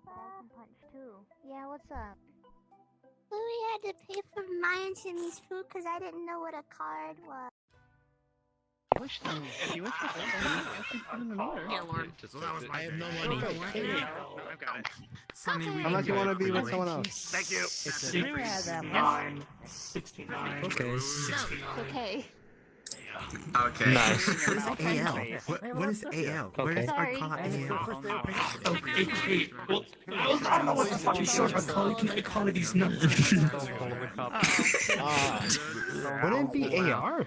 Punch too. Yeah, what's up? We had to pay for mine and Timmy's food because I didn't know what a card was. If you wish to put in the order. Yeah, Lord. I have no money. I've got it. Sunny, we Unless you want to be with someone else. Thank you. 69, 69. Okay. Okay. Okay. Nice. What is AL? What is AL? Where is our call AL? Okay, well, I don't know what the fuck you short are calling. Can I call it these numbers? Wouldn't it be AR?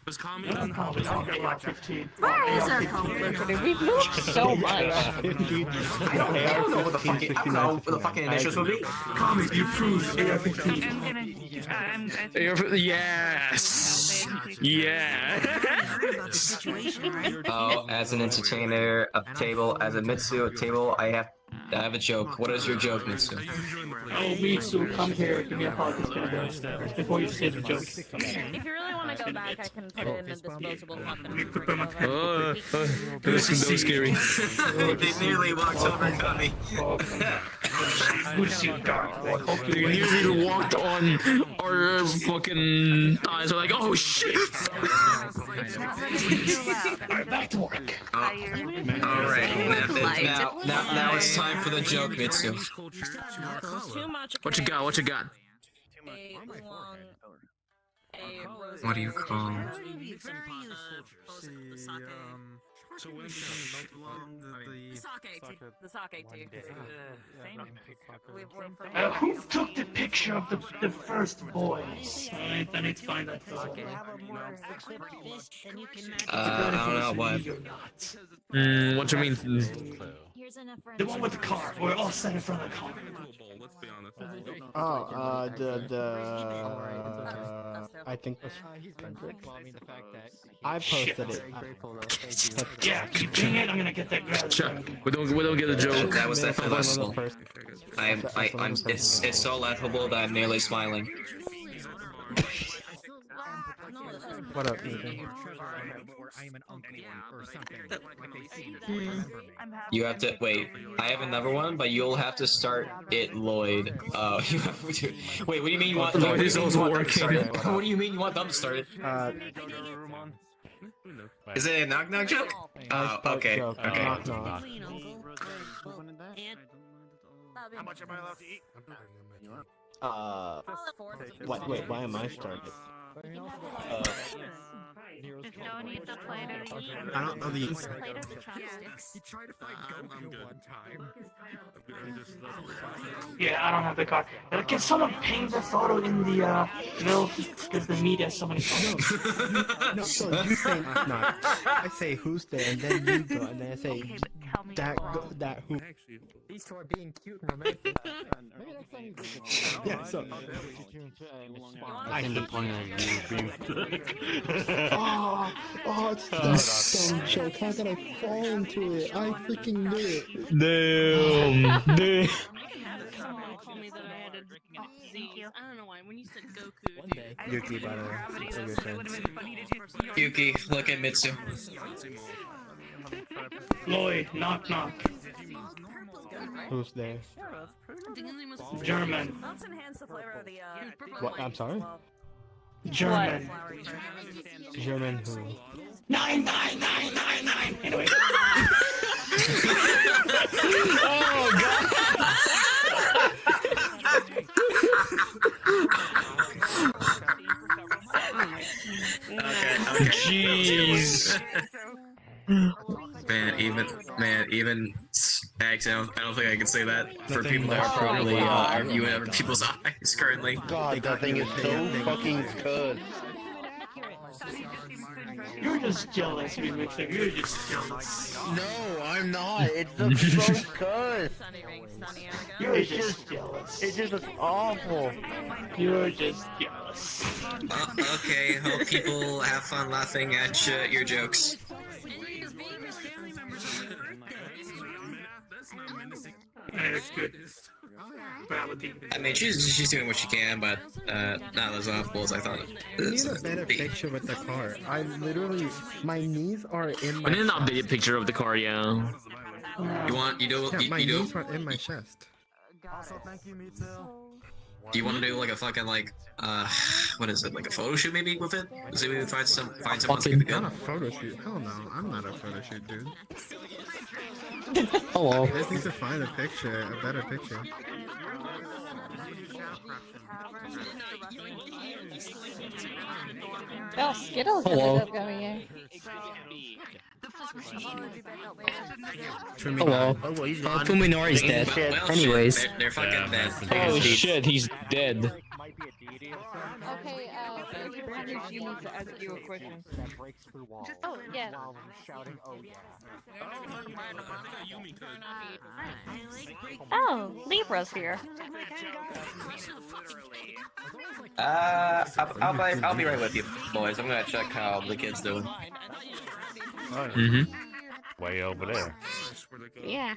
Was comment on how AR 15. Where is our comment? We've moved so much. I don't know what the fucking, I don't know what the fucking initials would be. Comment, you approved AR 15. Yes. Yeah. Oh, as an entertainer, a table, as a Mitsu, a table, I have a joke. What is your joke, Mitsu? Oh, Mitsu, come here. Give me a hug. It's gonna go. Before you say the joke. If you really want to go back, I can put it in a disposable weapon. That was scary. They nearly walked over and got me. They nearly walked on our fucking eyes. We're like, oh shit! Alright, back to work. Alright, now it's time for the joke, Mitsu. What you got? What you got? What do you call? So when The sake tea. Who took the picture of the first boys? Alright, I need to find that photo. I don't know what. What you mean? The one with the car. We're all set in front of the car. Let's be honest. I think I posted it. Yeah, keep doing it. I'm gonna get that grab. We don't get a joke. That was definitely laughable. It's so laughable that I'm nearly smiling. What up? You have to wait. I have another one, but you'll have to start it, Lloyd. You have to. Wait, what do you mean you want? Lloyd is also working. What do you mean you want them to start it? Is it a knock knock joke? Oh, okay, okay. Knock knock. How much am I allowed to eat? Wait, why am I starting? Don't eat the plate of the I don't know the. plate of the chopsticks. He tried to fight Goku one time. Yeah, I don't have the car. Can someone ping the photo in the middle? Because the media has so many photos. No, so you say knock. I say who's there, and then you go, and then I say that who. These two are being cute and romantic. Yeah, so. I can point Oh, it's that dumb joke. How did I fall into it? I freaking knew it. Damn. Someone told me that I had a disease. I don't know why. When you said Goku, One day. Yuki, by the way. For your friends. Yuki, look at Mitsu. Lloyd, knock knock. Who's there? German. let's enhance the flavor of the What? I'm sorry? German. German who? 9999. Anyway. Oh god. Jeez. Man, actually, I don't think I can say that for people that are probably viewing other people's eyes currently. God, that thing is so fucking good. You're just jealous, Remixer. You're just jealous. No, I'm not. It's just so good. You're just jealous. It just looks awful. You're just jealous. Okay, hope people have fun laughing at your jokes. That's good. I mean, she's doing what she can, but not as awful as I thought. I need a better picture with the car. I literally, my knees are in my. I need an updated picture of the car, yeah. Yeah, my knees are in my chest. Do you want to do like a fucking like what is it, like a photo shoot maybe with it? See if we can find someone that's gonna be good. Not a photo shoot. Hell no, I'm not a photo shoot, dude. Hello. I just need to find a picture, a better picture. Oh, Skittles Hello. ended up coming here. Hello. Oh, well, he's gone. Fuminori's dead. Well, Anyways. shit, they're fucking dead. Oh shit, he's dead. Okay, You need to ask you a question. oh, yeah. Oh, Libra's here. I'll be right with you, boys. I'm gonna check how the kid's doing. Way over there. Yeah.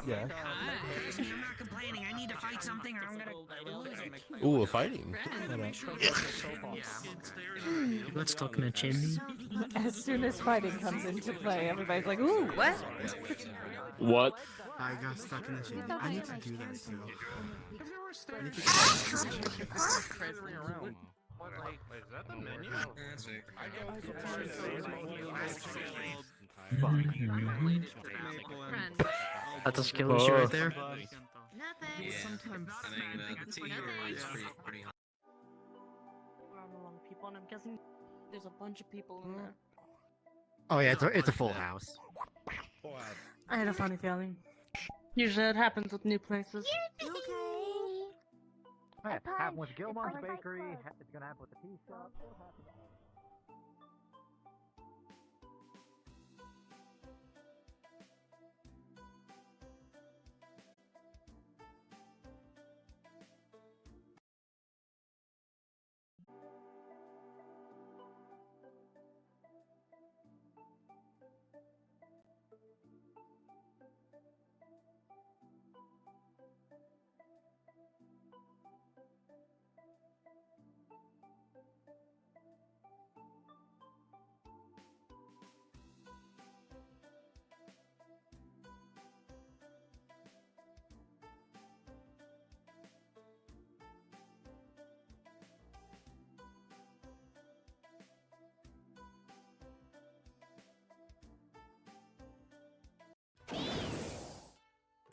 Yeah. Ooh, we're fighting. Let's talk in a chimney. As soon as fighting comes into play, everybody's like, "Ooh, what?" What? I got stuck in the shit. I need to do that too. I need to Is that the menu? That's a skill issue right there. Yeah. Sometimes. I mean, the tea here is pretty hot. Around a lot of people, and I'm guessing there's a bunch of people in there. Oh yeah, it's a full house. I had a funny feeling. Usually it happens with new places. Happened with Gilmore's Bakery. It's gonna happen with the tea shop.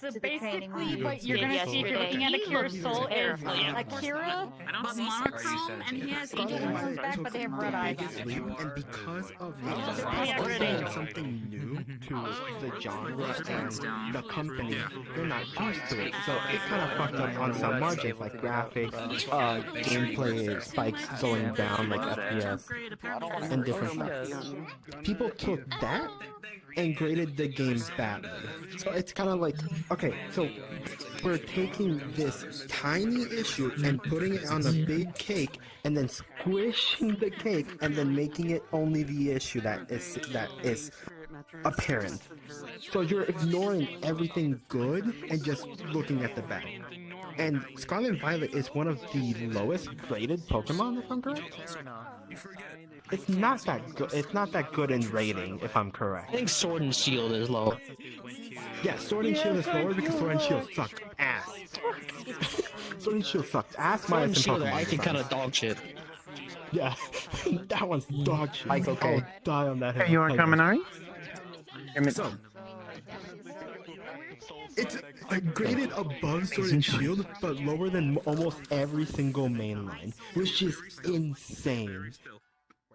So to the training basically, we what you're did gonna see if you're looking at Akira's soul is Akira, But monochrome, and he has Scarlet angel Violet back, but they have took red the eyes. biggest leap, and because of Yeah, it, red being angel. something new to the genre and the company, they're not used to it. So it kind of fucked up on some margins, like graphics, gameplay spikes going down, like FPS, and different stuff. People took that and graded the game badly. So it's kind of like, okay, so we're taking this tiny issue and putting it on a big cake and then squishing the cake and then making it only the issue that is apparent. So you're ignoring everything good and just looking at the bad. And Scarlet Violet is one of the lowest graded Pokemon, if I'm correct. It's not that good. It's not that good in rating, if I'm correct. I think Sword and Shield is low. Yeah, Sword and Shield is lower because Sword and Shield sucked ass. Sword and Shield sucked ass. Sword and Minus in Shield are Pokemon actually design. kind of dog shit. Yeah, that one's dog shit. Like, okay. I'll die on that hill. You want to come in, Ari? So, it's graded above Sword and Shield, but lower than almost every single main line, which is insane.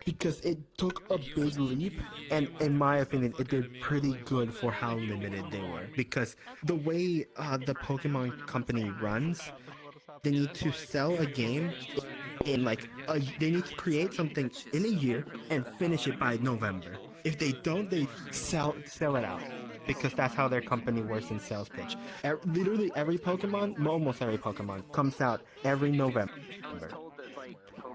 Because it took a big leap, and in my opinion, it did pretty good for how limited they were. Because the way the Pokemon company runs, they need to sell a game in they need to create something in a year and finish it by November. If they don't, they sell it out. Because that's how their company works in sales pitch. Literally every Pokemon, almost every Pokemon, comes out every November.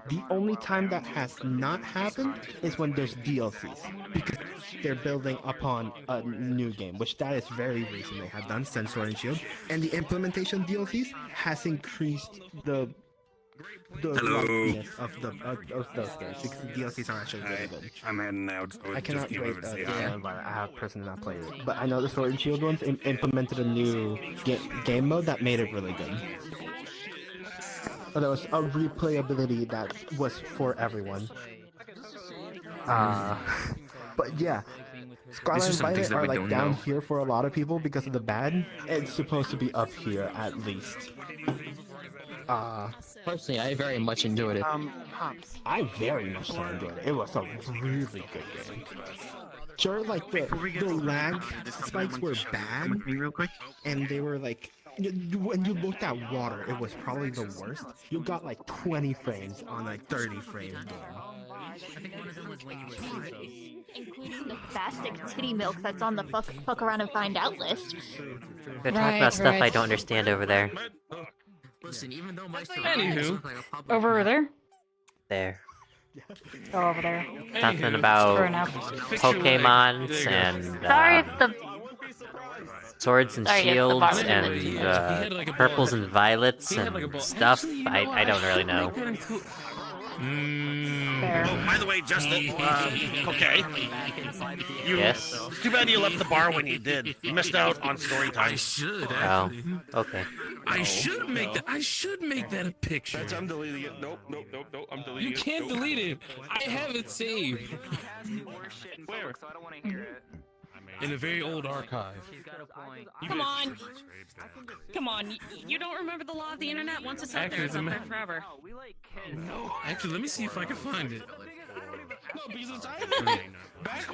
The only time that has not happened is when there's DLCs, because they're building upon a new game, which that is very recent. They have done since Sword and Shield, and the implementation DLCs has increased the the rockiness of those games because the DLCs are actually really good. I'm heading out. I cannot rate I have personally not played it, but I know the Sword and Shield ones implemented a new game mode that made it really good. There was a replayability that was for everyone. But yeah, Skyline and Violet are like down here for a lot of people because of the bad. It's supposed to be up here at least. Personally, I very much enjoyed it. I very much so enjoyed it. It was a really good game. Sure, like the lag spikes were bad, and they were like, when you looked at water, it was probably the worst. You got like 20 frames on a 30 frame game. Including the Bastic titty milk that's on the fuck around and find out list. They're talking about stuff I don't understand over there. Listen, even though my Anywho, over there. There. Oh, over there. Something about True enough. Pokemons and Sorry if the swords and Sorry, if the shields bar was and purples and violets and stuff. I don't really know. Oh, by the way, Justin, okay. Yes? Too bad you left the bar when you did. You missed out on story time. I should Oh, actually. okay. I should make that. I should make that a picture. I'm deleting it. Nope. I'm deleting You can't delete it. I have it saved Where? in a very old archive. Come on. Come on. You don't remember the law of the internet? Once it's up there, it's up there forever. No, actually, let me see if I can find it. No, because it's either back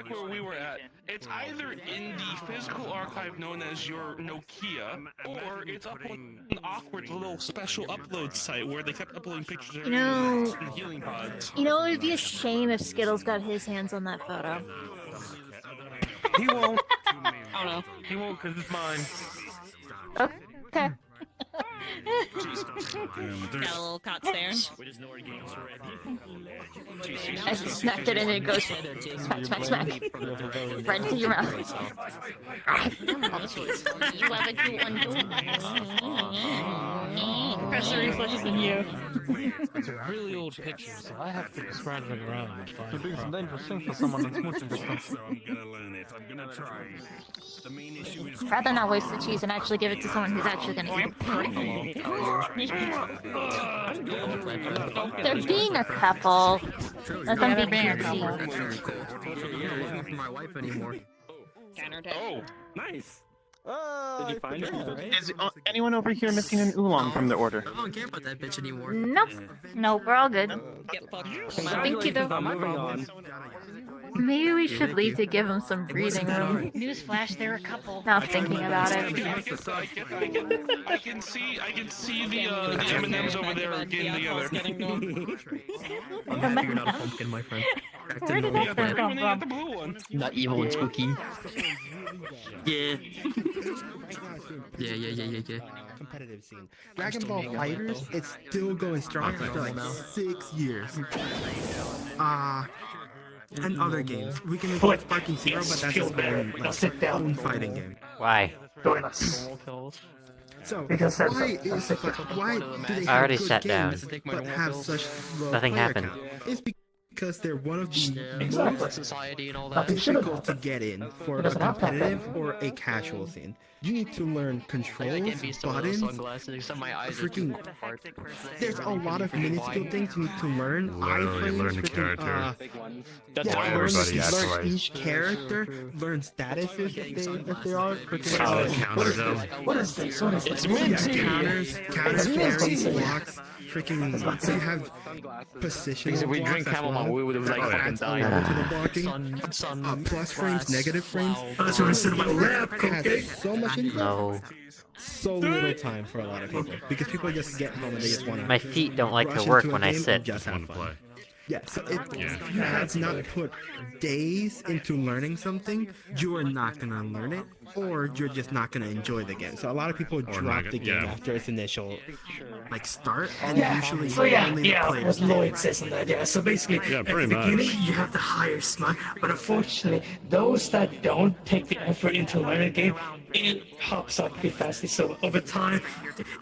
where we were at. It's either in the physical archive known as your Nokia, or it's up on an awkward little special upload site where they kept uploading pictures of and healing pods. it would be a shame if Skittles got his hands on that photo. He won't. I don't know. He won't because it's mine. Okay. Got a little cot staring. As you smacked it and it goes smack. Right into your mouth. You have a good one. Pressure reflexes in you. It's a really old picture, so I have to scratch it around and find it. Some dangerous thing for someone that's smooching distance. So I'm gonna learn it. I'm gonna try. The main issue is Rather not waste the cheese and actually give it to someone who's actually gonna eat it. They're being a couple. Let them be cutesy. My wife anymore. Oh, nice. Did you find it? Is anyone over here missing an oolong from the order? I don't care about that bitch anymore. Nope, we're all good. Get fucked. Thank you though. Moving on. Maybe we should leave to give him some breathing room. Newsflash, they're a couple. Now thinking about it. I can see the M&Ms over there getting together. You're not a pumpkin, my friend. Where did that thing come Not the from? blue one. Not evil and spooky. Yeah. Yeah. Competitive scene. Dragon Ball Fighters, it's still going strong after like 6 years. And other games. We can include Sparking Zero, but that's its own, like, own fighting game. Why? So, Because that's why do they I already have good sat down. games but have such low Nothing player happened. count? It's because they're one of the Exactly. most Society and all that. difficult to get in for a competitive or a casual scene. You need to learn controls, buttons, freaking... There's a lot of minuscule things you need to learn. Literally learn the character. Learn each character, learn statuses if they are freaking... Counter them. What is this? It's counters, carries, blocks, freaking... You have positions. If we drink chamomile, we would have like fucking died. To the blocking. Plus frames, negative frames. That's what I said about rap, It has so much input, No. so little time for a lot of people. Because people just get home and they just want to... My feet don't like to work when I sit. Just have fun. Play. Yeah, so if you have not put days into learning something, you are not going to learn it, or you're just not going to enjoy the game. So a lot of people drop the game after its initial start, and usually only play as Lloyd says in that, so basically, at the pretty much. beginning, you have to hire smart, but unfortunately, those that don't take the effort into learning the game, it pops up pretty fast. So over time,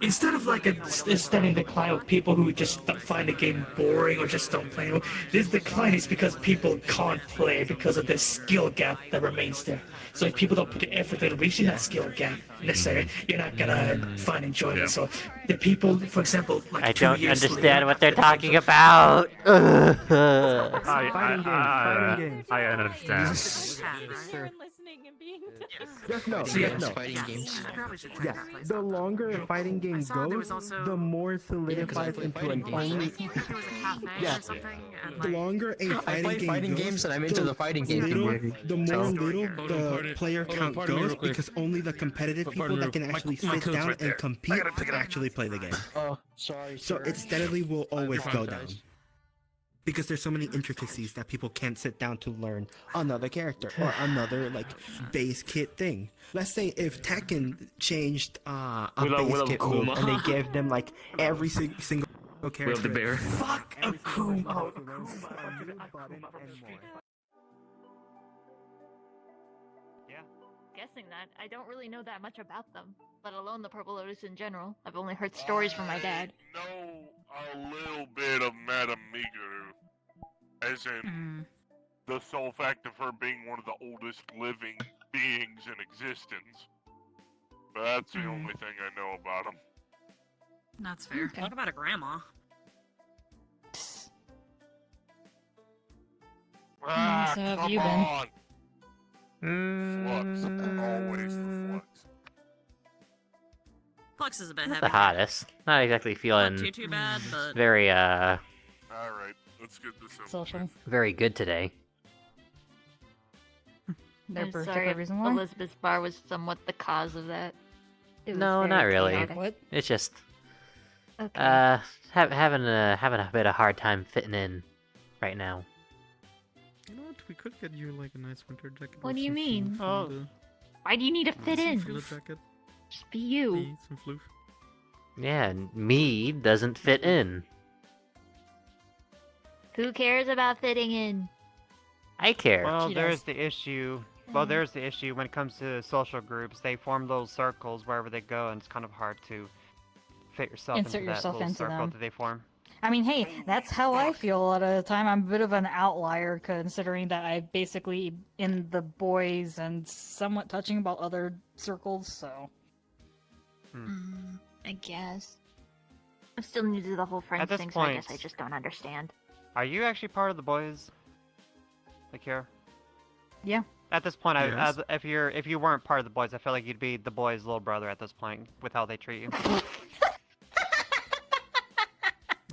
instead of like a steady decline of people who just find the game boring or just don't play it, this decline is because people can't play because of the skill gap that remains there. So if people don't put the effort in reaching that skill gap necessary, you're not gonna find enjoyment. So the people, for example, like I 2 don't years understand later, what they're talking about. Fighting games. I understand. Listening and being Just no. So, yeah, no. Fighting games. Yeah, the longer a fighting game goes, the more solidifies into an only. Yeah, the longer a fighting game goes, and I'm into the fighting game community. the more So- little the player count goes, because only the competitive people that can actually sit down and compete actually play the game. Oh, sorry. So it steadily will always go down. Because there's so many intricacies that people can't sit down to learn another character or another like base kit thing. Let's say if Tekken changed a base kit move and they gave them like every single character. the bear. fuck Akuma. Guessing that. I don't really know that much about them, let alone the Purple Lotus in general. I've only heard stories from my dad. Know a little bit of Madame Meguru, as in the sole fact of her being one of the oldest living beings in existence. But that's the only thing I know about them. That's fair. What about a grandma? Ah, So have come you been? on! Flux, always the flux. Flux is a bit Not heavy. the hottest. Not exactly feeling Not too bad, but very Alright, let's get this over. Social. very good today. Their I'm birth sorry if reason why? Elizabeth's bar was somewhat the cause of that. It was No, very not really. chaotic. What? It's just Okay. having a bit of hard time fitting in right now. You know what? We could get you like a nice winter jacket. What or do you some mean? floof and, Why do you need to fit some in? filler jacket. Just be you. Maybe some floof. Yeah, and me doesn't fit in. Who cares about fitting in? I care. Well, She there's does. the issue. Well, there's the issue when it comes to social groups. They form little circles wherever they go, and it's kind of hard to fit yourself Insert into yourself that little into circle them. that they form. I mean, hey, that's how I feel a lot of the time. I'm a bit of an outlier considering that I basically in the boys and somewhat touching about other circles, so. I guess. I'm still new to the whole friends this thing, so I point- guess I just don't understand. Are you actually part of the boys? Like here? Yeah. At this point, Yes. if you weren't part of the boys, I feel like you'd be the boys' little brother at this point with how they treat you.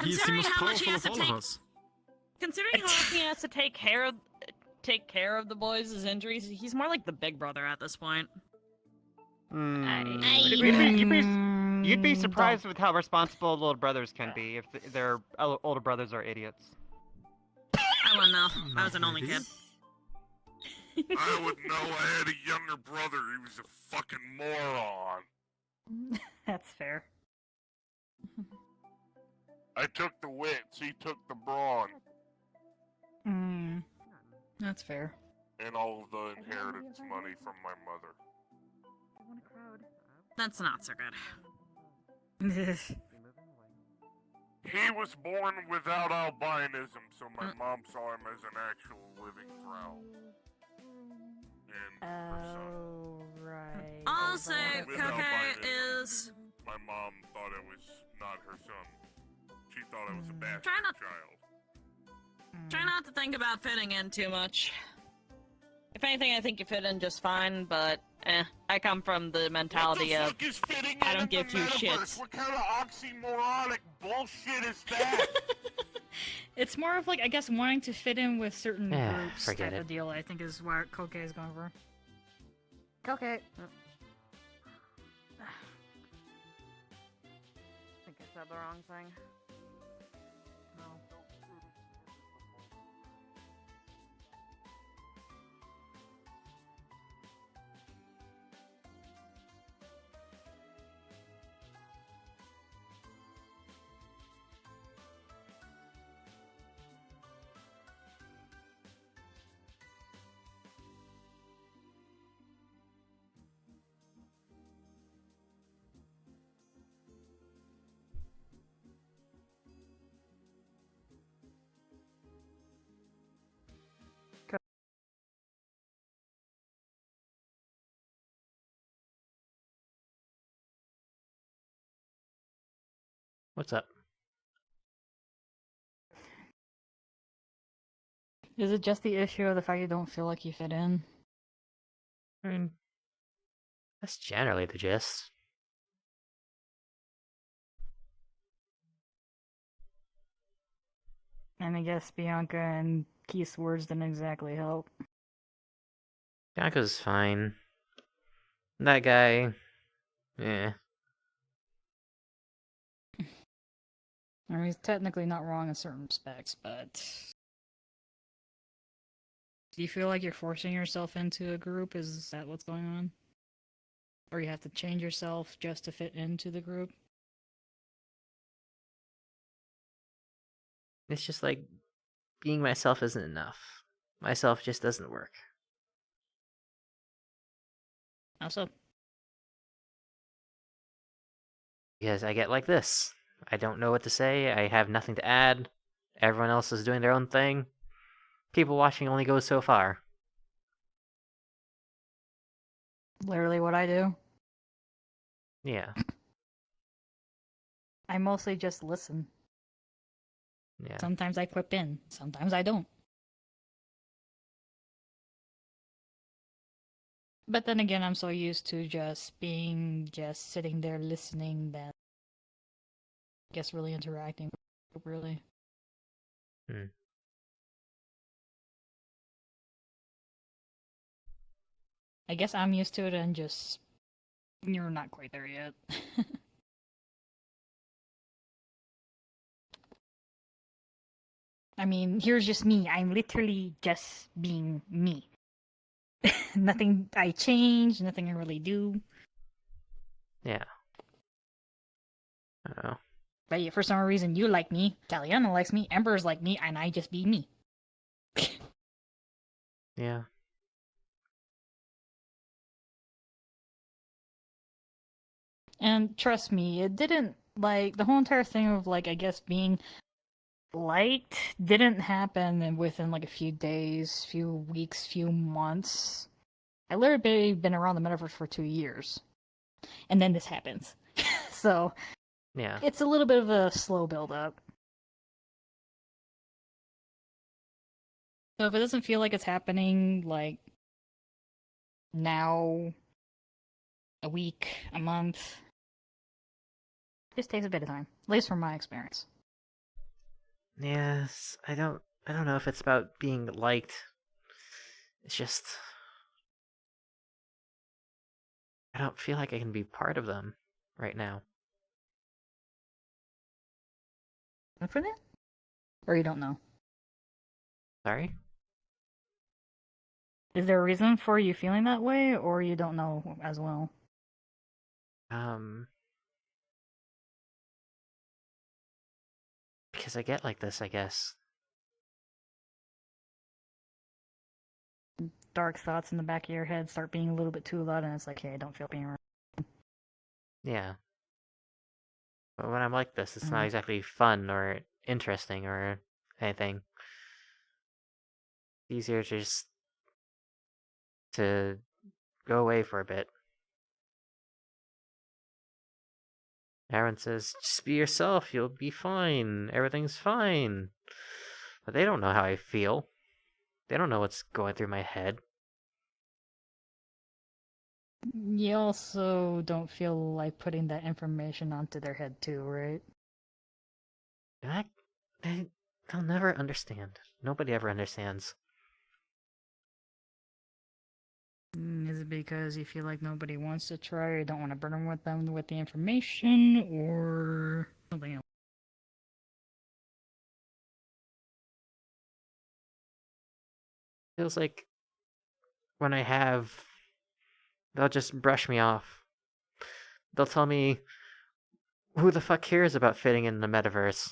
He's the Considering most how much he powerful has of to all take- of us. considering how much he has to take care of the boys' injuries, he's more like the big brother at this point. You'd be surprised with how responsible little brothers can be if their older brothers are idiots. I wouldn't know. I was an only kid. I would know I had a younger brother. He was a fucking moron. That's fair. I took the wits, he took the brawn, That's fair. and all of the inheritance money from my mother. That's not so good. He was born without albinism, so my mom saw him as an actual living drow. And her son. right. I'll say With Koke albinism. is My mom thought it was not her son. She thought it was a bastard Try not- child. try not to think about fitting in too much. If anything, I think you fit in just fine, but I come from the mentality What the of fuck is fitting I in don't the give two metaverse? shits. What kind of oxymoronic bullshit is that? It's more of like, I guess, wanting to fit in with certain groups forget type it. of deal, I think is what Koke is going for. Koke! I think I said the wrong thing. What's up? Is it just the issue of the fact you don't feel like you fit in? I mean, that's generally the gist. And I guess Bianca and Keith's words didn't exactly help. Bianca's fine. That guy, eh. I mean, he's technically not wrong in certain respects, but... Do you feel like you're forcing yourself into a group? Is that what's going on? Or you have to change yourself just to fit into the group? It's just like, being myself isn't enough. Myself just doesn't work. How so? Because I get like this. I don't know what to say, I have nothing to add. Everyone else is doing their own thing. People watching only go so far. Literally what I do. Yeah. I mostly just listen. Yeah. Sometimes I quip in, sometimes I don't. But then again, I'm so used to just sitting there listening that I guess really interacting really. I guess I'm used to it and just you're not quite there yet. I mean, here's just me. I'm literally just being me. Nothing I change, nothing I really do. Yeah. I don't know. But yeah, for some reason, you like me, Caliano likes me, Ember's like me, and I just be me. Yeah. And trust me, it didn't, like, the whole entire thing of, like, I guess being liked didn't happen within, like, a few days, few weeks, few months. I literally been around the metaverse for 2 years. And then this happens. So, yeah, it's a little bit of a slow build-up. So if it doesn't feel like it's happening, like, now, a week, a month, it just takes a bit of time. At least from my experience. Yes, I don't know if it's about being liked. It's just I don't feel like I can be part of them right now. And for that? Or you don't know? Sorry? Is there a reason for you feeling that way, or you don't know as well? Because I get like this, I guess. Dark thoughts in the back of your head start being a little bit too loud, and it's like, hey, I don't feel being around. Yeah. But when I'm like this, it's not exactly fun or interesting or anything. It's easier just to go away for a bit. Aaron says, just be yourself, you'll be fine, everything's fine. But they don't know how I feel. They don't know what's going through my head. You also don't feel like putting that information onto their head too, right? They'll never understand. Nobody ever understands. Is it because you feel like nobody wants to try, or you don't want to burden with them with the information, or something else? Feels like when I have, they'll just brush me off. They'll tell me, who the fuck cares about fitting in the metaverse?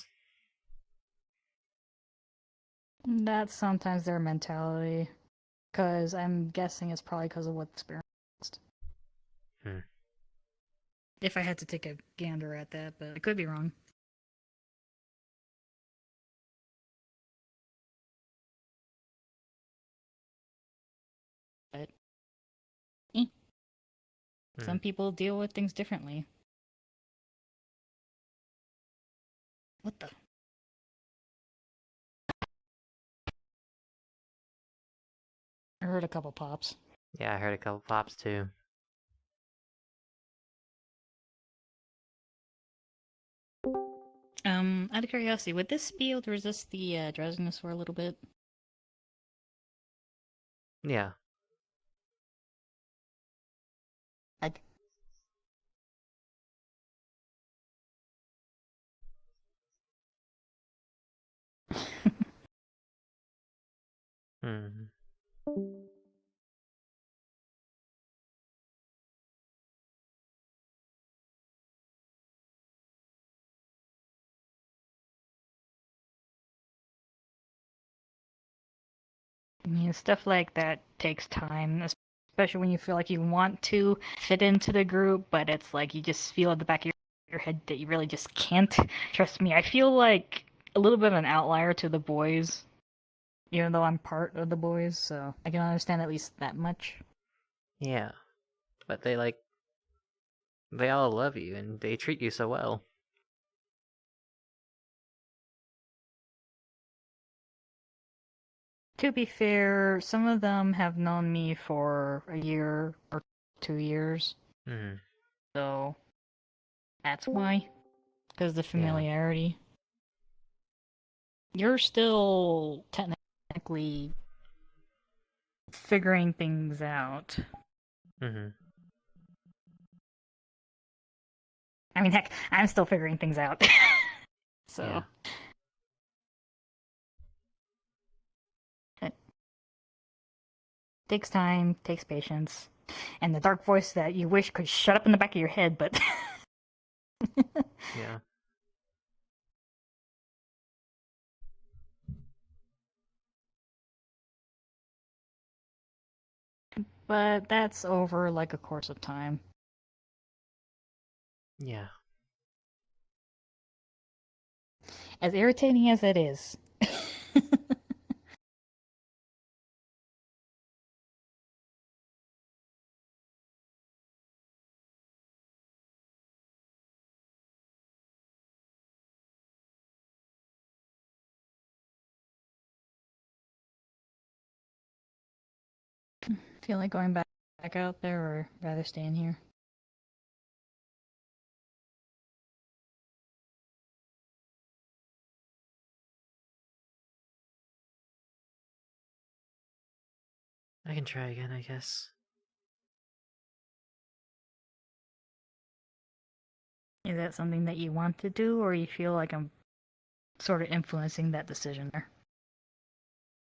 That's sometimes their mentality. Because I'm guessing it's probably because of what's experienced. If I had to take a gander at that, but I could be wrong. But some people deal with things differently. What the? I heard a couple pops. Yeah, I heard a couple pops too. Out of curiosity, would this be able to resist the drowsiness for a little bit? Yeah. I... Hmm. I mean, stuff like that takes time, especially when you feel like you want to fit into the group, but it's like you just feel at the back of your head that you really just can't. Trust me, I feel like a little bit of an outlier to the boys, even though I'm part of the boys, so I can understand at least that much. Yeah. But they all love you and they treat you so well. To be fair, some of them have known me for a year or 2 years. Hmm. So that's why. Because the familiarity. You're still technically figuring things out. Mm-hmm. I mean, heck, I'm still figuring things out. So. Yeah. It takes time, takes patience. And the dark voice that you wish could shut up in the back of your head, but... Yeah. But that's over like a course of time. Yeah. As irritating as it is. Feel like going back out there or rather staying here? I can try again, I guess. Is that something that you want to do, or you feel like I'm sort of influencing that decision there?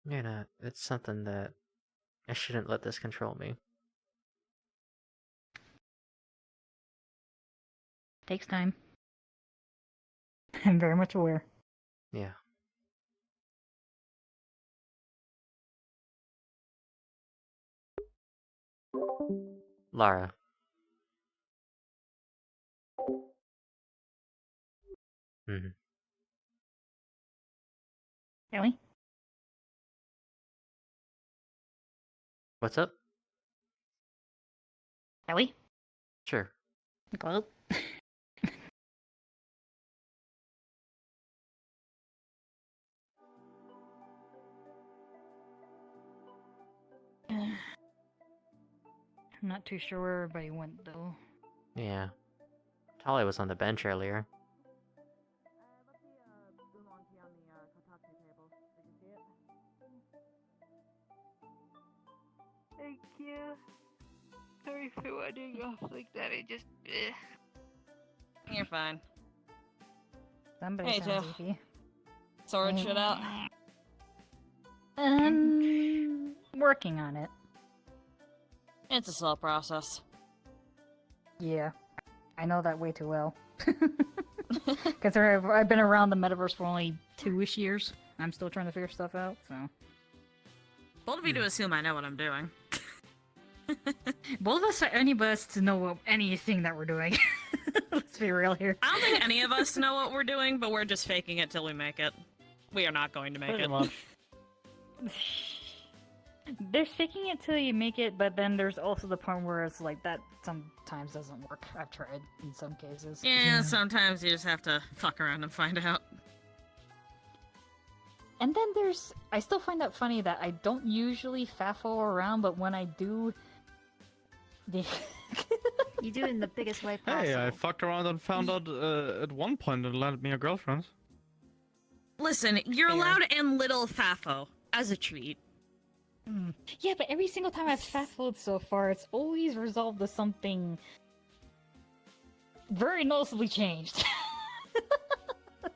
You're not. It's something that I shouldn't let this control me. Takes time. I'm very much aware. Yeah. Lara. Mm-hmm. Ellie? What's up? Ellie? Sure. Well. I'm not too sure where everybody went, though. Yeah. Tali was on the bench earlier. Thank you. Sorry for wandering off like that. I just. You're fine. Somebody Hey, sounds Jeff. iffy. Sword shit out. Working on it. It's a slow process. Yeah. I know that way too well. Because I've been around the metaverse for only 2-ish years. I'm still trying to figure stuff out, so... Bold of you to assume I know what I'm doing. Both of us are any of us to know anything that we're doing. Let's be real here. I don't think any of us know what we're doing, but we're just faking it till we make it. We are not going to make Pretty it. much. There's faking it till you make it, but then there's also the point where it's like that sometimes doesn't work. I've tried in some cases. Yeah, sometimes you just have to fuck around and find out. And then I still find that funny that I don't usually faffle around, but when I do, You do it in the biggest way possible. Hey, I fucked around and found out at one point and landed me a girlfriend. Listen, you're allowed in Little Fafo as a treat. Yeah, but every single time I've faffled so far, it's always resolved to something very noticeably changed.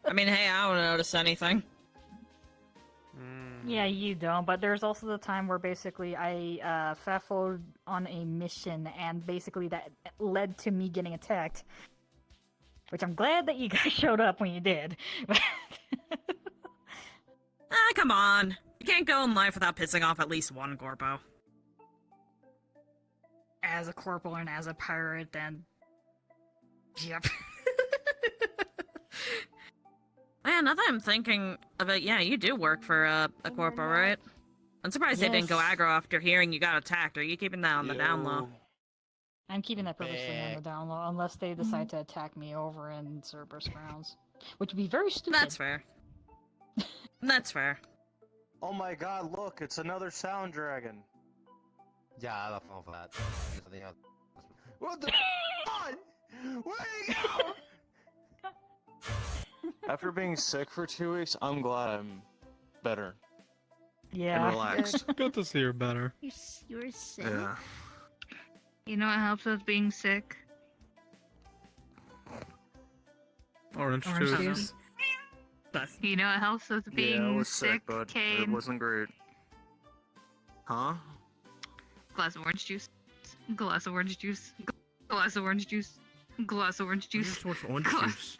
I mean, hey, I don't notice anything. Yeah, you don't, but there's also the time where basically I faffled on a mission, and basically that led to me getting attacked. Which I'm glad that you guys showed up when you did. Ah, come on. You can't go in life without pissing off at least one corpo. As a corporal and as a pirate, then... Yep. Man, now that I'm thinking of it, yeah, you do work for a corpo, right? I'm surprised they didn't go Yes. aggro after hearing you got attacked. Are you keeping that on the down low? I'm keeping that purposely on the down low, unless they decide to attack me over in Cerberus grounds. Which would be very stupid. That's fair. That's fair. Oh my god, look, it's another sound dragon. Yeah, I love all that. What the f***? Where'd he go? After being sick for 2 weeks, I'm glad I'm better. Yeah. And relaxed. Good to see you're better. You're sick? Yeah. You know what helps with being sick? Orange Orange juice. juice. You know what helps with being Yeah, I was sick, sick, but it Kane? wasn't great. Huh? Glass of orange juice. Glass of orange juice. Glass of orange juice. Glass of orange juice. Orange juice.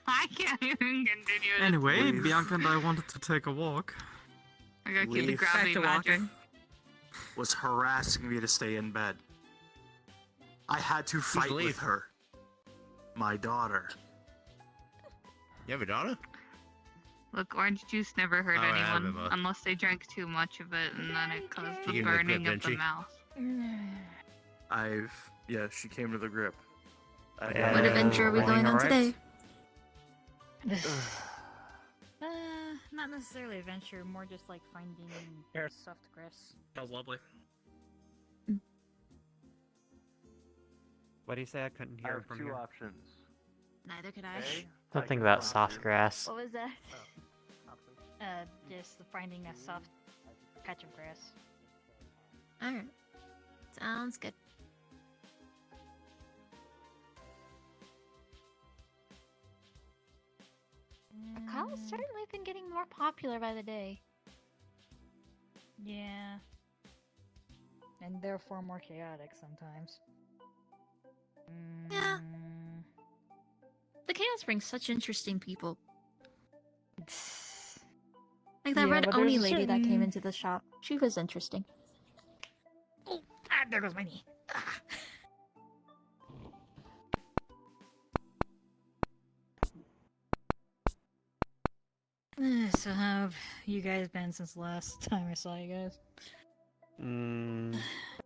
I can't even continue. it. Anyway, Bianca and I wanted to take a walk. I gotta keep the Leaf. gravity Back to magic. walking. Was harassing me to stay in bed. I had to fight with her. My daughter. You have a daughter? Look, orange juice never hurt Oh, I anyone remember. unless they drank too much of it, and then it caused She the gave me a grip, burning of didn't the she? mouth. Yeah, she came to the grip. What adventure are we going on today? Not necessarily adventure, more just like finding soft grass. That was lovely. What do you say? I couldn't I hear have from two here. options. Neither could I. Something about soft grass. What was that? Just finding a soft patch of grass. Alright. Sounds good. Kyle's certainly been getting more popular by the day. Yeah. And therefore more chaotic sometimes. Yeah. The Chaos brings such interesting people. Like that Yeah, red but Oni there's a lady that came certain- into the shop. She was interesting. Oh, there goes my knee. So how have you guys been since the last time I saw you guys?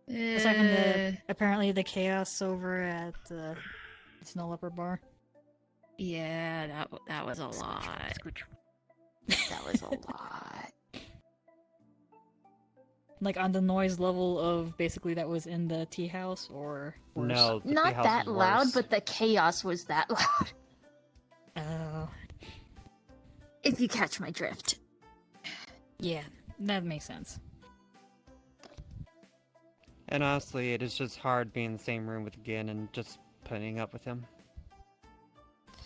Aside from the apparently the chaos over at Snow Leopard Bar. Yeah, that was a lot. That was a lot. Like on the noise level of basically that was in the tea house, or worse? No, the Not tea house that is loud, worse. but the chaos was that loud. Oh. If you catch my drift. Yeah, that makes sense. And honestly, it is just hard being in the same room with Gin and just putting up with him.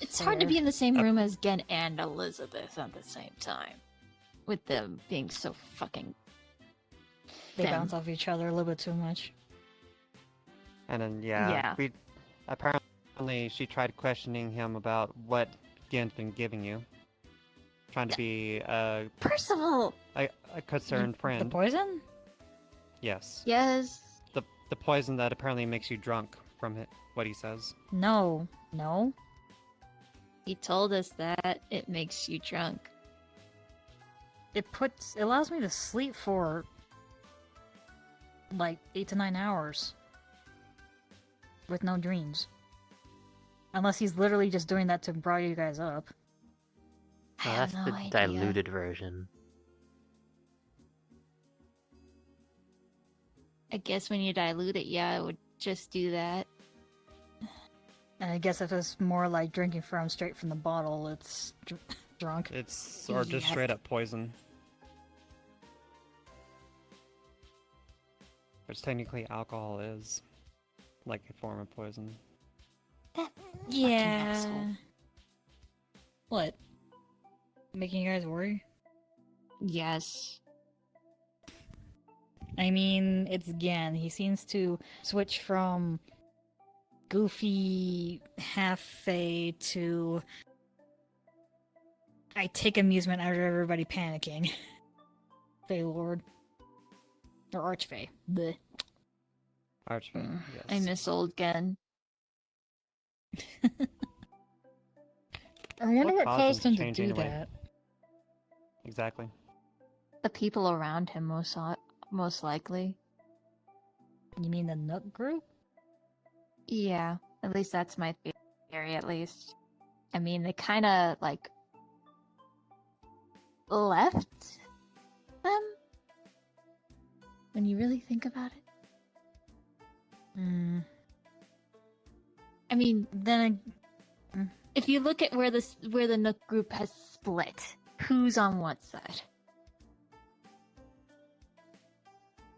It's hard to be in the same room as Gen and Elizabeth at the same time. With them being so fucking... They them. bounce off each other a little bit too much. And then, Yeah. we apparently she tried questioning him about what Gin's been giving you. Trying to be Percival! a concerned friend. The poison? Yes. Yes. The poison that apparently makes you drunk from it, what he says. No. He told us that it makes you drunk. It allows me to sleep for like 8 to 9 hours with no dreams. Unless he's literally just doing that to brought you guys up. Oh, that's no the idea. diluted version. I guess when you dilute it, yeah, it would just do that. And I guess if it's more like drinking straight from the bottle, it's drunk. It's or just Yeah. straight up poison. Which technically alcohol is like a form of poison. Yeah. asshole. What? Making you guys worry? Yes. I mean, it's again, he seems to switch from goofy half-fae to I take amusement out of everybody panicking. Fae Lord. Or Archfae. Bleh. Archfae, yes. I miss old Gen. I wonder what caused caused him to change do anyway? that. Exactly. The people around him, most likely. You mean the Nook group? Yeah, at least that's my theory, at least. I mean, they kind of, like, left them? When you really think about it. I mean, then if you look at where the Nook group has split, who's on what side?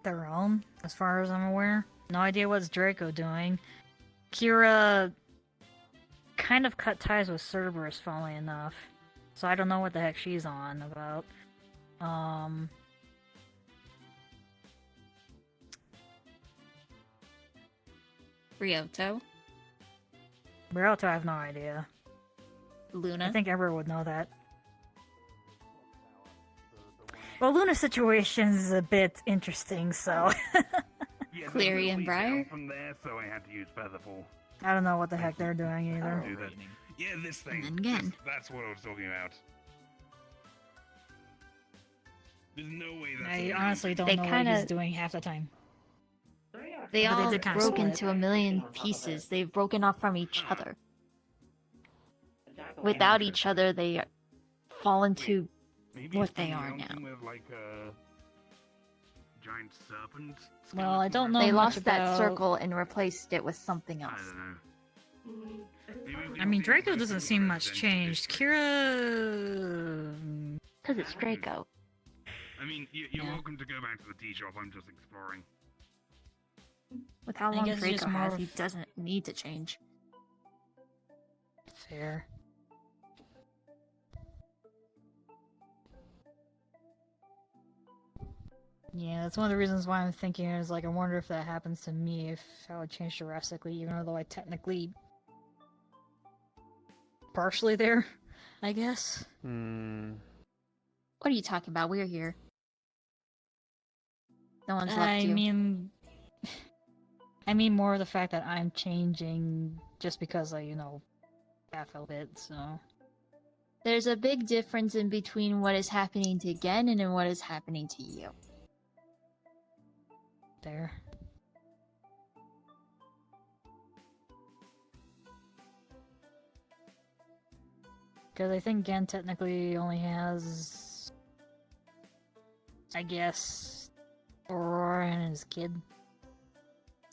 Their own, as far as I'm aware. No idea what's Draco doing. Kira kind of cut ties with Cerberus, funnily enough. So I don't know what the heck she's on about. Ryoto? Beralto, I have no idea. Luna? I think everyone would know that. Well, Luna's situation is a bit interesting, so... Cleary and Briar? From there, so I had to use Featherfall. I don't know what the heck they're doing either. Do that. Yeah, this thing. And then again. That's what I was talking about. There's no way that's I honestly don't know what he's doing half the time. They But they all did kinda broke split. into a million pieces. They've broken off from each other. Without each other, they fall into what they are now. With like a giant serpent. Well, I don't know They much lost that about- circle and replaced it with something else. I mean, Draco doesn't seem much changed. Kira... Because it's Draco. I mean, you're welcome to go back to the tea shop. I'm just exploring. With how I long guess it's Draco just has, more he of- doesn't need to change. Fair. Yeah, that's one of the reasons why I'm thinking is like I wonder if that happens to me, if I would change drastically, even though I technically partially there, I guess. What are you talking about? We're here. No one's left you. I mean more of the fact that I'm changing just because I, half a bit, so. There's a big difference in between what is happening to Gen and in what is happening to you. There. Because I think Gen technically only has, I guess, Aurora and his kid.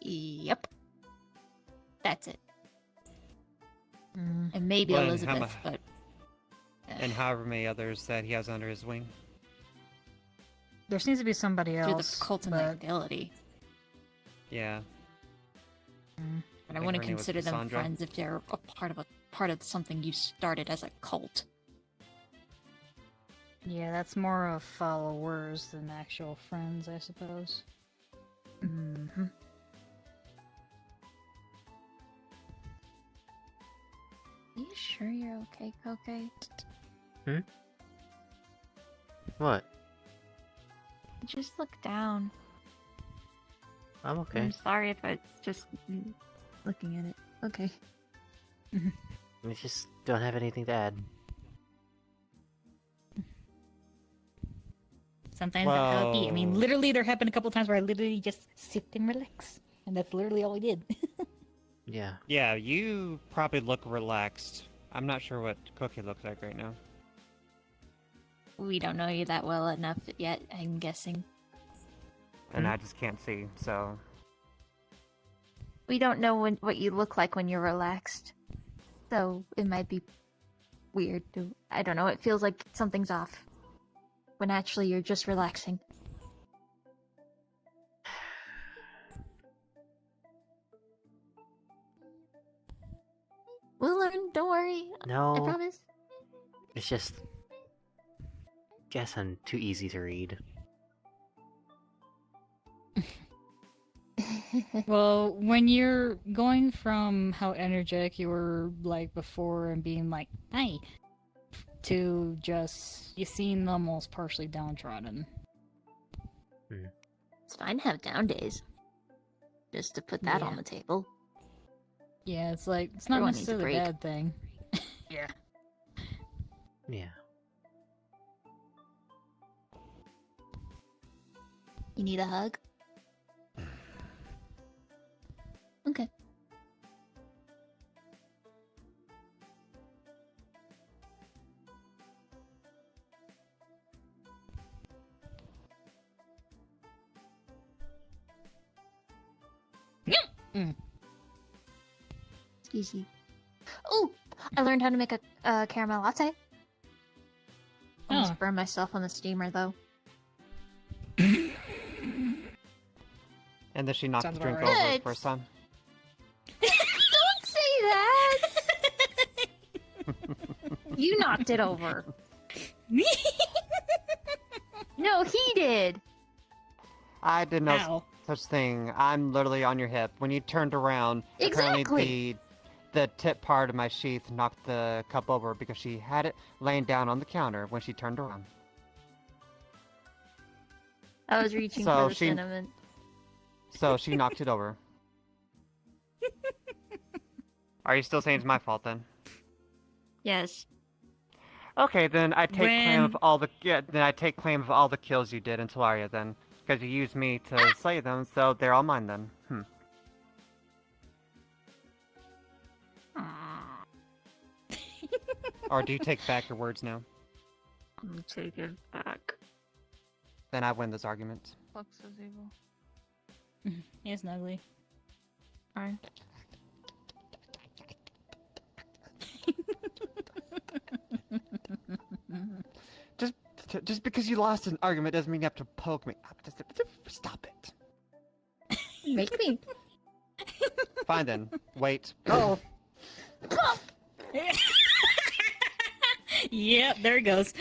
Yep. That's it. Mm. And maybe Well, and Elizabeth, but... And however many others that he has under his wing. There seems to be somebody Through else. the cult of but... ability. Yeah. But I think wouldn't her name was consider them Cassandra. friends if they're a part of something you started as a cult. Yeah, that's more of followers than actual friends, I suppose. Mm-hmm. Are you sure you're okay, Koke? What? Just look down. I'm okay. I'm sorry if it's just looking at it. Okay. I just don't have anything to add. Sometimes that's how it be. I mean, Well- literally, there happened a couple times where I literally just sit and relax. And that's literally all I did. Yeah. Yeah, you probably look relaxed. I'm not sure what Cookie looks like right now. We don't know you that well enough yet, I'm guessing. And I just can't see, so... We don't know what you look like when you're relaxed. So, it might be weird. I don't know, it feels like something's off. When actually you're just relaxing. We'll learn, don't worry. No. I promise. It's just... guess I'm too easy to read. Well, when you're going from how energetic you were like before and being like, "Hi," to just you seem almost partially downtrodden. It's fine to have down days. Just to put that on the table. Yeah, it's like it's not Everyone needs a necessarily a break. bad thing. Yeah. Yeah. You need a hug? Okay. Excuse you. Oh! I learned how to make a caramel latte. Almost burned myself on the steamer, though. And then she knocked Sounds the drink about over right. the first time. Don't say that! You knocked it over. No, he did. I did no Ow. such thing. I'm literally on your hip. When you turned around, Exactly. apparently the tip part of my sheath knocked the cup over because she had it laying down on the counter when she turned around. I was reaching So for the she- cinnamon. So she knocked it over. Are you still saying it's my fault then? Yes. Okay, then I take claim of When- all the then I take claim of all the kills you did in Talaria then, because you used me to slay them, so they're all mine then. Or do you take back your words now? I'm taking back. Then I win this argument. Flux is evil. He's ugly. Fine. Just because you lost an argument doesn't mean you have to poke me. Stop it. Make me. Fine then. Wait. Oh. Yep, there it goes.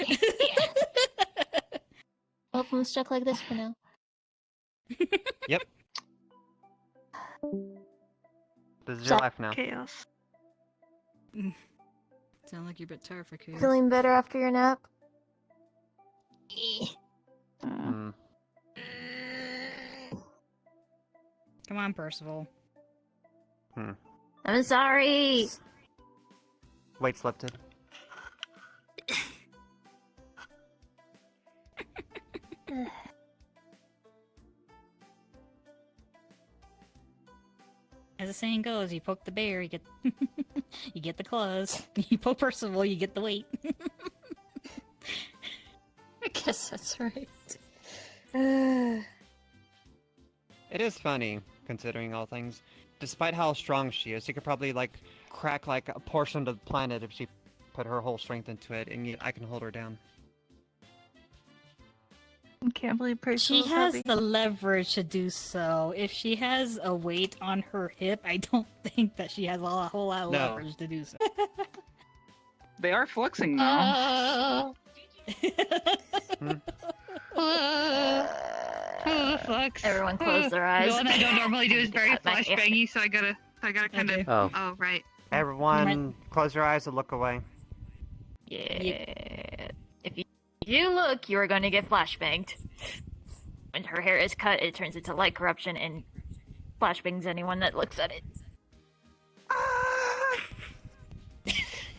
Both of them stuck like this for now. Yep. This is your life now. Chaos. Sound like you're a bit tired for chaos. Feeling better after your nap? Hmm. Come on, Percival. I'm sorry. Weights lifted. As the saying goes, you poke the bear, you get you get the claws. You poke Percival, you get the weight. I guess that's right. It is funny, considering all things. Despite how strong she is, she could probably, like, crack, like, a portion of the planet if she put her whole strength into it, and I can hold her down. I can't believe She has the leverage to do so. If she has a weight on her hip, I don't think that she has a whole lot of No. leverage to do so. They are flexing now. Flux. Everyone close their eyes. The one I don't normally do is very Cut my hair. flashbangy, so I gotta kind of. Oh. Oh, right. Everyone, close your eyes and look away. Yeah. If you look, you are going to get flashbanged. When her hair is cut, it turns into light corruption and flashbangs anyone that looks at it.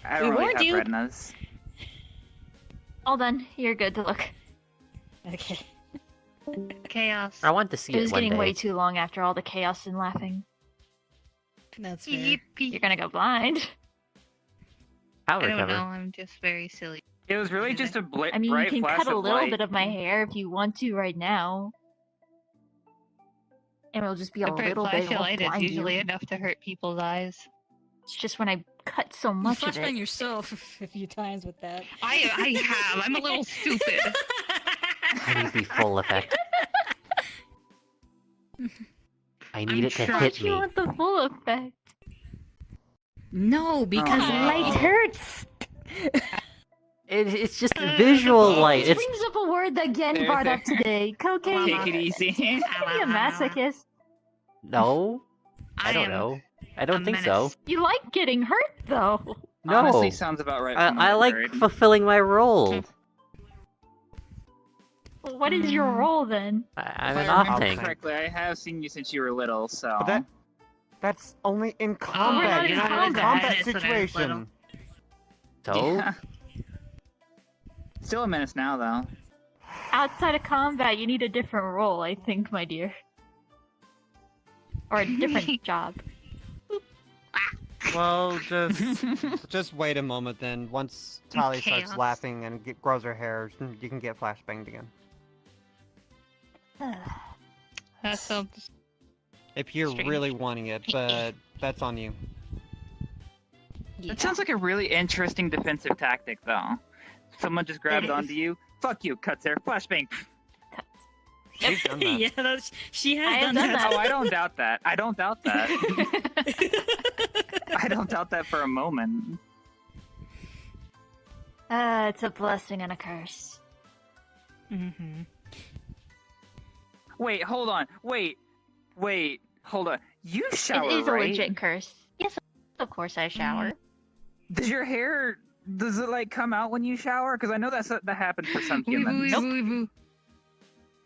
I don't We really warned have you. retinas. All done. You're good to look. Okay. Chaos. I want to see It it was one getting day. way too long after all the chaos and laughing. That's fair. You're gonna go blind. I'll I don't recover. know. I'm just very silly. It was really just a I mean, you bright can flash cut a of little light. bit of my hair if you want to right now. And it'll just be a A bright little flash bit, of it light won't is blind usually you. enough to hurt people's eyes. It's just when I cut so You much of flashbang it. yourself a few times with that. I have. I'm a little stupid. I need the full effect. I need it to hit You me. want the full effect. No, because light hurts. It's just visual light. This It's brings up a word that Gen brought up today. Cocaine. Take it easy. Be a masochist. no. I don't know. I don't think so. You like getting hurt, though. No. Honestly, sounds about right. from what I I've like heard. fulfilling my role. What is your role then? I'm If an I off remember tank. correctly, I have seen you since you were little, so. But that's only in we're combat. not You're in not in a combat. combat It's when I was situation. So? Yeah. Still a menace now, though. Outside of combat, you need a different role, I think, my dear. Or a different job. Well, just wait a moment then. Once Tali starts Chaos. laughing and grows her hair, you can get flashbanged again. That sounds. If you're Strange. really wanting it, but that's on you. That sounds like a really interesting defensive tactic, though. Someone just grabs is. onto you. Fuck you, cuts there, flashbang. She's done that. Yeah, she has I have done done that. Oh, I don't doubt that. I don't doubt that. I don't doubt that for a moment. It's a blessing and a curse. Mm-hmm. Wait, hold on. Wait, hold on. You shower, It is a right? legit curse. Yes, of course I shower. Does your hair, does it like come out when you shower? Because I know that happens for some humans. Nope.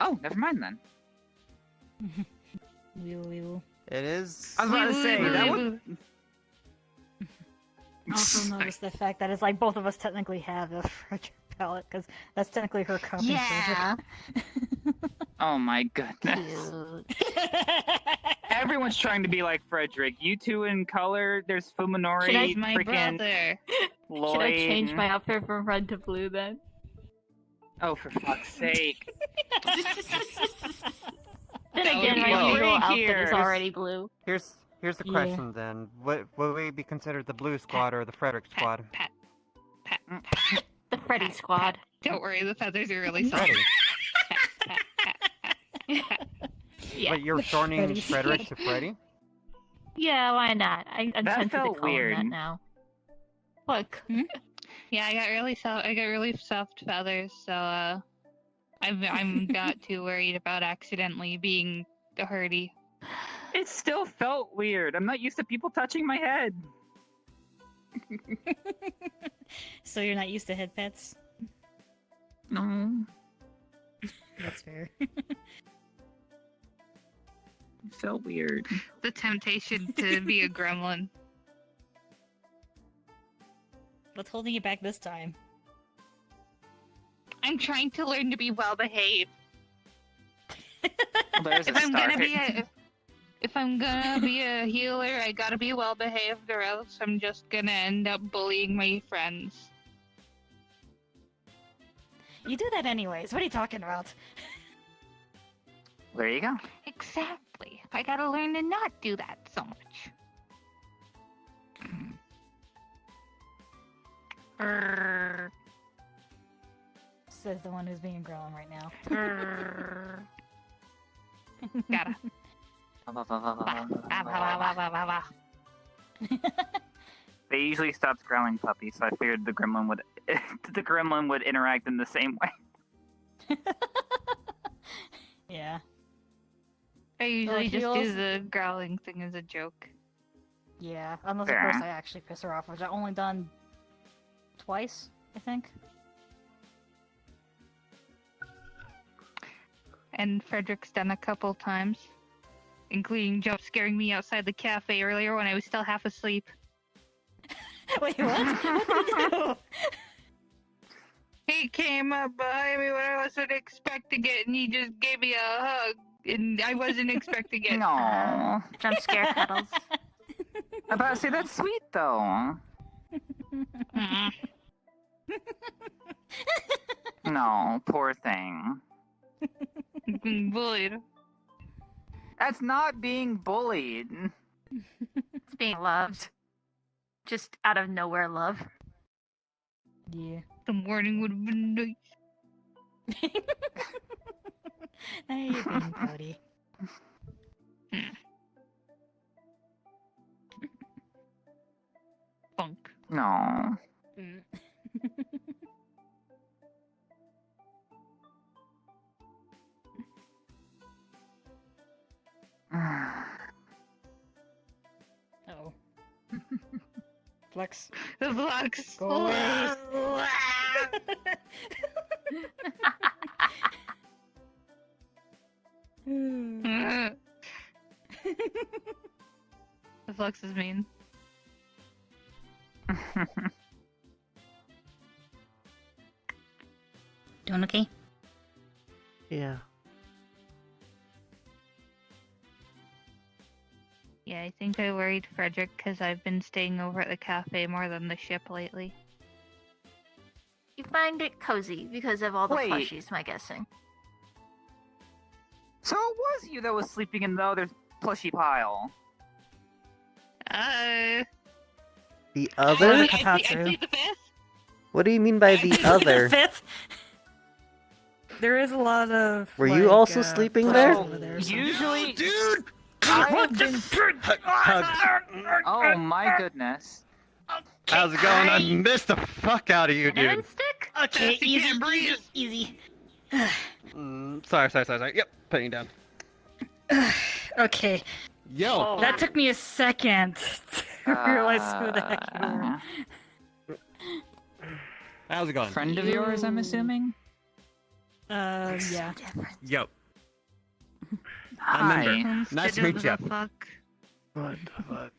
Oh, never mind then. It is. I was about to say that would. Also notice the fact that it's like both of us technically have a Frederick palette, because that's technically her cup Yeah. Oh my goodness. Everyone's trying to be like Frederick. You two in color. There's Fuminori. Should I- My freaking brother. Lloyd. Should I change my outfit from red to blue then? Oh, for fuck's sake. Then That would again, be my well. usual Freak outfit here. is already blue. Here's the Yeah. question then. What would we be considered the blue squad or the Frederick squad? Pat. The Freddy squad. Don't worry, the feathers are really soft. Freddy. Yeah. But you're shortening Freddy Frederick to Freddy? Yeah, why not? I'm That tempted to felt call him weird. that now. Look. Yeah, I got really soft feathers, so I'm not too worried about accidentally being a hurdy. It still felt weird. I'm not used to people touching my head. So you're not used to head pets? No. That's fair. It felt weird. The temptation to be a gremlin. What's holding you back this time? I'm trying to learn to be well behaved. Well, there's If a I'm start. gonna be if I'm gonna be a healer, I gotta be well behaved, or else I'm just gonna end up bullying my friends. You do that anyways. What are you talking about? There you go. Exactly. I gotta learn to not do that so much. Grrr, Says the one who's being grown right now. grrr. Gotta. Bah, bah, bah, bah, bah, bah. They usually stops growling puppies, so I figured the gremlin would interact in the same way. Yeah. I usually just do heels? the growling thing as a joke. Yeah. Unless, Fair. of course, I actually piss her off, which I've only done twice, I think. And Frederick's done a couple times, including jump scaring me outside the cafe earlier when I was still half asleep. Wait, what? What did you do? He came up behind me when I wasn't expecting it, and he just gave me a hug, and I wasn't expecting it. No. Jump scare cuddles. I'm about to say that's sweet though. Mm. No, poor thing. Being bullied. That's not being bullied. It's being loved. Just out of nowhere love. Yeah. The morning would have been nice. Hey, you're being pouty. Funk. No. Oh. Flex. The Flex. Go away. The Flex is mean. Doing okay? Yeah. Yeah, I think I worried Frederick because I've been staying over at the cafe more than the ship lately. You find it cozy because of all the Wait. plushies, my guessing. So it was you that was sleeping in the other plushy pile. The other? I plead the fifth. What do you mean by the other? Fifth. There is a lot of. Were you also sleeping there? Usually, dude. I've been. Oh my goodness. How's it going? I missed the fuck out of you, dude. Stick? Okay, easy. Sorry. Yep, putting it down. Okay. Yo. That took me a second to realize who the heck you were. How's it going? Friend of yours, I'm assuming? Yeah. Yo. Hi. Remember. Nice to meet you. Fuck. What the fuck?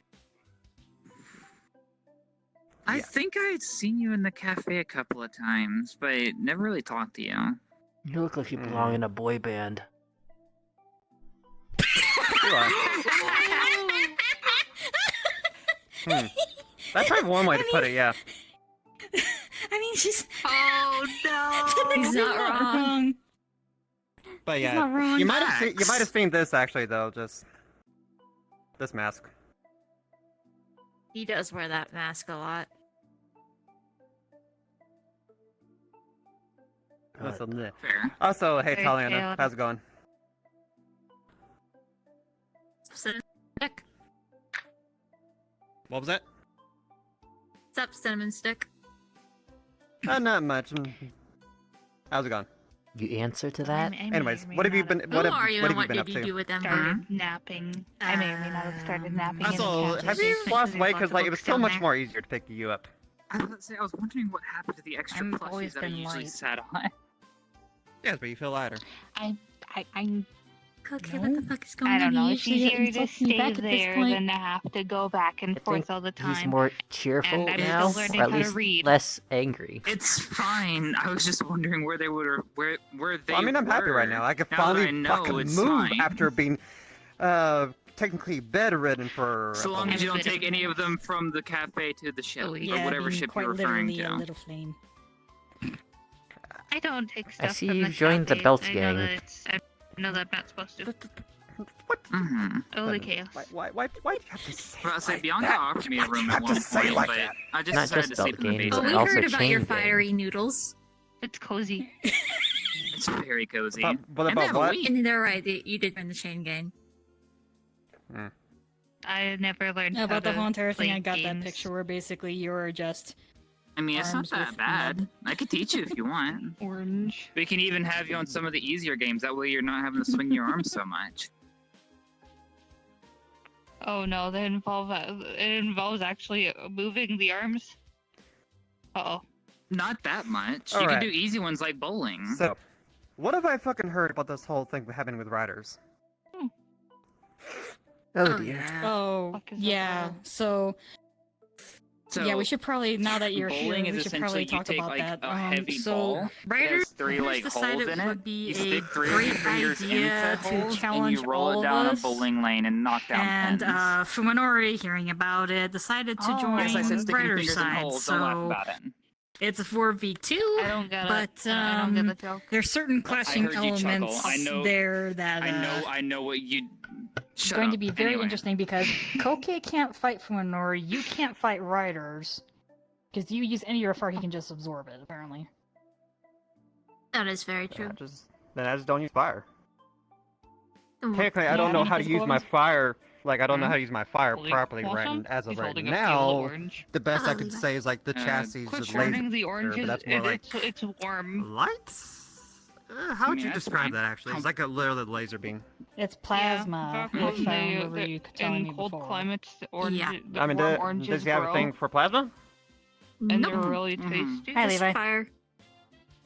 I think I had seen you in the cafe a couple of times, but I never really talked to you. You look like you belong in a boy band. You are. That's probably one way to put it, yeah. I mean, she's. Oh no! He's not wrong. But He's yeah, not wrong. you might have seen this actually though, just this mask. He does wear that mask a lot. Fair. Also, hey Hey, Taliana, Taylor. how's it going? Stick. What was that? What's up, cinnamon stick? Not much. How's it going? You answer to that? Anyways, what have you been? Who What are have you you and what been did up you to? do with them? Started napping. I may or may not have started napping. Also, have you lost weight? Because like it was so much more easier to pick you up. I was about to say, I was wondering what happened to the extra I've plushies always that I been usually light. sat on. Yes, but you feel lighter. I'm. Okay, what the fuck is going I on? don't know. You It's usually easier to insult me stay back at this there point. than to have to go back and forth all the time. He's more cheerful And I'm now, still learning or at how to least read. less angry. It's fine. I was just wondering where they would, where they. Well, I mean, I'm happy right now. I can Now that finally I know, fucking it's move fine. after being, technically bedridden for. So a long as you don't bit of take any of them from the cafe to the ship, or Yeah, whatever being ship quite you're referring literally a to. little flame. I don't take stuff see from you've the joined the cafes. Belt I know Gang. that I know that I'm not supposed to. What? Mm-hmm. Oh, the chaos. Why do you have to say? Well, I say like Bianca that? offered me a room Why at do you one have to say point, like but that? I just Not decided just to sleep Belt in the Gang, Oh, but we basement. also heard about your chain gang. fiery noodles. It's cozy. It's very cozy. But And they about have a what? week. And they're right, you did run the chain gang. I never learned how About the to whole entire thing, play I got that games. picture where basically you're just. I mean, it's not arms that with bad. mud. I could teach you if you want. Orange. We can even have you on some of the easier games. That way, you're not having to swing your arms so much. Oh no, that involves actually moving the arms. Uh oh. Not that much. All you right. can do easy ones like bowling. So, what have I fucking heard about this whole thing happening with riders? Oh dear. Oh, Fuck is that yeah. about? So. Yeah, we should probably, now that you're bowling here, is we should probably essentially you talk take about like that. a heavy so, ball. It Writers has three like decided holes in it it. would be You a stick three of your great fingers into idea the to holes, challenge and you roll all it down of a us. bowling lane and knock down And pins. Fuminori, hearing about it, decided to join Yes, I said stick your Writer's fingers in side. holes. So Don't laugh about it. It's a 4v2, I don't get but it. I don't get the joke. there's certain clashing heard you chuckle. elements I know- there that I know what you. it's Shut going up. to be very Anyway. interesting because Koke can't fight Fuminori, you can't fight Riders, because you use any of your fire, he can just absorb it, apparently. That is very true. Then I just don't use fire. Mm. Technically, I don't know how to use my fire. Like, I don't know how to use my fire Holding- properly Watch right him? as of He's right holding a field now. orange. The best I Oh, could Levi. say is like the chassis Quit is burning laser, the but oranges. that's more like It's warm. Lights? How would mean, you that's describe fine. that actually? it's like a literal laser beam. It's plasma, Yeah, if I remember you telling me in cold before. climates, the orange, Yeah. the I mean, warm oranges does he have grow, a thing for plasma? and Nope. they're really tasty. Hi, Just Levi. fire.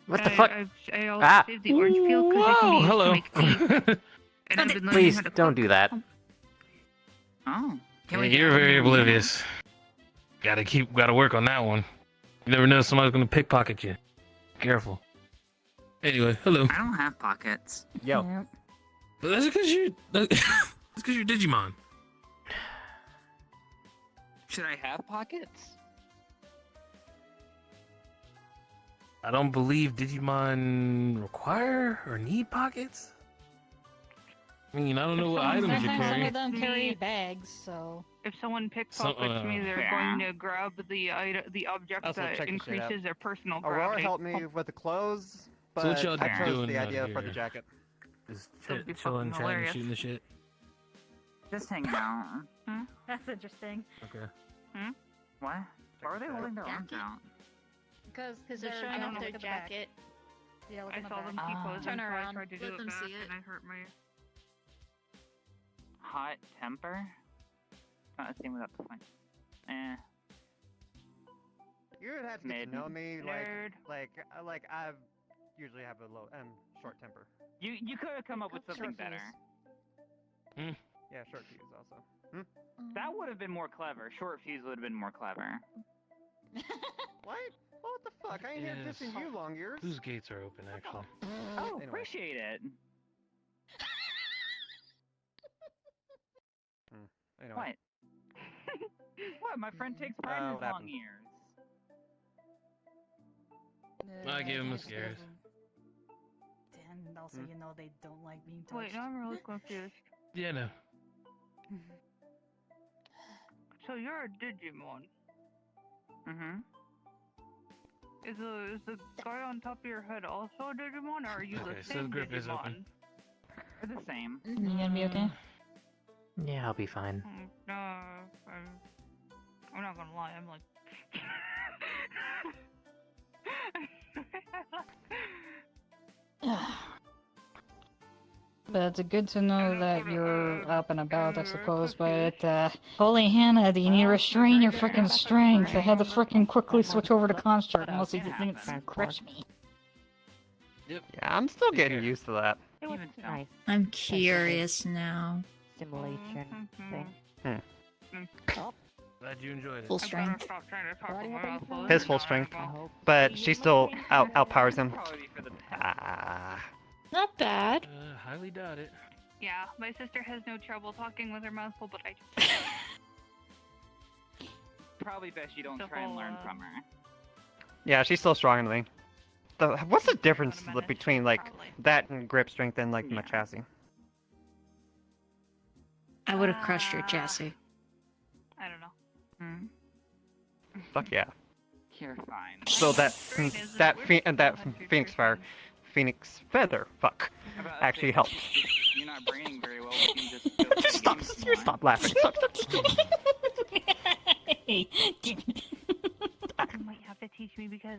What the fuck? I also Ah. saved the orange peel because it can be used hello. to make tea. And I've been learning Please how to don't cook. do that. Oh. Yeah, you're very oblivious. Gotta work on that one. You never know somebody's gonna pickpocket you. Careful. Anyway, hello. I don't have pockets. Yo. Yeah. But that's because you're Digimon. Should I have pockets? I don't believe Digimon require or need pockets. I mean, I don't know what items you're Sometimes some carrying. of them carry bags, so... If someone pickpockets me, they're Yeah. going to grab the object Also, that check the shit out. increases their personal Aurora gravity. helped me with the clothes, but So what y'all I chose doing the out idea for the here? jacket. Just That'd be chilling, fucking chatting, hilarious. shooting the shit. Just hanging out. That's interesting. Okay. What? Why are they holding their arms Jacket? out? Because they're they're showing showing off off their their jacket. Yeah, look I in the saw back. them keep posing, Turn so I around, tried to do let it them back, see it. and I hurt my... Hot temper? Not the same without the fun. You would have to Mid. know me, Nerd. like I usually have a low short temper. You could have come up with something Short better. Hmm. Yeah, short fuse also. That would have been more clever. Short fuse would have been more clever. What? What the fuck? I ain't here Yes. dissing you, long ears. Whose gates are open, actually? Oh, Anyway. appreciate it. Anyway. What? What? My friend takes pride in his what long happened? ears. I gave him the Just scares. And also, you know, they don't like being touched. Wait, now I'm really confused. Yeah, no. So you're a Digimon. Mm-hmm. Is the guy on top of your head also a Digimon, or are you Okay, the so same the grip is Digimon? open. They're the same. You gonna be okay? Yeah, I'll be fine. No, I'm not gonna lie. I'm like. But it's good to know that you're up and about, I suppose, but, holy Hannah, do you need to restrain your frickin' strength? I had to frickin' quickly switch over to Construct, unless you just didn't crush me. Yeah, I'm still getting used to that. It was Nice I'm curious now. simulation thing. Glad you enjoyed it. Full strength. His full strength, but she still outpowers him. Ah. Not bad. Highly doubt it. Yeah, my sister has no trouble talking with her mouth full, but I just. Probably best you don't The try and whole, learn from her. Yeah, she's still stronger than me. What's the difference between like that and grip strength and like my chassis? I would have crushed your chassis. I don't know. Fuck yeah. You're fine. So that Phoenix Fire, Phoenix Feather, fuck, actually helped. You're not braining very well. We can just go through the Stop! games You stop laughing. Stop! You might have to teach me because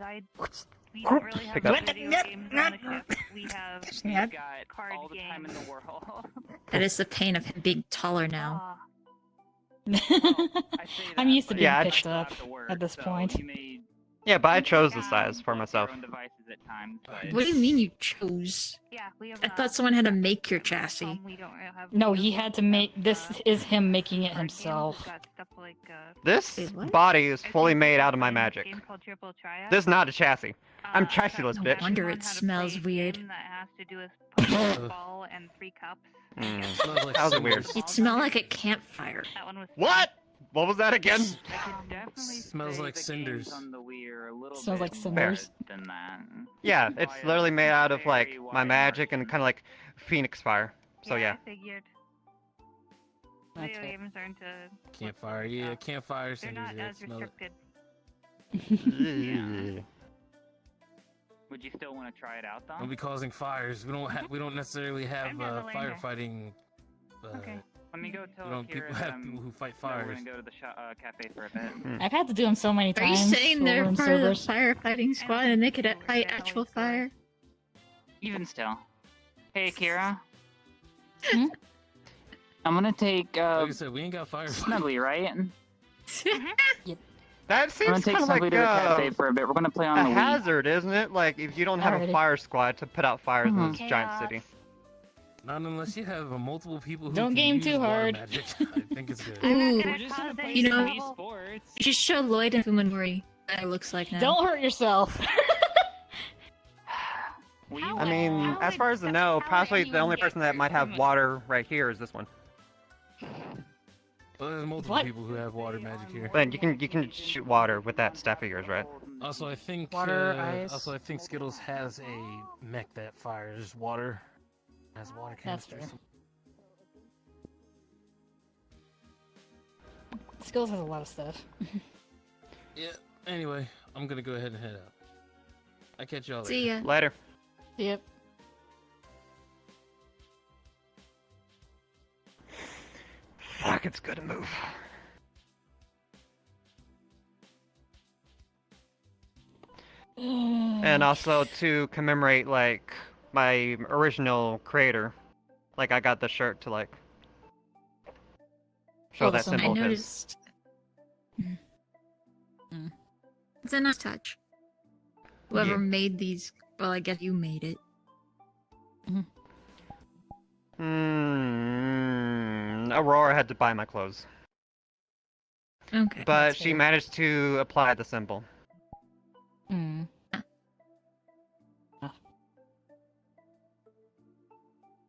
we don't really have Pick up. video games on the ship. We have We've got card all the time in games. the world. That is the pain of him being taller now. Ah, I'm used to being Yeah, I picked up at this point. Yeah, but I chose the size for myself. What do you mean you chose? yeah, we have. I thought someone had to make your chassis. We don't have. No, he had to make, this is him making it himself. Got stuff like This Wait, what? body is fully made out of my magic. game called Triple Triad. This is not a chassis. I'm chassieless, No bitch. wonder it smells weird. That has to do with Pokeball and 3 cups. That was weird. It smelled like a campfire. That one was. What? What was that again? Smells like cinders. On the Wii are a little Smells bit like cinders. better than that. Yeah, it's literally made out of like my magic and kind of like Phoenix Fire. So yeah. I figured. That's Video fair. games aren't a... Campfire, yeah, campfire They're cinders. not Yeah, as smell it. restricted. Would you still want to try it out though? We'll be causing fires. We don't necessarily have I've never learned it. firefighting. Okay. Let me go tell We don't Kira people that have I'm, people who fight that we're fires. gonna go to the cafe for a bit. I've had to do them so many Are you times. saying they're over in part of the servers. firefighting squad and they could fight actual fire? Even still. Hey, Kira. I'm gonna take. Like I said, we ain't got fire. Snuggly, right? That I'm seems gonna take kind of like Snuggly to the cafe for a bit. We're gonna play on a the Wii. hazard, isn't it? Like if you don't have a Alrighty. fire squad to put out fires in Mhm. this giant city. Not unless you have multiple people who Don't can game use too water hard. magic. I think it's good. Ooh, We're just gonna play you know, Wii Sports. you just show Lloyd and Fuminori what it looks like now. Don't hurt yourself. I mean, as far as I know, possibly the only person that might have water right here is this one. Well, there's multiple What? people who have water magic here. But you can shoot water with that staff of yours, right? Also, I think Water, ice. also I think Skittles has a mech that fires water. Has water That's canisters. fair. Skills has a lot of stuff. Yeah. Anyway, I'm gonna go ahead and head out. I catch y'all later. See ya. Later. Yep. Fuck, it's good to move. And also to commemorate like my original creator, like I got the shirt to like show Oh, that the symbol. symbol. I 'cause- noticed. It's a nice touch. Whoever Yeah. made these, well, I guess you made it. Aurora had to buy my clothes, Okay. but she managed to apply the symbol. Hmm.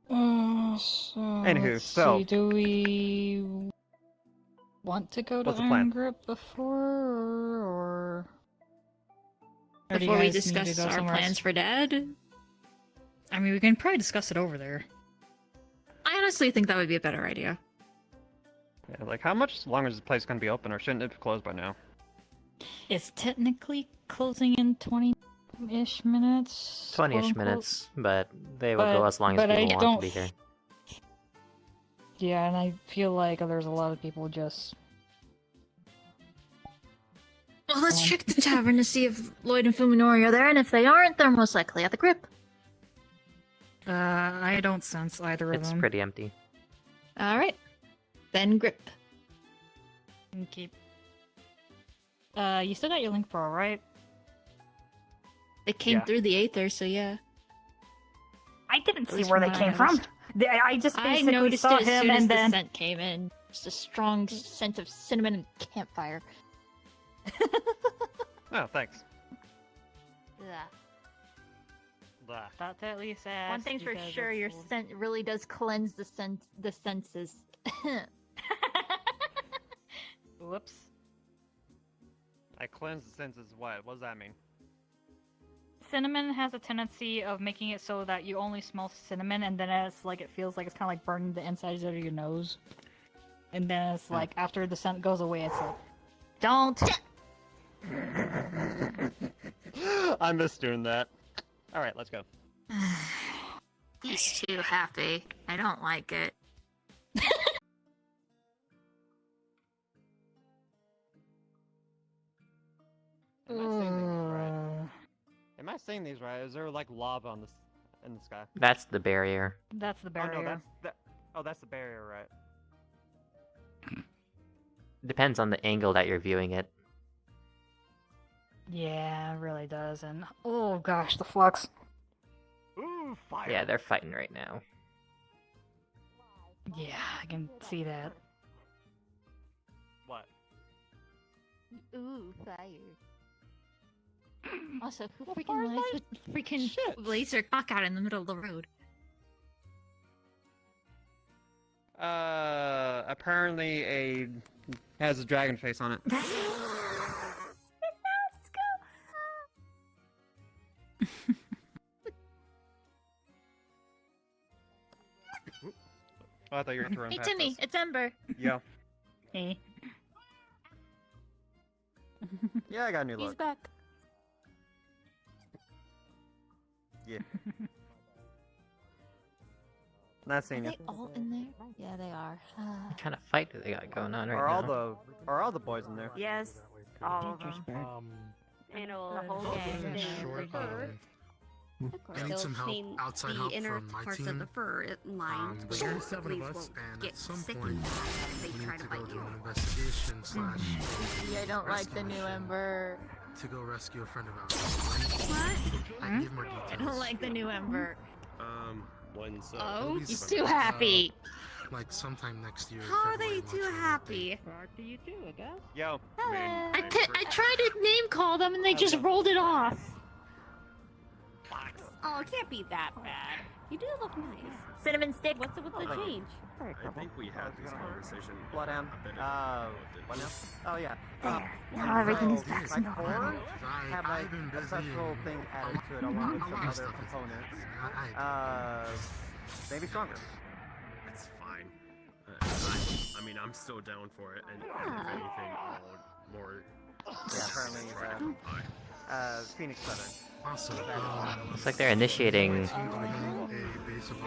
So Anywho, let's so- see, do we want to go to What's the plan? Iron Grip before, or do you Before we guys need to discuss go our somewhere plans else? for Dad, I mean, we can probably discuss it over there. I honestly think that would be a better idea. Yeah, like how much longer is this place gonna be open, or shouldn't it be closed by now? It's technically closing in 20-ish minutes. 20-ish quote-unquote. minutes, but they will go But- as long as but I people want don't to be here. Yeah, and I feel like there's a lot of people just. Well, let's check the tavern to see if Lloyd and Fuminori are there, and if they aren't, they're most likely at the grip. I don't sense either of It's them. pretty empty. Alright. Then grip. Okay. You still got your Link Pro, right? It came Yeah. through the Aether, so yeah. I didn't At see least where from they what I came from. noticed. I just I basically noticed saw it as him soon as and the then. scent came in. Just a strong scent of cinnamon and campfire. Oh, thanks. Yeah. Blah. Thought to at least ask. One thing's for because sure, your it's- scent really does cleanse the senses. Whoops. I cleanse the senses. What? What does that mean? Cinnamon has a tendency of making it so that you only smell cinnamon, and then it's like it feels like it's kind of like burning the insides of your nose. And then it's like after the scent goes away, it's like, don't. I miss doing that. All right, let's go. He's too happy. I don't like it. Am I saying these right? Is there like lava on this in the sky? That's the barrier. That's the Oh barrier. no, that's the barrier, right? Depends on the angle that you're viewing it. Yeah, it really does. And oh gosh, the flux. Ooh, fire! Yeah, they're fighting right now. Yeah, I can see that. What? Ooh, fire. Also, who freaking lies with freaking laser cock out in the middle of the road? Apparently a It has a dragon face on it. Oh, I thought you were going to run Hey past Timmy, us. it's Ember. Yeah. Hey. Yeah, I got a new He's look. back. Yeah. Not seeing Are you. they all in there? Yeah, they are. What kind of fight do they got going on right Are now? all the boys in there? Yes, all of them. The whole gang. I need some help, outside help from my team. There's only 7 of us, and at some point, we need to go do an investigation slash... Yeah, I don't like the new Ember. to go rescue a friend of ours. What? I can give more details. I don't like the new Ember. When's Oh, he's too happy. Like sometime next year. How are they too happy? Yo. I tried to name call them and they just rolled it off. Oh, it can't be that bad. You do look nice. Cinnamon stick. What's with the change? I think we had this conversation. Bloodhound. What now? Oh yeah. Now everything is back to My core normal. have like a special thing added to it along with some other components. Maybe stronger. It's fine. I mean, I'm still down for it, and if anything, I'll more. Yeah, apparently, Phoenix Feather. Awesome. Looks like they're initiating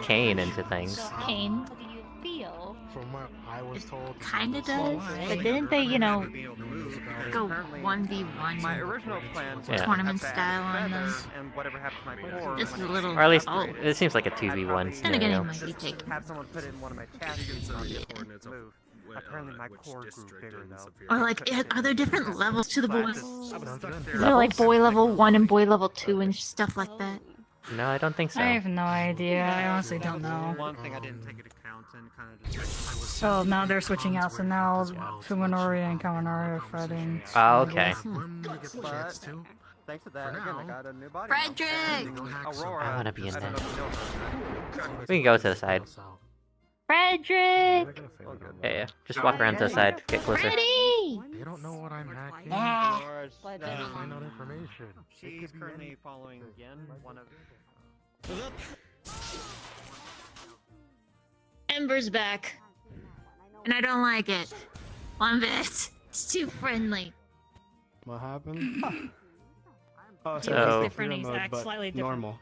Kane into things. Kane. How do you feel? From what I was told, Kinda does, but didn't they, you know, Go 1v1 My original plan was Yeah. tournament to have style on Feather them. and whatever happened to my core. Just when a it little. Or at least, Oh. it seems like a 2v1 Then again, it scenario. might be taken. Have someone put it in one of my chassis on the coordinates of move. Apparently my core grew bigger though. Or like, are there different levels to the boy? There Is there like boy level 1 and boy level 2 and stuff like that? No, I don't think so. I have no idea. I honestly don't know. One thing I didn't take into account and kind of just. So now they're switching out, so now Fuminori and Kaminari are fighting. Oh, okay. But thanks to that, again, I got a new body. Frederick! Aurora. I wanna be in I don't that. know if you know her. We can go to the side. Frederick! Yeah. Just walk around to the side. Get closer. Freddy! They don't know what I'm hacking. Yeah. They don't find out information. She's currently following Yen, one of. Ember's back. And I don't like it. One bit. It's too friendly. What happened? Oh, So- he's Different, he's mode, act but slightly different. normal.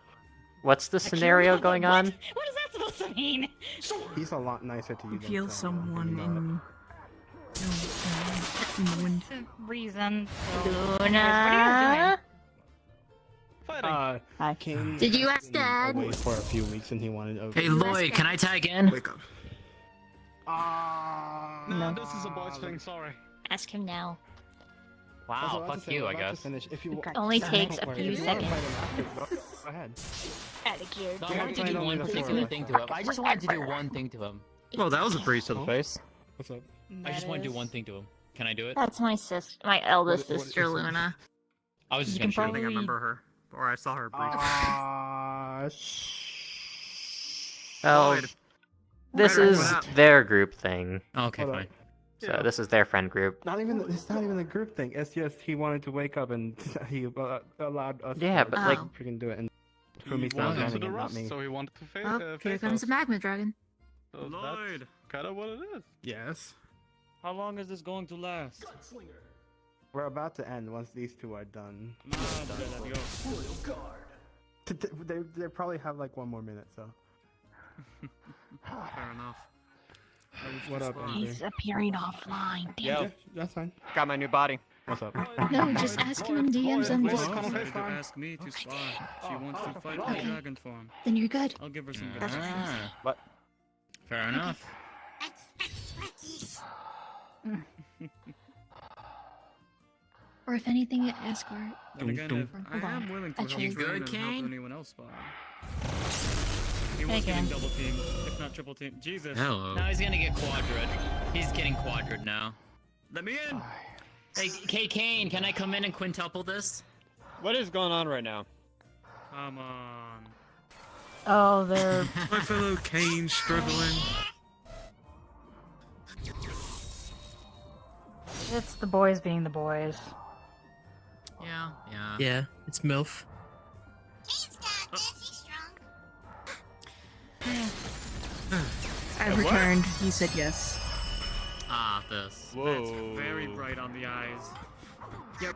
What's the scenario going on? What is that supposed to mean? He's a lot nicer to you. than Feel someone, someone in. Reason. Luna? King Did you ask been Dad? away for a few weeks and he wanted to. Hey Lloyd, can I tag in? Wake up. No, this is a boys thing. Sorry. Ask him now. Wow, fuck you, I guess. If you Only takes a few seconds. Go ahead. No, I wanted to do one particular thing to him. I just wanted to do one thing to him. Well, that was a breeze to the face. What's up? I just want to do one thing to him. Can I do it? That's my my eldest What- sister, Luna. I was just You gonna can shoot I think I him. remember her, or I saw her briefly. Well, Lloyd. this Better is run out. their group thing. Okay, Hold fine. So this is their friend group. It's not even a group thing. It's just he wanted to wake up and he allowed us. Yeah, to but, like- freaking do it. And for He me, not wanted to running the it, not rust, me. so he wanted to face. Oh, here face comes us. the magma dragon. So that's kind of what it is. Yes. How long is this going to last? We're about to end once these two are done. They probably have like 1 more minute, so. Fair enough. What up, Ember? He's appearing offline. Damn Yo, it. That's fine. got my new body. What's up? No, just ask him in DMs on Boys, Discord. come on, To ask me to spy. She wants to fight in Okay. dragon form. Then you're good. I'll give her some good That's what advice. What? Fair enough. Or if anything, ask her. Then again, if I Hold on. am willing to I help changed train good, and help Kane? anyone else spy. He was getting double teamed, if not triple teamed. Jesus. Hello. Now he's gonna get quadrad. He's getting quadrad now. Let me in! Hey, Kane, can I come in and quintuple this? What is going on right now? Come on. Oh, they're. My fellow Kane struggling. It's the boys being the boys. Yeah, yeah. Yeah, it's MILF. I returned. He said yes. Ah, this. Whoa. That's very bright on the eyes. Yep.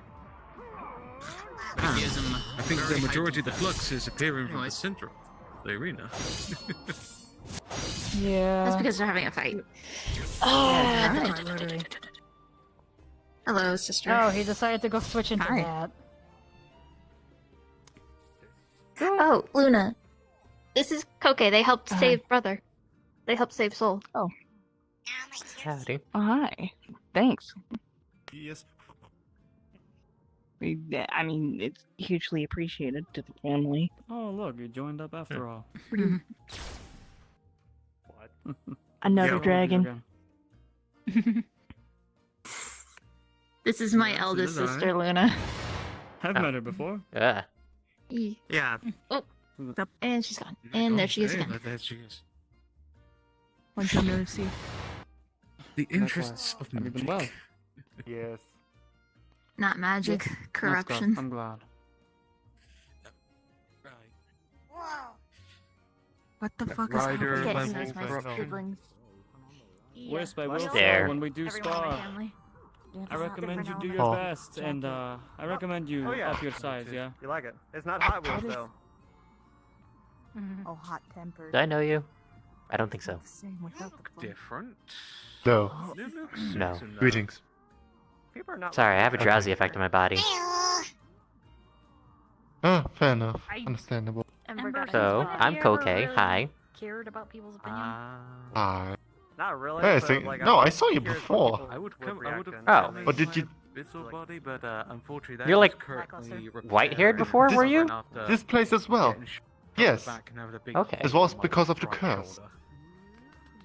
That gives him I think very the majority high of the flux is appearing from the Anyways. center of the arena. Yeah. That's because they're having a fight. Ah, literally. Hello, sister. Oh, he decided to go switch into Hi. that. Oh, Luna. This is Koke. They helped save brother. They helped save Soul. Oh. Howdy. Oh, hi. Thanks. Yes. I mean, it's hugely appreciated to the family. Oh, look, you joined up after all. What? Another dragon. This is my Yes, eldest it is sister, I. Luna. I've met her before. Yeah. Yeah. Oh, and she's gone. And there she is again. There she is. Long time no see. The interests of Have you been magic. well? Yes. Not magic, That's good. corruption. I'm glad. What the fuck Rider is happening? level my corruption. siblings. Wisp, I will say, There. when we do Everyone in my star, family. I recommend you do your Oh. best, and I recommend you Oh, yeah. up your size, yeah? You like it? It's not Hot Wheels What is- though. Oh, hot tempered. Do I know you? I don't think so. Same without the fun. Different. No. No. Greetings. People are not. Sorry, I have a drowsy effect on my body. Ah, fair enough. Understandable. So, I'm Koke. Hi. Cared about people's opinion. Hi. Not really. Wait a but, second. like, No, I'm I saw you curious before. what people I would would come. I would react have. Oh. Or did you? Visual body, but unfortunately that You're is like currently white-haired before, were you? This place as well. Yes. Okay. It was because of the curse.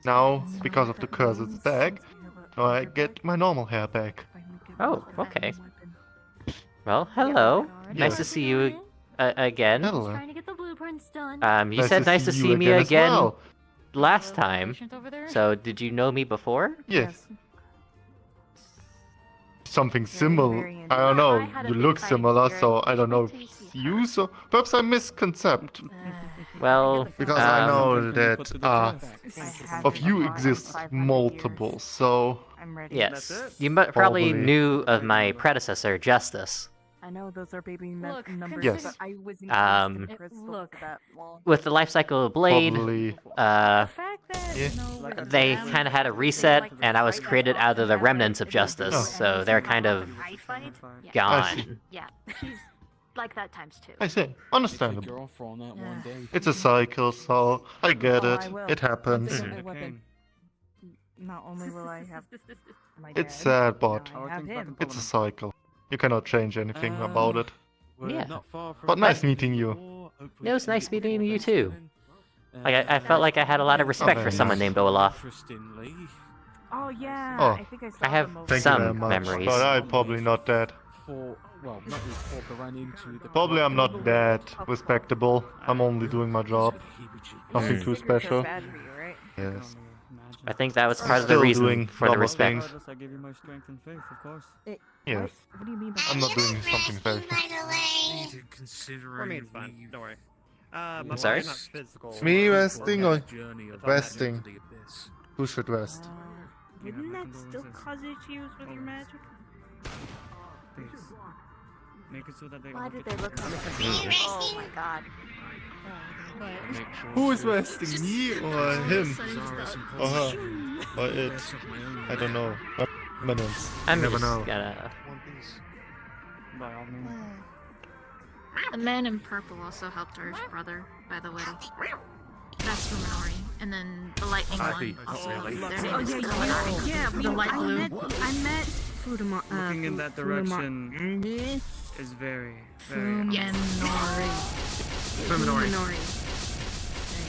Now, because of the curse, it's back. Now I get my normal hair back. Oh, okay. Well, hello. Nice to see you again. Hello. Trying to get the blueprints done. You said nice to see me as again well. last time. Patient over there? So, did you know me before? Yes. Something similar. I don't know. You look similar, so I don't know if it's you. So perhaps I misconcept. Well, Because I know that of you exist multiple. So I'm ready. Yes. You probably Probably. knew of my predecessor, Justice. I know those are baby Look, numbers, Yes. but I wasn't Um, interested in Crystal for that long. With the life cycle of Blade, probably. The fact that, Yeah. you know, with they them, kind of had a they reset, like to and I was fight created as out of the often remnants as of they Justice, do, so and they're it's kind not of a fight. Yeah. gone. Yeah, she's like that times two. I see. Understandable. Girl for that one day. It's a cycle, so I get Oh, it. I will. It happens. Once I get my weapon, not only will I have my It's dad, sad, but now I have him. it's a cycle. You cannot change anything about it. Yeah. But nice meeting you. It was nice meeting you too. Like I felt like I had a lot of respect for very someone nice. named Olaf. Oh yeah, Oh, I think I saw I have them over Thank some you very much. memories. But I'm probably not that. For well, not before, but ran into the. Probably I'm not that respectable. I'm only doing my job. Nothing too special. bad for you, right? Yes. I think that was I'm part of the still reason doing for the normal respect. things. Regardless, I give you my strength and faith, of course. Yes. What do you mean by I'm not doing something very. For me, it's fine. Don't worry. My sorry? body's not physical. Me resting or It's resting? Who should rest? Wouldn't that still cause issues with your magic? Please. Make it so that they Why all did get they look like Mm. Oh my god. Who is resting, me or him? Or her? Or it? I don't know. Minions. I'm Never just know. gonna. by all means. The man in purple also helped our brother, by the way. That's Fuminori. And then the lightning one also. Their name is Kaminari. Yeah, The light blue. I met Fudama. Looking in that direction is very, very. Yes. Fuminori.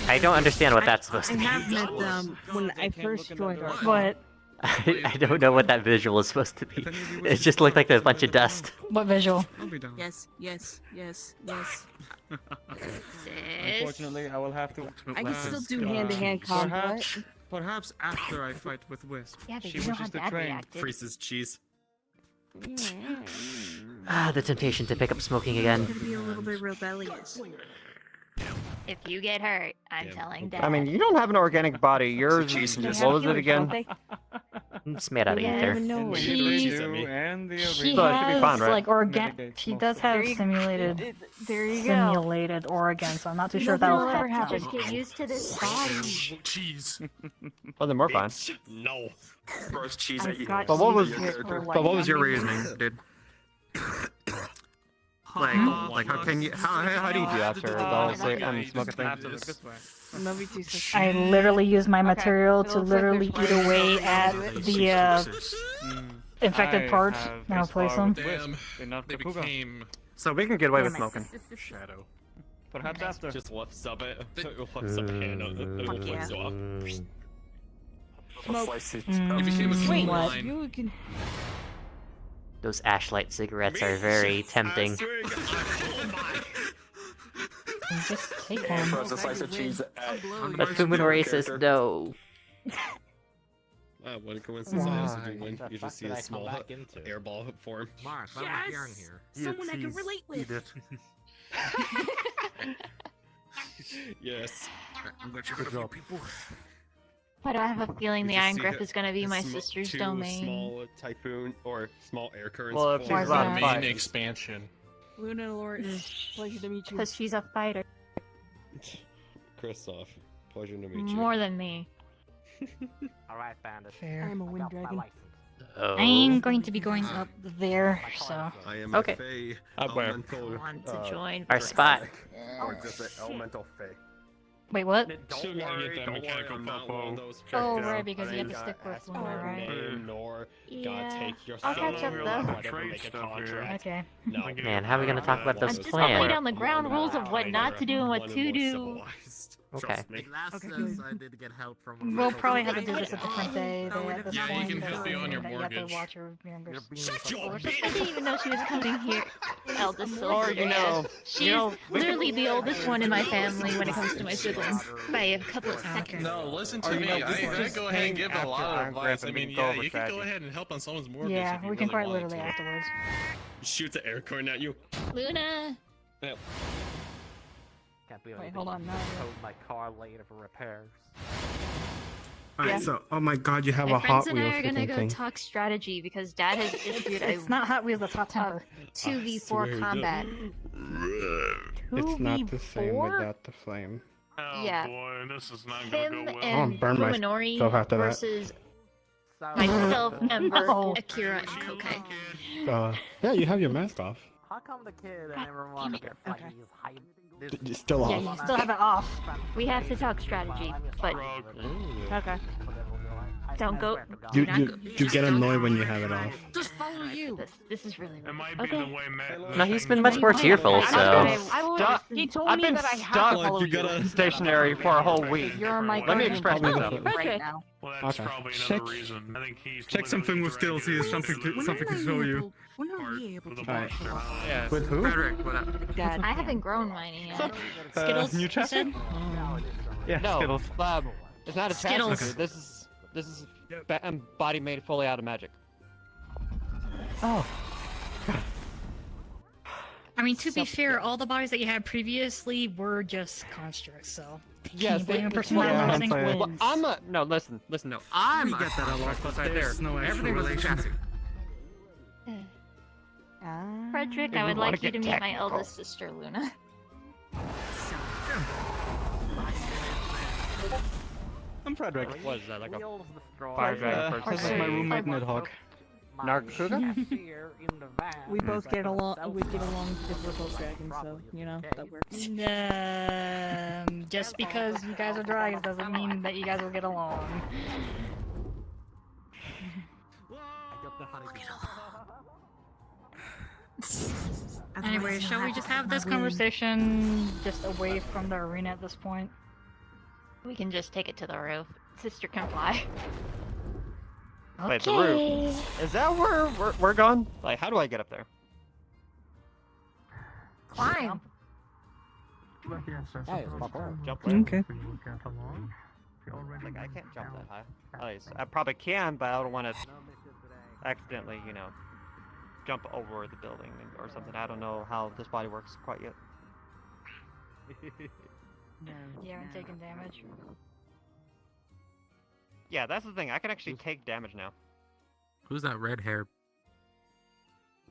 I don't understand what that's supposed I to be. have met them when I first joined our What? I don't know what that visual is supposed to be. It just looked like a bunch of dust. What visual? I'll be done. Yes. Unfortunately, I will have to. I can still do hand-to-hand combat. Perhaps after I fight with Wisp. Yeah, but She you know wishes how to Dad train. reacted. Freeze's cheese. The temptation to pick up smoking again. Gonna be a little bit rebellious. If you get hurt, I'm telling Dad. I mean, you don't have an organic body. Yours is, what was it again? It's made out of ether. She So it should be has fine, right? like organ. She does have simulated organs, so I'm not too sure if that'll Nothing will ever affect happen. them. Just get used to this body. Cheese. Well, then we're fine. No. Gross cheese. I've got But what was, cheese for, like, but what was your numbers. reasoning, dude? Like, how can you, how do you do after the whole smoking thing? I literally use my material to literally eat away at the infected parts and replace them. They became So we can get away with smoking. shadow. Perhaps after. Just lifts up it. Lifts up a hand. It will flips off. Smoke. It became a Wait, small what? line. You can. Those ashlight cigarettes are very tempting. Just take Throws a slice of cheese at. But Fuminori says no. Wow, what a coincidence that is to win. You just see a small airball form. Mark, yes! Someone I can relate with. Yes. I'm gonna check out a few people. Why do I have a feeling the You just Iron see Grip the- is gonna be the my sm- sister's two domain? small typhoon or small air currents. Well, if form. she's allowed to Main fight. expansion. Luna Lorton, pleasure to meet you. Because she's a fighter. Kristoff, pleasure to meet you. More than me. Alright, bandit. Fair. I'm a wind dragon. Oh. I'm going to be going up there, so. I am Okay. a Fey Up where? elemental. Want to join Our spot. Or just an elemental Fey. Wait, what? Still gotta get that mechanical I'm not one of popo. those Oh, Feys. right, because you have to Gotta stick with ask Luna, for a right? name, nor gotta Yeah. take your I'll catch up, or though. whatever, make a contract. Okay. No. Man, how are we gonna talk about I'm this just plan? laying down the ground rules of what not to do and what One to more do. civilized. Okay. Trust me. Last Okay. says I did get help from. one of We'll my probably have cousins. to do this a different day at this Yeah, you point. can help me on your You have to mortgage. watch your youngest. Shut your I bitch! didn't even know she was coming here. Eldest Or, Silver. you know, She's literally the oldest one in my family when it comes to my siblings. By a couple of seconds. No, listen Or, to you me. know, we I can just go ahead and hang give a after lot of Iron advice. Grip I and mean, we can go yeah, over you can go strategy. ahead and help on someone's mortgage Yeah, if you we can really quite wanted literally to. afterwards. Shoots an air current at you. Luna! Yep. Can't be Wait, hold on. No, Towed my car later for repairs. Alright, Yeah. so, oh my god, you have My a friends Hot and I Wheels are gonna freaking go thing. talk strategy because Dad has issued a It's not Hot Wheels, that's Hot Temper. 2v4 combat. It's not the same 2v4? without the flame. Oh Yeah. boy, this is not Him gonna go well. and burn Fuminori myself after that. versus So, myself, Ember, No. Akira, and Kokai. Yeah, you have your mask off. how come the kid and everyone get like Okay. these hype? It's still Yeah, off. you still have it off. We have to talk strategy, but Okay. don't go. You, do not you, go. you get annoyed when you have it off. Just follow you. This is really It weird. might be Okay. the way Matt. No, he's been much more cheerful, I'm so. I will Stuck. He told I've me been that I have stuck to follow you. stationary for a whole week. You're my Let me guardian express angel myself. right now. Well, that's Okay. probably Check- another reason. I think he's Check something with skills. He has something to show you. When are we able to Alright. watch the live? Yeah. With who? Frederick, what up? Dad. I haven't grown mine yet. Skittles, New you chapter? said? Yeah, No, Skittles. it's not a Skittles. chapter. This is a body made fully out of magic. Oh. I mean, to be fair, all the bodies that you had previously were just constructs, so. Yes, Can you blame a person yeah, that I'm nothing saying. Well, wins? I'm a no. Listen, no. I'm We get that a lot, but there's no actual everything was a relation. chassis. Frederick, If I we would wanna like you get to meet my technical. eldest sister, Luna. I'm Frederick. What is that, like a Wheels destroyed. fire dragon person? This is my roommate, Nidhogg. Nargacuga? We both get along. We get along because we're both dragons, so you know that works. Just because you guys are dragons doesn't mean that you guys will get along. Anyway, shall we just have this conversation just away from the arena at this point? We can just take it to the roof. Sister can fly. Wait, the roof. Is that where we're going? Like, how do I get up there? Climb. Jump right? Okay. Like, I can't jump that high. At least, I probably can, but I don't want to accidentally, you know. jump over the building or something. I don't know how this body works quite yet. You haven't taken damage. Yeah, that's the thing. I can actually take damage now. Who's that red hair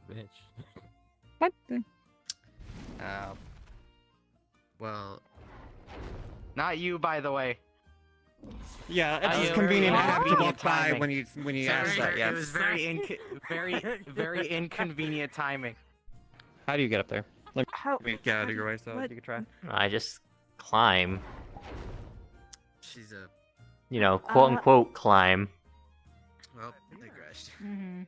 bitch? What the? Well, not you, by the way. Yeah, it's Very just convenient to have to inconvenient walk by timing. when you Sorry, ask that. Yeah. It was very inconvenient timing. How do you get up there? Let me get out of your way so you can try. I just climb. She's a. You know, quote unquote climb. Well, digressed. Mm-hmm.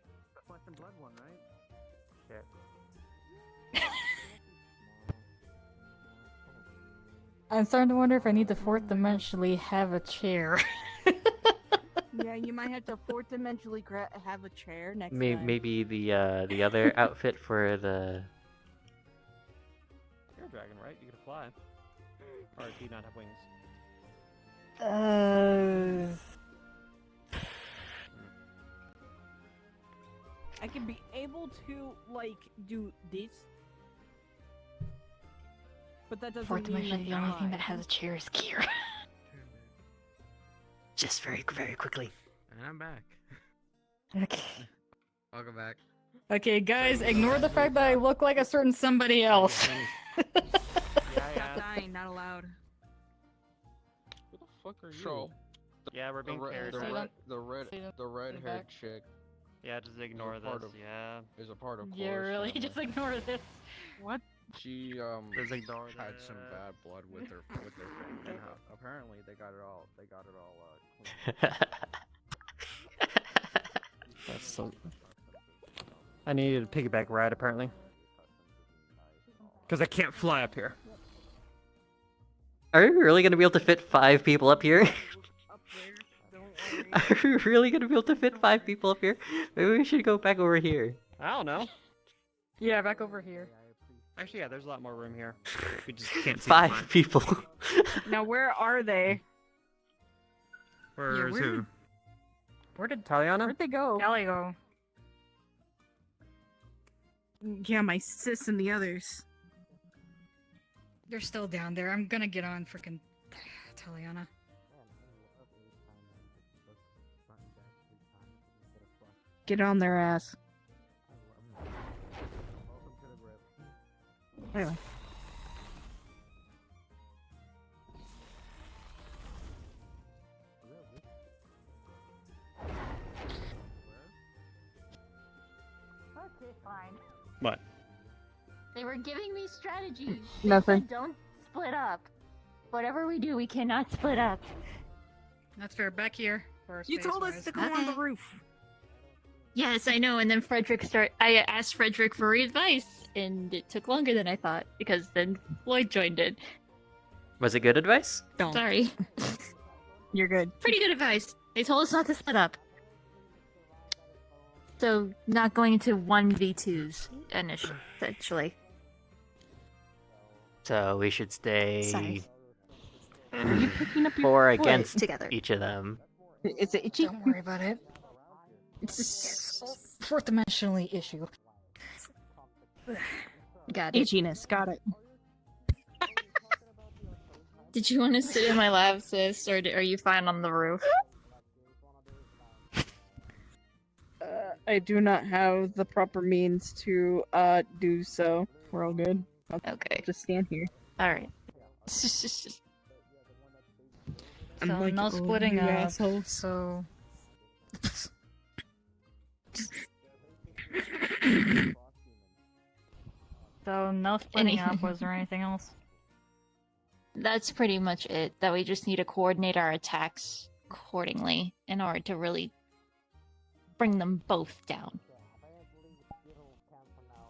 I'm starting to wonder if I need to fourth dimensionally have a chair. Yeah, you might have to fourth dimensionally have a chair next time. Maybe the other outfit for the. You're a dragon, right? You can fly. Or do you not have wings? I could be able to, like, do this. But that doesn't Fourth mean dimension, the only thing that has a chair is Kira. Just very quickly. And I'm back. Okay. Welcome back. Okay, guys, ignore the fact that I look like a certain somebody else. Stop dying, not allowed. Who the fuck are you? So, yeah, we're being paired. The red haired chick. Yeah, just ignore this. Yeah. Is a part of. Yeah, really, just ignore this. What? She Just ignore had some bad blood with her family. Apparently they got it all That's so. I needed a piggyback ride apparently. Because I can't fly up here. Are we really gonna be able to fit 5 people up here? Are we really gonna be able to fit 5 people up here? Maybe we should go back over here. I don't know. Yeah, back over here. Actually, yeah, there's a lot more room here. We just can't see 5 people. Now, where are they? Where's who? Where did Taliana? Where'd they go? Callie go? Yeah, my sis and the others. They're still down there. I'm gonna get on frickin' Taliana. Get on their ass. Anyway. Okay, fine. What? They were giving me strategies. Nothing. They said, don't split up. Whatever we do, we cannot split up. That's fair. Back here. You told us to go on the roof. Yes, I know. And then I asked Frederick for advice, and it took longer than I thought because then Floyd joined in. Was it good advice? Don't. Sorry. You're good. Pretty good advice. They told us not to split up. So, not going into 1v2s initially, essentially. So we should stay Sorry. Are you picking up your 4 foot? against Together. each of them. Is it itchy? Don't worry about it. It's a fourth dimensionally issue. Got it. Itchiness. Got it. Did you want to sit in my lab, sis, or are you fine on the roof? I do not have the proper means to do so. We're all good. Okay. Just stand here. Alright. I'm So like, no oh, splitting you up. asshole. So So no splitting up. Was there anything else? That's pretty much it. That we just need to coordinate our attacks accordingly in order to really bring them both down.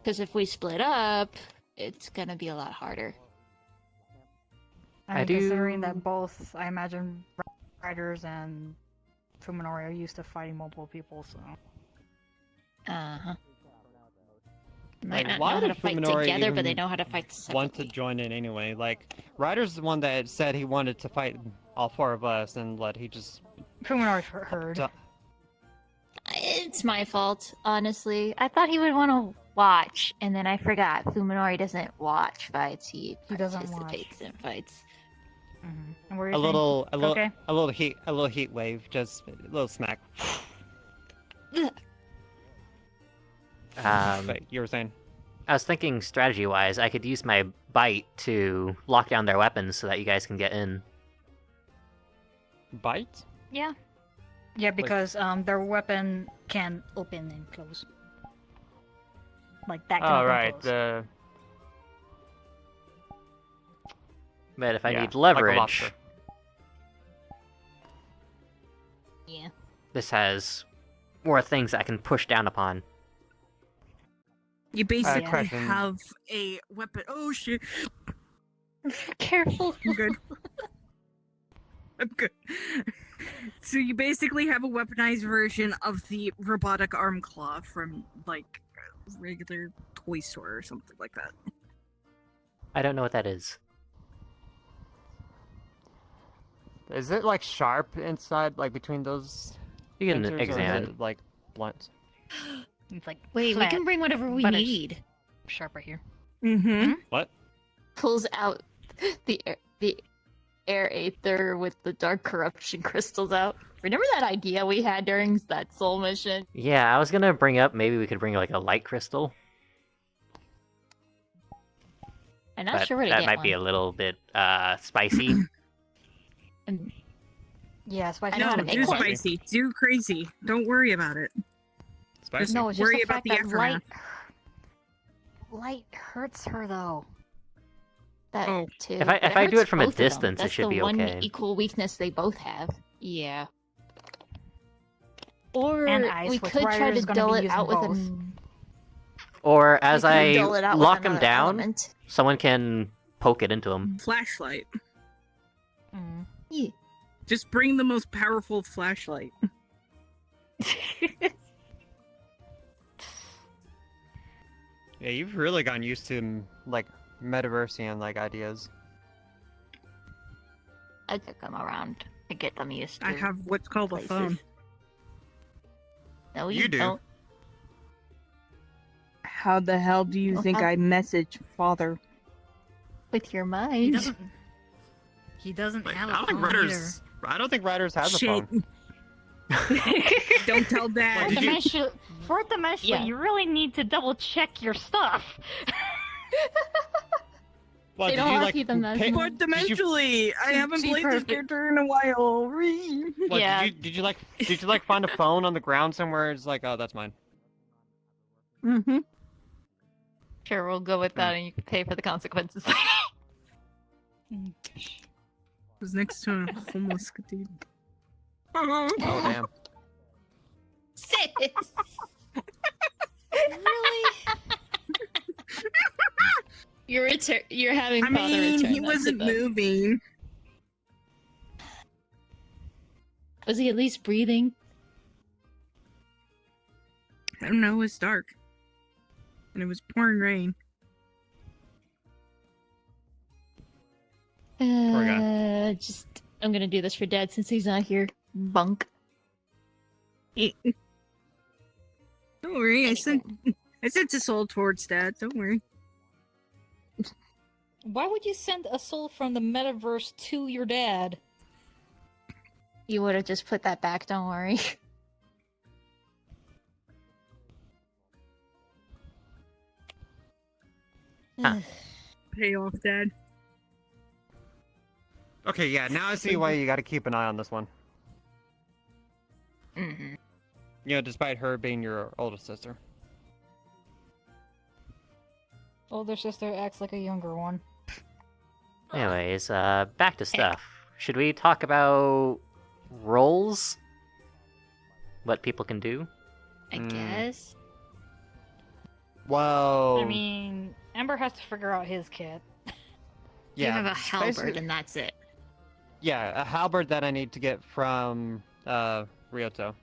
Because if we split up, it's gonna be a lot harder. I mean, considering that both, I imagine, Riders and Fuminori are used to fighting multiple people, so. Uh-huh. Like, Might not why know how did to fight Fuminori together, but even they know how to fight separately. want to join in anyway? Like, Ryder's the one that said he wanted to fight all 4 of us, and he just... Fuminori heard. It's my fault, honestly. I thought he would want to watch, and then I forgot. Fuminori doesn't watch fights; he doesn't participates in fights. And where A little Okay. heat wave, just a little smack. But you were saying? I was thinking strategy-wise, I could use my bite to lock down their weapons so that you guys can get in. Bite? Yeah. Yeah, because their weapon can open and close. Like that can Oh open right, and close. But if I Yeah, need like a leverage, lobster. Yeah. this has more things I can push down upon. You basically question. have a weapon. Oh shit! Careful. I'm good. I'm good. So you basically have a weaponized version of the robotic arm claw from like a regular toy store or something like that. I don't know what that is. Is it like sharp inside, like between those? You can pincers, or is examine. it, like blunt? It's like Wait, flat, we can bring whatever we but it's need. Sharp right here. Mm-hmm. What? Pulls out the air aether with the dark corruption crystals out. Remember that idea we had during that soul mission? Yeah, I was gonna bring up maybe we could bring like a light crystal. I'm not But sure where to that get might one. be a little bit spicy. Yeah, spicy. I know how to No, make do one. spicy. Do crazy. Don't worry about it. Spicy. No, it's Worry just the about fact the that light. aftermath. Light hurts her though. That Oh. too. If I- but if I do it hurts from a both of them. distance, it That's should the be one okay. equal weakness they both have. Yeah. Or And ice, we which could try Ryder's to gonna dull be it using out with both. an. Or as We could I dull it out with lock them another down, element. someone can poke it into them. Flashlight. Yeah. Just bring the most powerful flashlight. Yeah, you've really gotten used to like metaversian like ideas. I took them around to get them used to. I have what's called places. a phone. No, You do. don't. How the hell do you Well, think how- I message father? With your He mind. doesn't. He doesn't have a I don't think phone Riders. I don't think Riders has a Shit. phone. Don't tell dad. Did you- Fourth dimensionally, Yeah. you really need to double check your stuff. Well, They did don't you have like to them as pick- much. But dimensionally, I haven't see played this perfect. character in a while. Ree. What, Yeah. did you like find a phone on the ground somewhere? It's like, oh, that's mine. Mm-hmm. Sure, we'll go with that and you can pay for the consequences. Was next to a homeless dude. Oh damn. Sis! Really? You're having I father mean, return he that wasn't to them. moving. Was he at least breathing? I don't know. It was dark, and it was pouring rain. guy. I'm gonna do this for Dad since he's not here. Bunk. Don't worry. I sent a soul towards Dad. Don't worry. Why would you send a soul from the metaverse to your dad? You would have just put that back. Don't worry. Huh. Pay off, Dad. Okay, yeah. Now I see why you got to keep an eye on this one. Mm-hmm. You know, despite her being your older sister. Older sister acts like a younger one. Anyways, back to stuff. Should we talk about roles? What people can do? I guess. Whoa. I mean, Ember has to figure out his kit. yeah. You have a halberd basically- and that's it. Yeah, a halberd that I need to get from Ryoto.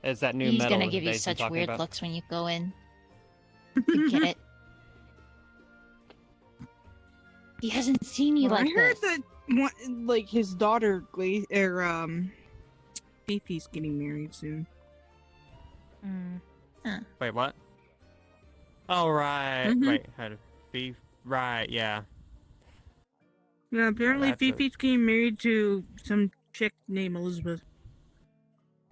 Is that new He's metal gonna give that you he's been such talking weird about. looks when you go in. You get it? He hasn't seen you Well, like I heard this. that like his daughter Fifi's getting married soon. Wait, what? Oh, right. Mhm. Wait, how to be... Right, yeah. Yeah, apparently That's it. Fifi's getting married to some chick named Elizabeth.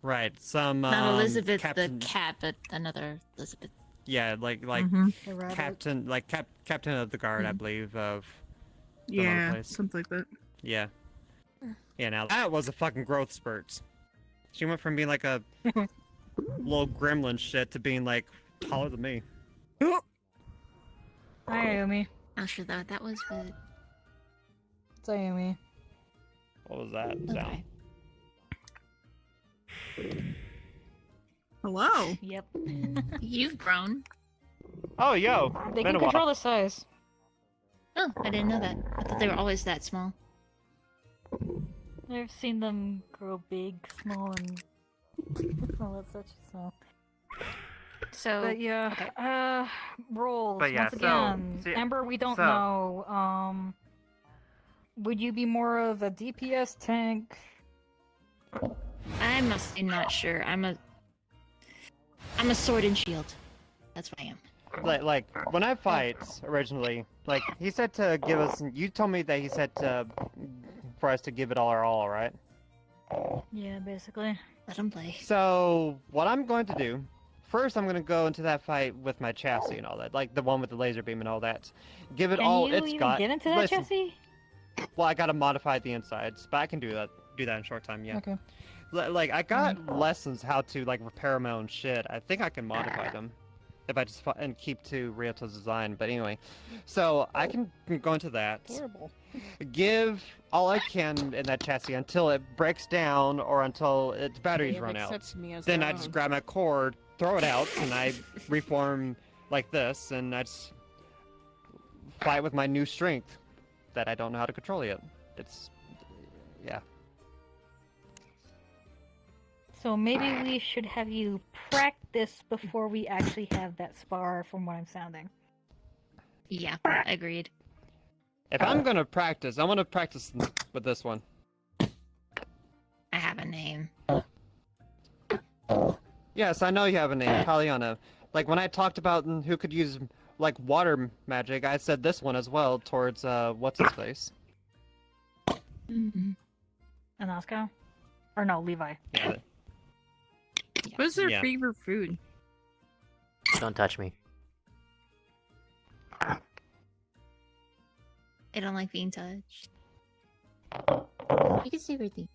Right, some, Not Elizabeth Captain... the cat, but another Elizabeth. Yeah, like Mhm. Captain, like Captain of the Guard, I believe, of some other Yeah, place. something like that. Yeah. Yeah, now that was a fucking growth spurt. She went from being like a little gremlin shit to being like taller than me. Hi, Ayumi. Not sure that was good. It's Ayumi. What was that sound? Hello. Yep. You've grown. Oh, yo. They been can a while. control the size. Oh, I didn't know that. I thought they were always that small. I've seen them grow big, small, and all that such. So, but yeah, okay. roles But yeah, once again. see, Amber, we don't so- know. Would you be more of a DPS tank? I'm honestly not sure. I'm a sword and shield. That's what I am. Like when I fight originally, like he said to give us. You told me that he said for us to give it all our all, right? Yeah, basically. Let him play. So what I'm going to do, first I'm going to go into that fight with my chassis and all that, like the one with the laser beam and all that. Give it Can all you it's even got. get into that Listen, chassis? well, I got to modify the insides, but I can do that in a short time. Yeah. Okay. Like I got lessons how to like repair my own shit. I think I can modify them if I just and keep to Ryoto's design. But anyway, so I can go into that. Horrible. Give all I can in that chassis until it breaks down or until its batteries run out. Then I just grab my cord, throw it out, and I reform like this, and I just fight with my new strength that I don't know how to control yet. It's yeah. So maybe we should have you practice before we actually have that spar, from what I'm sounding. Yeah, agreed. If I'm gonna practice, I want to practice with this one. I have a name. Yes, I know you have a name, Taliana. Like when I talked about who could use like water magic, I said this one as well towards what's his face. Mm-hmm. Anasko? Or no, Levi. Yeah. What's their Yeah. favorite food? Don't touch me. I don't like being touched. You can see everything.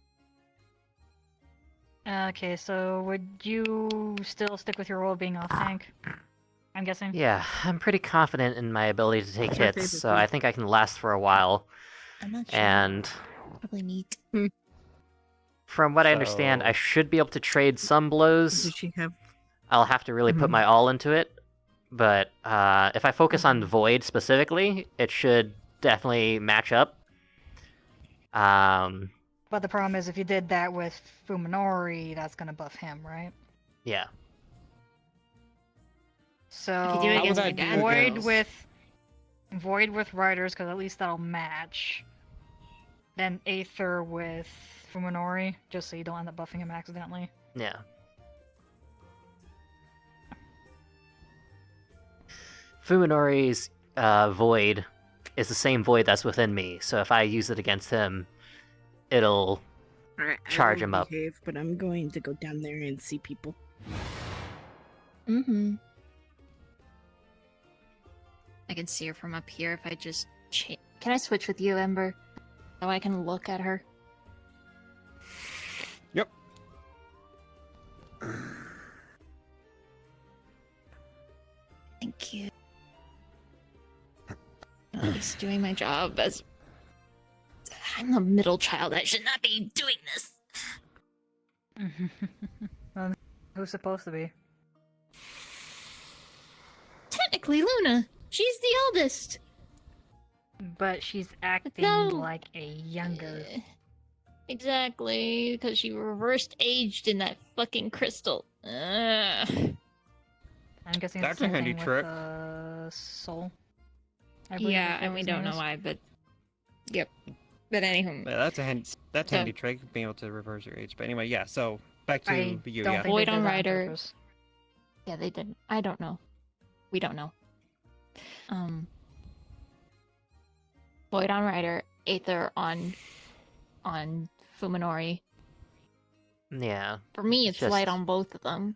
Okay, so would you still stick with your role of being off tank? I'm guessing? Yeah, I'm pretty confident in my ability to take What's your hits, favorite so food? I think I can last for a while. I'm not sure. And Probably meat. from what I understand, I should be able to trade some blows. Does she have? I'll have to really put my all into it, but if I focus on Void specifically, it should definitely match up. But the problem is, if you did that with Fuminori, that's gonna buff him, right? Yeah. So If you do it against the Void Gandalf. Void with Riders, because at least that'll match. Then Aether with Fuminori, just so you don't end up buffing him accidentally. Yeah. Fuminori's Void is the same Void that's within me, so if I use it against him, it'll Alright, charge him up. Behave, but I'm going to go down there and see people. Mm-hmm. I can see her from up here if I just Can I switch with you, Ember? So I can look at her. Yep. Thank you. At least doing my job as... I'm a middle child. I should not be doing this. Well, who's supposed to be? Technically, Luna. She's the eldest. But she's acting No. like a younger. Exactly, because she reversed aged in that fucking crystal. Ugh. I'm guessing That's it's the a handy same thing trick. with Soul. I believe Yeah, is and what we his don't name know is. why, but yep. But anywho, Yeah, that's So- handy trick, being able to reverse your age. But anyway, yeah. So back to I you. don't Yeah. think Void they on did that Rider. purpose. Yeah, they didn't. I don't know. We don't know. Void on Rider, Aether on Fuminori. Yeah. For me, it's just- light on both of them.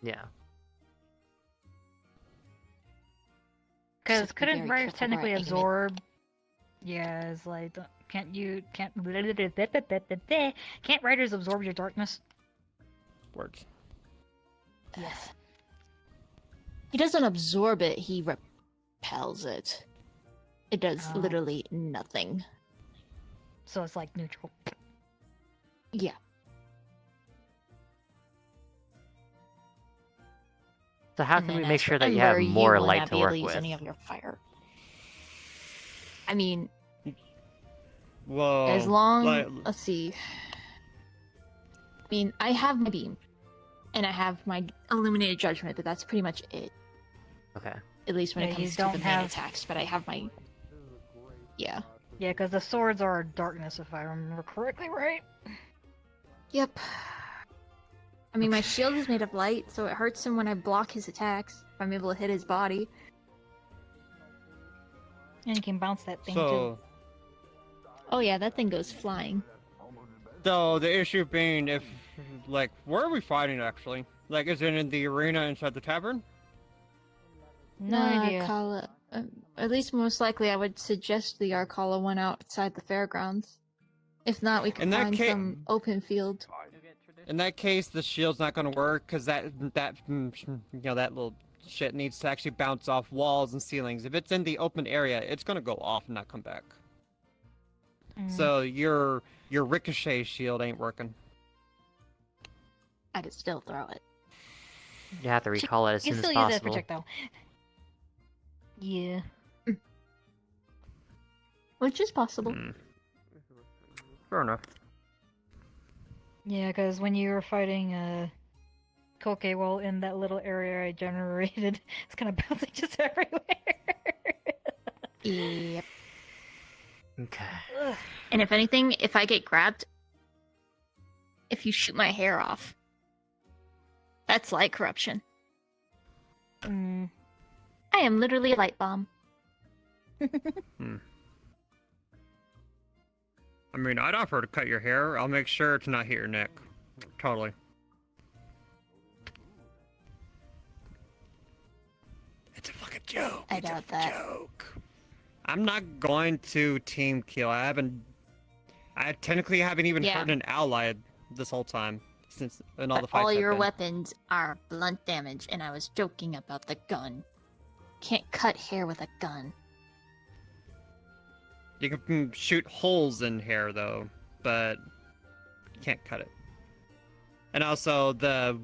Yeah. Because Just be couldn't very riders careful technically where I aim it. absorb? Yeah, it's like can't riders absorb your darkness? Words. Yes. He doesn't absorb it, he repels it. It does Oh. literally nothing. So it's like neutral. Yeah. So how And can we then make as sure for that you have Ember, more will light not to be able work use with? any of your fire. I mean, Well, as long like, let's see. I mean, I have my beam, and I have my illuminated judgment, but that's pretty much it. Okay. At least when Yeah, it you comes to the don't main have- attacks. But I have my yeah. Yeah, because the swords are darkness, if I remember correctly, right? Yep. I mean, my shield is made of light, so it hurts him when I block his attacks. If I'm able to hit his body. And you can bounce that thing too. so, Oh yeah, that thing goes flying. so the issue being, if like, where are we fighting actually? Like, is it in the arena inside the tavern? No idea. Arcala, at least most likely, I would suggest the Arcala one outside the fairgrounds. If not, we In can that find ca- some open field. In that case, the shield's not going to work because that little shit needs to actually bounce off walls and ceilings. If it's in the open area, it's going to go off and not come back. So your ricochet shield ain't working. I could still throw it. You have to recall it as You soon can as still use that possible. projectile. Yeah. Which is possible. Fair enough. Yeah, because when you were fighting Koke, well, in that little area I generated, it's kind of bouncing just everywhere. Yep. Okay. Ugh. And if anything, if I get grabbed, if you shoot my hair off, that's light corruption. Mm. I am literally a light bomb. I mean, I'd offer to cut your hair. I'll make sure to not hit your neck. Totally. It's a fucking joke. I doubt that. Joke. I'm not going to team kill. I technically haven't even Yeah. hurt an ally this whole time since in all the But fights all I've your been. weapons are blunt damage, and I was joking about the gun. Can't cut hair with a gun. You can shoot holes in hair though, but you can't cut it. And also the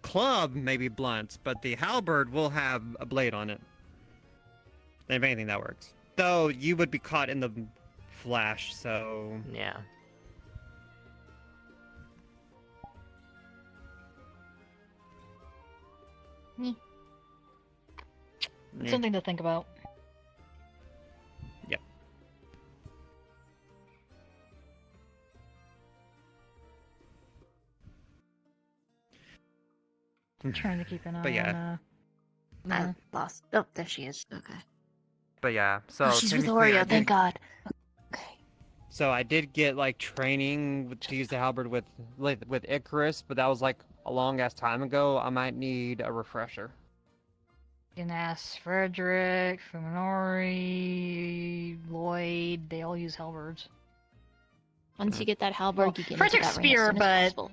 club may be blunt, but the halberd will have a blade on it. If anything, that works. Though you would be caught in the flash, so Yeah. It's something to think about. Yep. I'm trying to keep an eye But yeah. on I lost. Oh, there she is. Okay. But yeah, so Oh, she's with technically I Oreo, thank did- God. So I did get like training to use the halberd with Icarus, but that was like a long ass time ago. I might need a refresher. You can ask Frederick, Fuminori, Lloyd, they all use halberds. Once you get that halberd, you get Frederick's into that ring as spear, soon as but possible.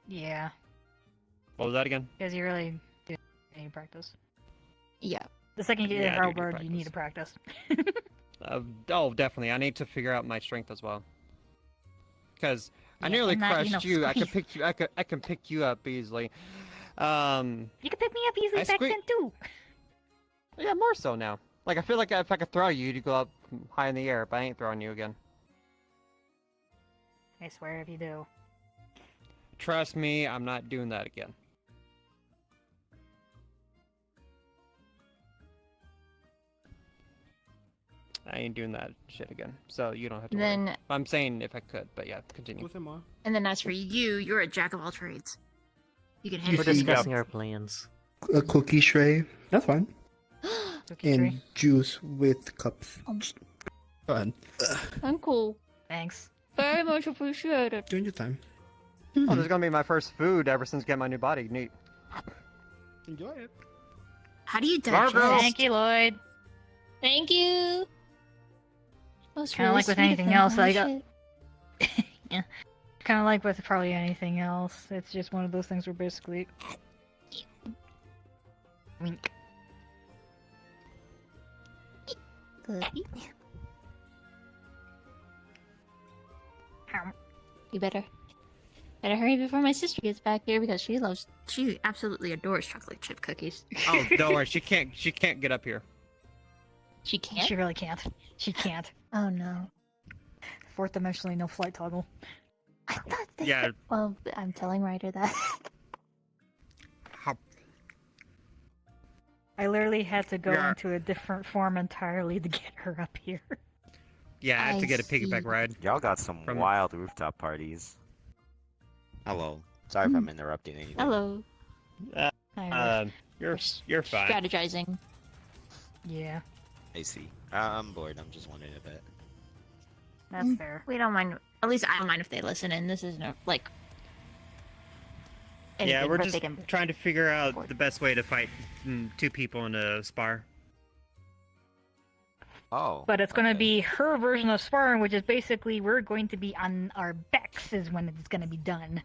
yeah, What was that again? because you really do need practice. Yeah. The second you get Yeah, a I do need halberd, you need to practice. Oh, definitely. I need to figure out my strength as well. Because I Yeah, nearly and that, crushed you know, you. I can squeeze. pick you. I can pick you up easily. You can pick me up easily I back then too. Yeah, more so now. Like I feel like if I could throw you, you'd go up high in the air. But I ain't throwing you again. I swear if you do. Trust me, I'm not doing that again. I ain't doing that shit again. So you don't have to worry. Then- I'm saying if I could, but yeah, continue. And then as for you, you're a jack of all trades. You can You We're see, discussing our plans. a cookie tray. That's fine. Cookie And tray. juice with cups. Go ahead. I'm cool. Thanks. Very much appreciated. Doing your time. Oh, this is gonna be my first food ever since getting my new body. Neat. Enjoy it. How do you digest? Thank you, Lloyd. Thank you. That's Kind of really like with sweet of anything him, else, holy I got. shit. Yeah. Kind of like with probably anything else. It's just one of those things where basically. Wink. Cookie. You better hurry before my sister gets back here because she absolutely adores chocolate chip cookies. Oh, don't worry. She can't get up here. She can't? She really can't. She can't. Oh no. Fourth dimensionally, no flight toggle. Yeah. Well, I'm telling Ryder that. I literally had to go Yeah. into a different form entirely to get her up here. Yeah, I have to get a piggyback see. ride. Y'all got some From- wild rooftop parties. Hello. Sorry if I'm interrupting anything. Hello. You're fine. Strategizing. Yeah, I see. I'm bored. I'm just wondering a bit. that's fair. We don't mind. At least I don't mind if they listen in. This isn't like. Yeah, anything we're that just they can- trying to figure out the best way to fight two people in a spar. Oh. But it's going to be her version of sparring, which is basically we're going to be on our backs is when it's going to be done.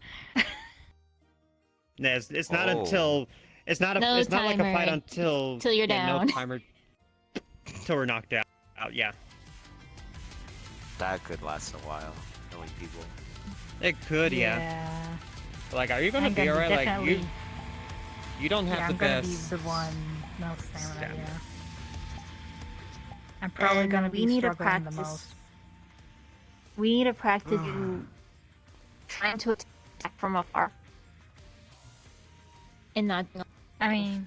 Yeah, it's not Oh. until it's not No it's not like a timer fight until till you're yeah, down. No timer till we're knocked out. Yeah, That could last a while. Knowing people. it could. Yeah. Like, are you gonna I'm be gonna alright? Like definitely- you don't have yeah, the I'm gonna best. be the one. No stamina. stamina. Yeah. I'm probably And going to we be need to struggling the practice. most. We need to practice trying to attack from afar. And not. I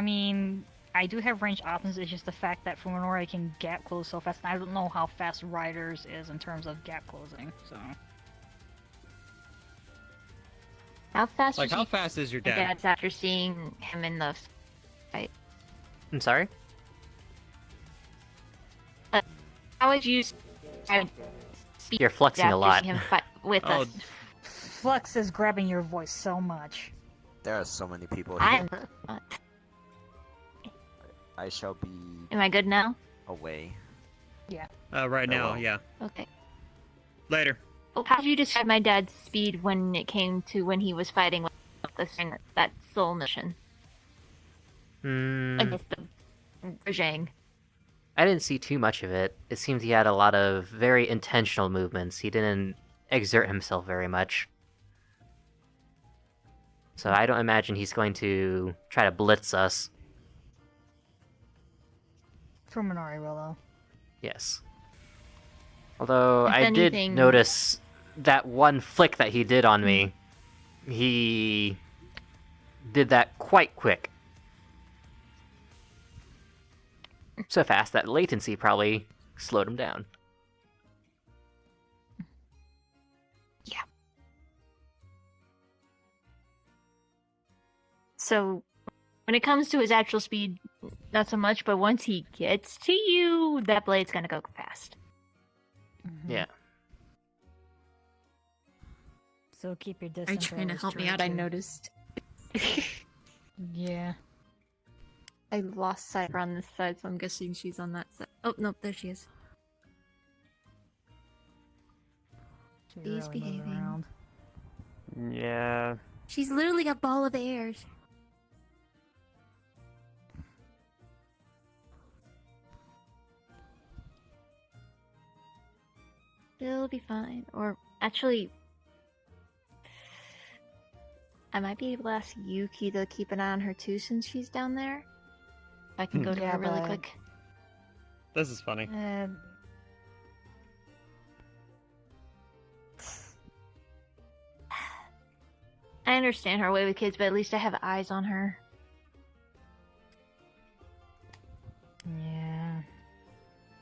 mean, I do have range options. It's just the fact that from where I can gap close so fast. I don't know how fast Riders is in terms of gap closing. So How fast? Like, was how your fast is your dad? dad's after seeing him in the fight? I'm sorry? How would you? You're flexing a after lot. seeing him fight with Oh, us. Flux is grabbing your voice so much. There are so many people I'm. here. I shall be Am I good now? away. Yeah. Right now, Hello. yeah. Okay. Later. Well, how did you describe my dad's speed when it came to when he was fighting with that soul mission Hmm. against the Rajang? I didn't see too much of it. It seems he had a lot of very intentional movements. He didn't exert himself very much. So I don't imagine he's going to try to blitz us. Fuminori will though. Yes. Although If I anything- did notice that one flick that he did on me. He did that quite quick. So fast that latency probably slowed him down. So, when it comes to his actual speed, not so much, but once he gets to you, that blade's gonna go fast. Yeah. So keep your Are distance. you trying to always help me try out? I to- noticed. Yeah. I lost sight of her on this side, so I'm guessing she's on that side. Oh, nope, there she is. She's She's really moving behaving. around. Yeah. She's literally a ball of air. She'll be fine. Or, actually, I might be able to ask Yuki to keep an eye on her too since she's down there. I can go to Yeah, her really but- quick. This is funny. I understand her way with kids, but at least I have eyes on her. Yeah.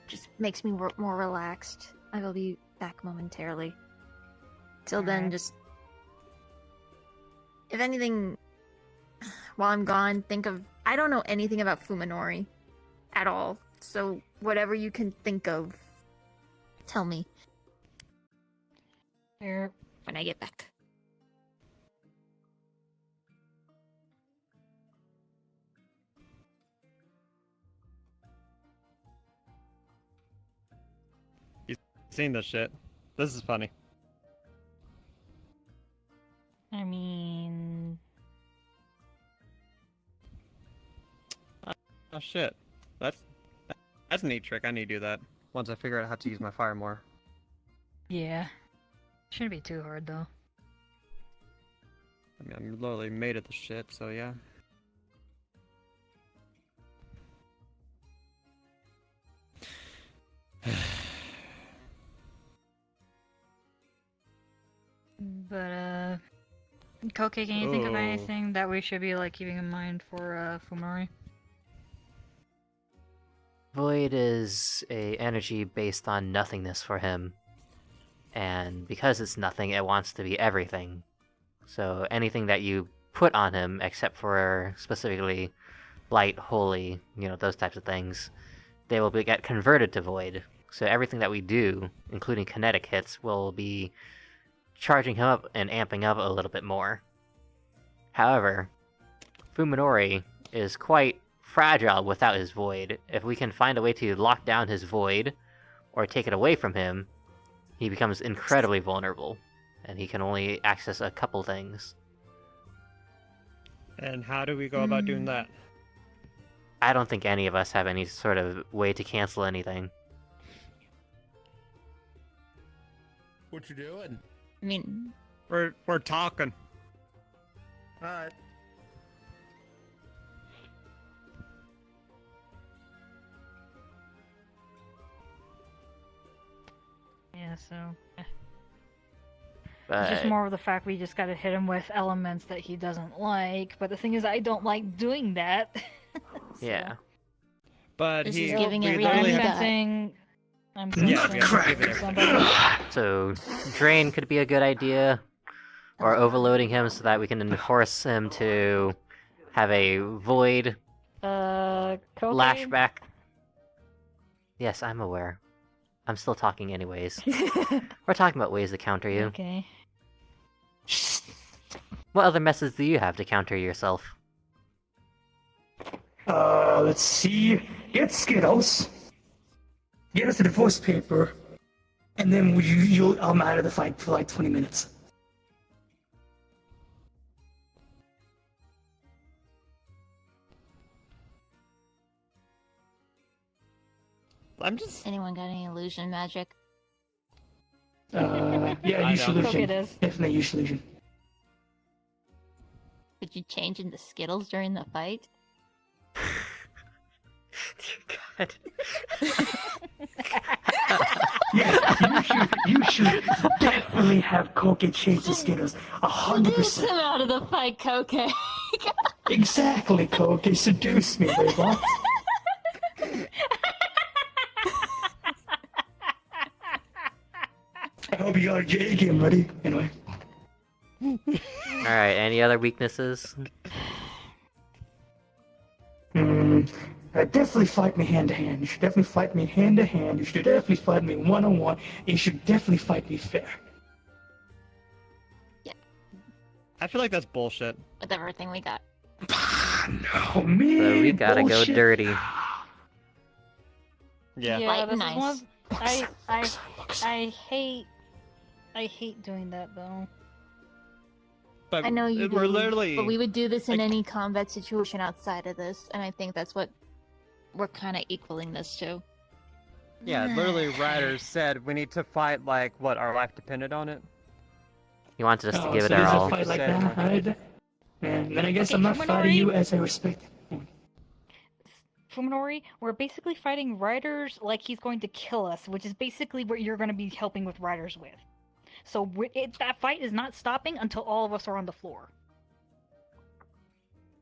Just makes me more relaxed. I will be back momentarily. Till then, Alright. just If anything, while I'm gone, think of... I don't know anything about Fuminori at all. So whatever you can think of, tell me. Fair. When I get back. You seen this shit? This is funny. I mean... Oh shit. That's a neat trick. I need to do that once I figure out how to use my fire more. Yeah. Shouldn't be too hard, though. I mean, I'm literally made of the shit, so yeah. But, Koke, can you think of Oh. anything that we should be, like, keeping in mind for, Fumori? Void is a energy based on nothingness for him. And because it's nothing, it wants to be everything. So anything that you put on him, except for specifically light, holy, those types of things, they will get converted to void. So everything that we do, including kinetic hits, will be charging him up and amping up a little bit more. However, Fuminori is quite fragile without his void. If we can find a way to lock down his void, or take it away from him, he becomes incredibly vulnerable, and he can only access a couple things. And how do we go about doing that? I don't think any of us have any sort of way to cancel anything. What you doing? I mean... We're talking. Alright. Yeah, so... But... It's just more of the fact we just gotta hit him with elements that he doesn't like, but the thing is, I don't like doing that. So, yeah. But This he... is giving we everything literally you have- got. I'm Yeah, sensing we have to give it somebody. So, Drain could be a good idea, or overloading him so that we can force him to have a void Koke? lashback. Yes, I'm aware. I'm still talking anyways. We're talking about ways to counter you. Okay. What other methods do you have to counter yourself? Let's see. Get Skittles. Get us the divorce paper. And then I'm out of the fight for like 20 minutes. I'm just... Anyone got any illusion magic? Yeah, use illusion. Definitely use illusion. Did you change into Skittles during the fight? God. Yes, you should definitely have Koke change the Skittles. 100%. Him out of the fight, Koke. Exactly, Koke. Seduce me, robot. I hope you got a J game ready. Anyway. Alright, any other weaknesses? Definitely fight me hand to hand. You should definitely fight me hand to hand. You should definitely fight me one on one. You should definitely fight me fair. I feel like that's bullshit. With everything we got. Oh man. So we gotta bullshit. go dirty. Yeah. Yeah, Light this and is one ice. of, I hate doing that though. But I know you we're do, literally... but we would do this in like- any combat situation outside of this, and I think that's what we're kind of equaling this to. Yeah, literally Riders said we need to fight like, what, our life depended on it? He wanted us to Oh, give so it our there's all. a fight like that, right? Man, then I guess Okay, I'm not fighting Fuminori? you as I respect. Fuminori, we're basically fighting Riders like he's going to kill us, which is basically what you're going to be helping with Riders with. So that fight is not stopping until all of us are on the floor.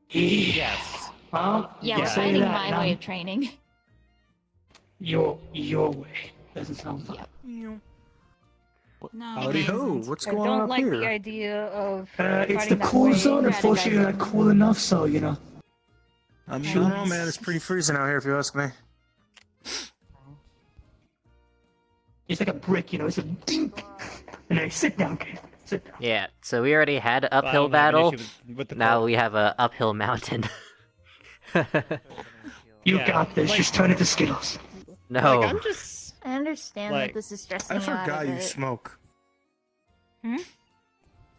Yes. Well, Yeah, you we're say fighting that, my and way I'm- of training. Your way. Doesn't sound fun. No, Howdy ho, what's I going don't on up like here? the idea of It's fighting the that cool way. zone. Unfortunately, you're not cool enough, so you know. I don't know, man. It's pretty freezing out here, if you ask me. It's like a brick, you know. It's a dink. And then sit down, kid. Sit down. Yeah, so we already had an I uphill don't have an battle. issue with the Now cold. we have a uphill mountain. You Yeah, got this. like- Just turn it to Skittles. No. Like, I'm just. I understand Like, that this is stressing I you out forgot a you bit. smoke. Hmm?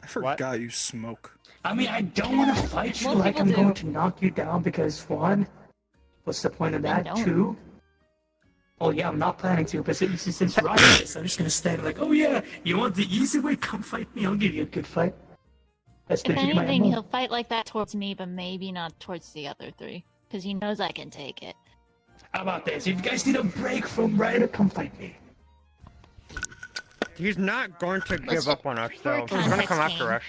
I forgot you smoke. I mean, I don't want to fight you Most like people I'm do. going to knock you down because, one, what's the point of that? don't. Two, oh yeah, I'm not planning to, but since Ryan is, I'm just going to stand like, oh yeah, you want the easy way? Come fight me. I'll give you a good fight. That's If literally my anything, MO. he'll fight like that towards me, but maybe not towards the other three. Because he knows I can take it. How about this? If you guys need a break from Ryder, come fight me. He's not going to give Let's- up on us, for though. He's going to come context, after Kane. us.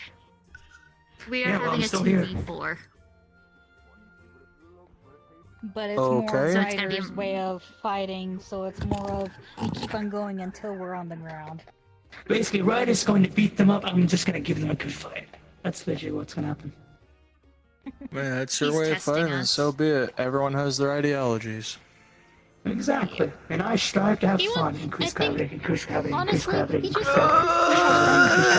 We are Yeah, well, I'm having a still here. 2v4. But it's Okay. more So it's gonna be Ryder's a- way of fighting, so it's more of we keep on going until we're on the ground. Basically, Ryder's going to beat them up. I'm just going to give them a good fight. That's literally what's going to happen. Man, that's your He's way of testing fighting, and us. so be it. Everyone has their ideologies. Exactly. And I strive to have He fun. won't- Increase I think- gravity, increase gravity, honestly, increase gravity, he increase just- gravity.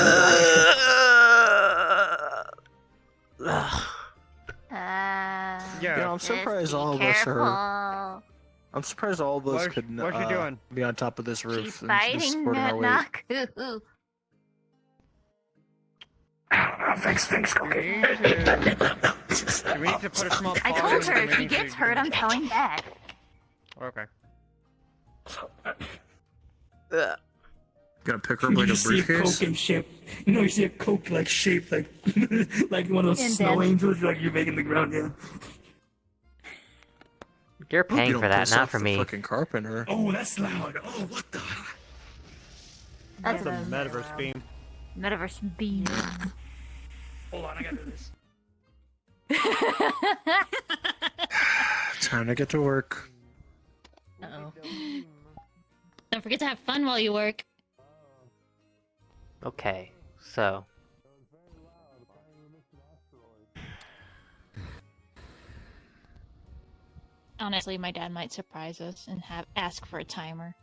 Yeah. I'm surprised Just be all of us careful. are. I'm surprised all of us What's- could what's she doing? be on top of this roof She's and just fighting supporting our weight. Naku. Thanks, okay. We need to put a small I pause told in her if the she meeting so gets you hurt, can- I'm telling back. Okay. Gotta pick her up like You a see a briefcase. Coke in shape. You know, you see a Coke like shape, like like one of those And snow then- angels, like you're making the ground. Yeah. You're Hope you paying don't for that, piss not off for the me. Fucking carpenter. Oh, that's loud. Oh, what the? That's a metaverse beam. Metaverse beam. Hold on, I gotta do this. Time to get to work. Uh-oh. Don't forget to have fun while you work. Okay, so. Honestly, my dad might surprise us and ask for a timer.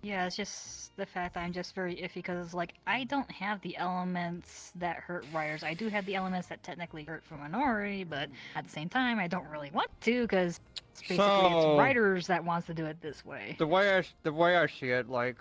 Yeah, it's just the fact that I'm just very iffy because, like, I don't have the elements that hurt Riders. I do have the elements that technically hurt Fuminori, but at the same time, I don't really want to because basically So- it's Riders that wants to do it this way. The way I see it, like,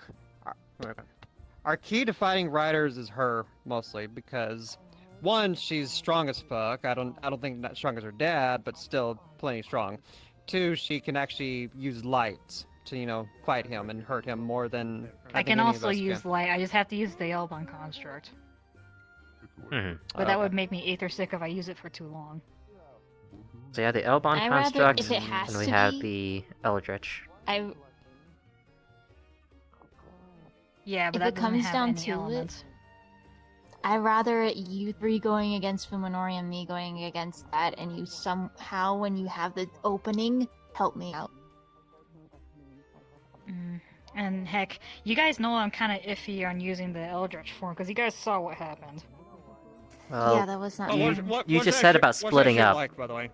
our key to fighting riders is her mostly because, one, she's strong as fuck. I don't think that strong as her dad, but still plenty strong. Two, she can actually use light to fight him and hurt him more than I think can any of also us use can. light. I just have to use the Elbon construct. Mhm. But that would make me aether sick if I use it for too long. So yeah, the Elbon I rather- construct, if it has and we to have be- the Eldritch. Yeah, but If that it doesn't comes have down any to elements. I'd rather you three going against Fuminori and me going against that, and you somehow, when you have the opening, help me out. And heck, you guys know I'm kind of iffy on using the Eldritch form because you guys saw what happened. Well, Yeah, that was not you, fun. you just said about splitting up. Like, by the way.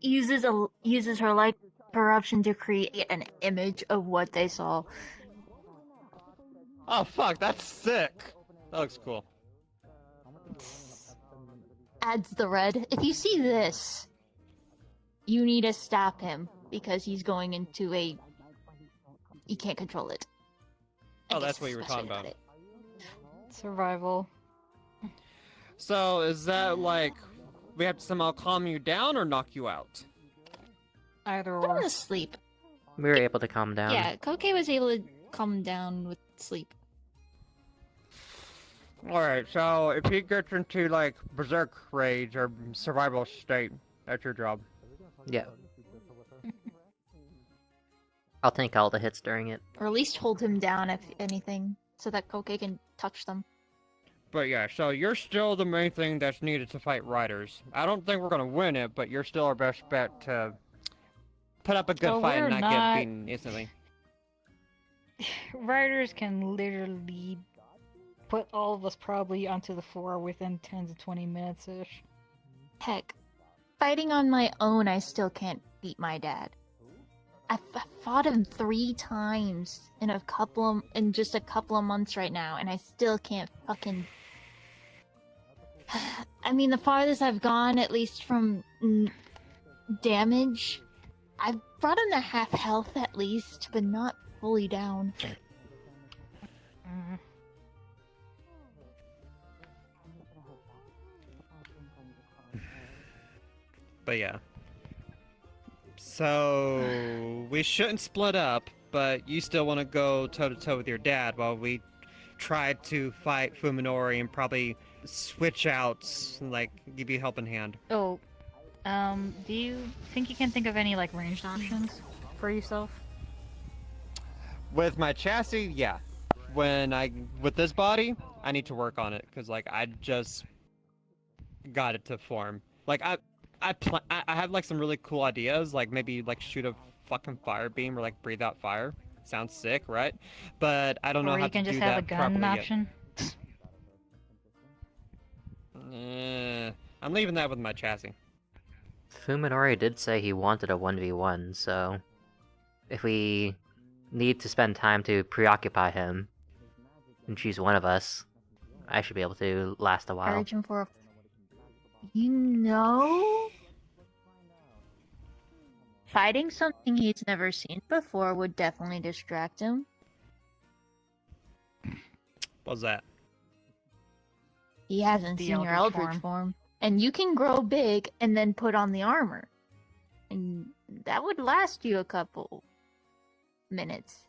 Uses her light corruption to create an image of what they saw. Oh fuck, that's sick. That looks cool. Adds the red. If you see this, you need to stop him because he's going into a. You can't control it. Oh, that's what you were talking about. Survival. So is that like we have to somehow calm you down or knock you out? Either Put him or. to sleep. We were able to calm down. Yeah, Koke was able to calm down with sleep. Alright, so if he gets into like berserk rage or survival state, that's your job. Yeah. I'll take all the hits during it. Or at least hold him down, if anything, so that Koke can touch them. But yeah, so you're still the main thing that's needed to fight riders. I don't think we're gonna win it, but you're still our best bet to put up a good Well, fight and we're not get not- beaten instantly. riders can literally put all of us probably onto the floor within 10 to 20 minutes ish. Heck, fighting on my own, I still can't beat my dad. I fought him 3 times in just a couple of months right now, and I still can't fucking. I mean, the farthest I've gone, at least from damage, I've brought him to half health at least, but not fully down. But yeah. So we shouldn't split up, but you still want to go toe to toe with your dad while we try to fight Fuminori and probably switch out, like give you a helping hand. Oh, do you think you can think of any like ranged options for yourself? With my chassis, yeah. With this body, I need to work on it because like I just got it to form. Like I have like some really cool ideas, like maybe like shoot a fucking fire beam or like breathe out fire. Sounds sick, right? But I don't know how to do that Or you can just have a gun option. I'm leaving that with my chassis. Fuminori did say he wanted a 1v1, so if we need to spend time to preoccupy him and choose one of us, I should be able to last a while. Urge him for a... You know? Fighting something he's never seen before would definitely distract him. What's that? He hasn't seen your Eldritch form. And you can grow big and then put on the armor. And that would last you a couple minutes.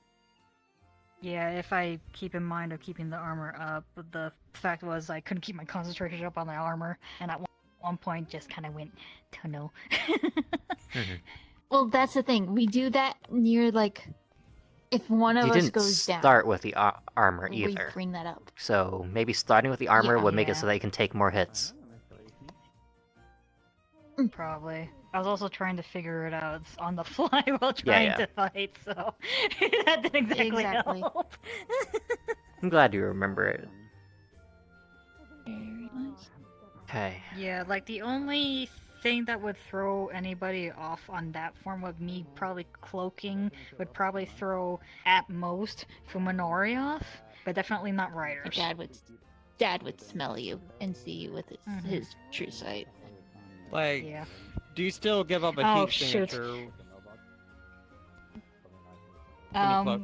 Yeah, if I keep in mind of keeping the armor up. But the fact was I couldn't keep my concentration up on the armor, and at one point just kind of went tunnel. Well, that's the thing. We do that near, like, if one of us goes down. You didn't start with the armor either. We bring that up. So maybe starting with the armor would make it so that you can take more hits. Probably. I was also trying to figure it out on the fly while trying to fight, so that didn't exactly help. I'm glad you remember it. Very nice. Okay. Yeah, like the only thing that would throw anybody off on that form would me probably cloaking would probably throw at most Fuminori off, but definitely not riders. Dad would smell you and see you with his true sight. Like, do you still give up a heat signature? Well,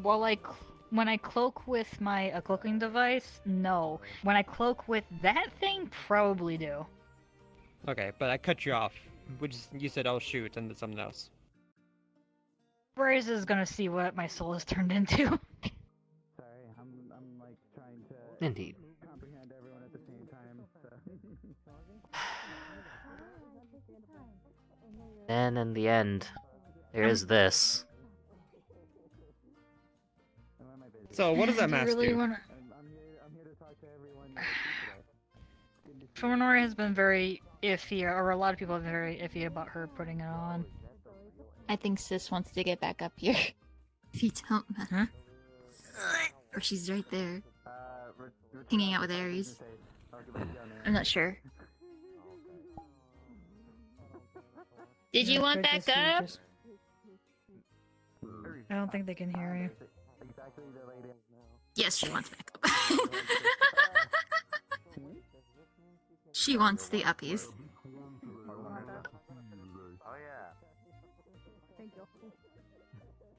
when I cloak with my cloaking device, no. When I cloak with that thing, probably do. Okay, but I cut you off. You said, "Oh shoot," and then something else. Braze is gonna see what my soul has turned into. Sorry, I'm like trying to Indeed. comprehend everyone at the same time. So. And in the end, there is this. So what does that mask do? I'm here to talk to everyone. Fuminori has been very iffy, or a lot of people have been very iffy about her putting it on. I think Sis wants to get back up here. If you don't mind. Or she's right there. Hanging out with Ares. I'm not sure. Did you want back up? I don't think they can hear you. Yes, she wants back up. She wants the uppies.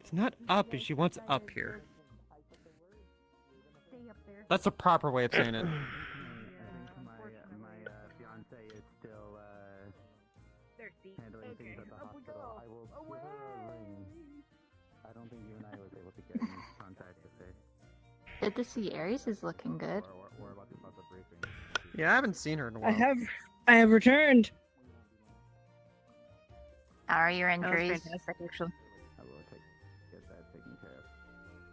It's not up, she wants up here. That's the proper way of saying it. My fiance is still handling things at the hospital. I will give her a ring. I don't think you and I was able to get in contact with her. Good to see Ares is looking good. We're about to start the briefing. Yeah, I haven't seen her in a while. I have returned. How are your That was injuries? fantastic, actually. I will get that taken care of.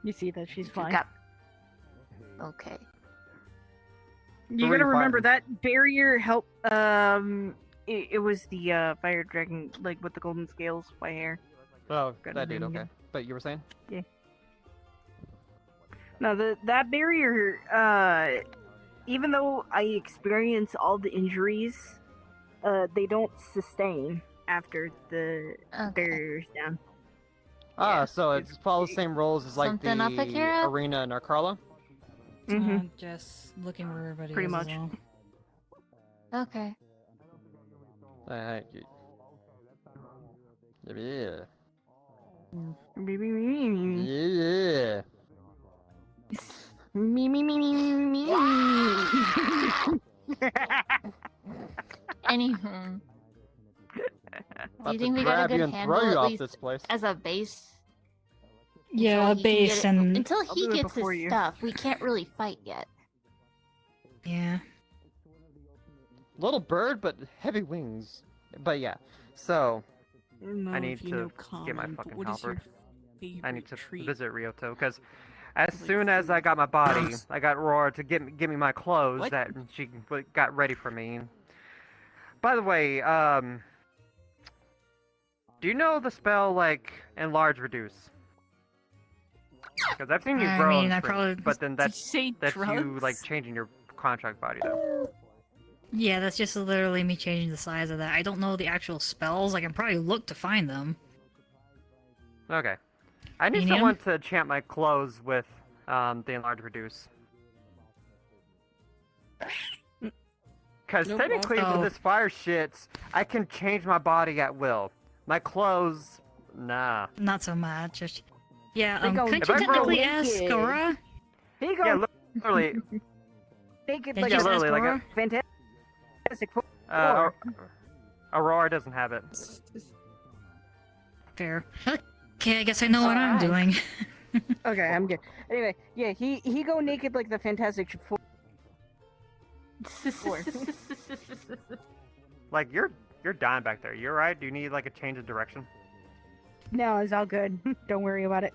You see that she's fine. Okay. You gotta remember that barrier helped. It was the fire dragon, like with the golden scales by hair. Oh, Got that his dude. name Okay, again. but you were saying? Yeah. No, that barrier, even though I experience all the injuries, they don't sustain after the barrier's down. Ah, so it follows the same rules as like Something up, the Akira? arena in Arcala? Just looking where everybody Pretty is. much. Is all. Okay. Yeah. Yeah. Me. Anywho. Do you think we got a grab you good and handle throw you at off least this place. as a base? Yeah, a Until he can base get it- and until I'll he do it gets his before you. stuff, we can't really fight yet. yeah. Little bird, but heavy wings. But yeah, so I need to get my fucking helper. I need to visit Ryoto because as soon as I got my body, I got Roar to give me my clothes that she got ready for me. By the way, do you know the spell like enlarge reduce? Because I've seen you I grow mean, on I stream, probably- but then that's you drugs? like changing your contract body though. Yeah, that's just literally me changing the size of that. I don't know the actual spells. I can probably look to find them. Okay. I need You need someone to chant my clothes with the enlarge reduce. Because Nope. technically Oh. with this fire shit, I can change my body at will. My clothes, nah. Not so much. Yeah, They go couldn't If you I grow technically naked. ask Aura? Here you go. Yeah, literally. Naked Did like you a just ask literally, like Aura? fantastic. Aurora doesn't have it. Fair. Okay, I guess I know what I'm doing. Okay, I'm good. Anyway, yeah, he go naked like the Fantastic Four. Like you're dying back there. You're right. Do you need like a change of direction? No, it's all good. Don't worry about it.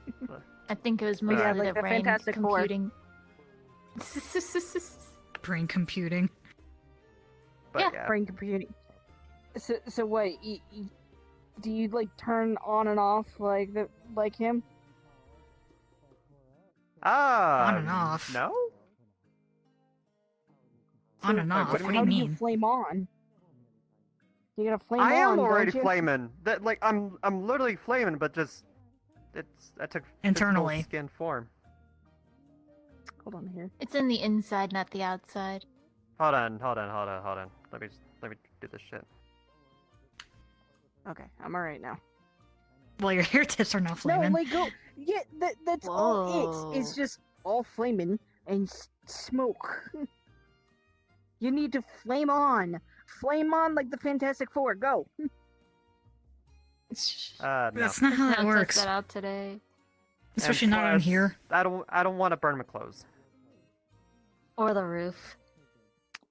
I think it was Yeah, mostly like the the brain Fantastic Four. computing. Brain computing. But, yeah, brain computing. So what? Do you like turn on and off like him? On and off. No. On and Wait, off. what do What you do you How do mean? you flame on? You gotta flame I on. am already don't you? flaming. That like I'm literally flaming, but just that took physical Internally. skin form. Hold on here. It's in the inside, not the outside. Hold on. Let me do this shit. Okay, I'm alright now. Well, your hair tips are not No, flaming. like go. Yeah, that's all. It's just all flaming and smoke. You need to flame on like the Fantastic Four. Go. No. That's not how that works. Test that out today. Especially And not on plus, here. I don't want to burn my clothes. Or the roof.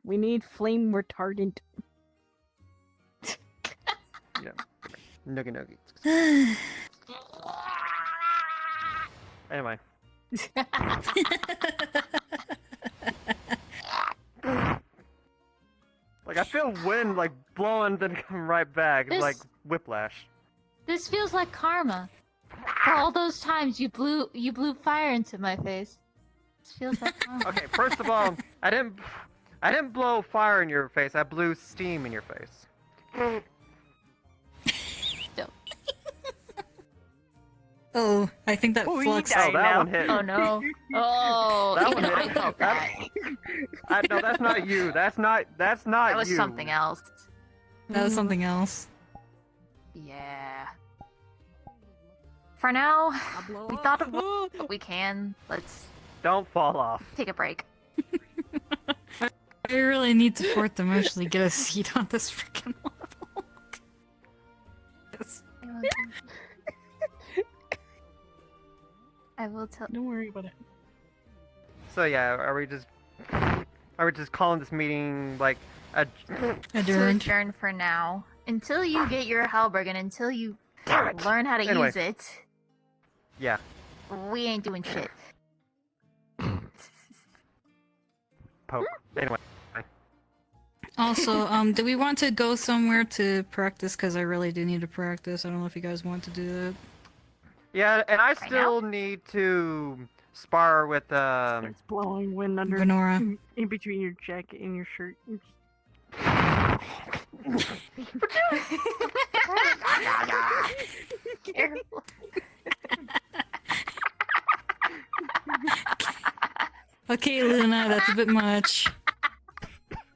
We need flame retardant. Yeah. Noogie. Anyway. Like I feel wind like blowing, then come right back. It's This- like whiplash. This feels like karma. For all those times you blew fire into my face. This feels like karma. Okay, first of all, I didn't blow fire in your face. I blew steam in your face. Still. Oh, I think that flux. Oh, that one hit. Oh no. Oh, That even one I hit. felt that. No, that's not you. That's not That was you. something else. That was something else. Yeah. For now, we thought of what we can. Let's Don't fall off. take a break. I really need to fourth dimensionally get a seat on this freaking level. I will tell. Don't worry about it. So yeah, are we just calling this meeting like a Adjourn for now. Until you get your halberd and until you learn how to Anyway. use it, Yeah. we ain't doing shit. Poke. Anyway. Also, do we want to go somewhere to practice? Because I really do need to practice. I don't know if you guys want to do that. Yeah, and I still need to spar with Starts blowing wind under Venora. in between your jacket and your shirt. Careful. Okay, Luna, that's a bit much.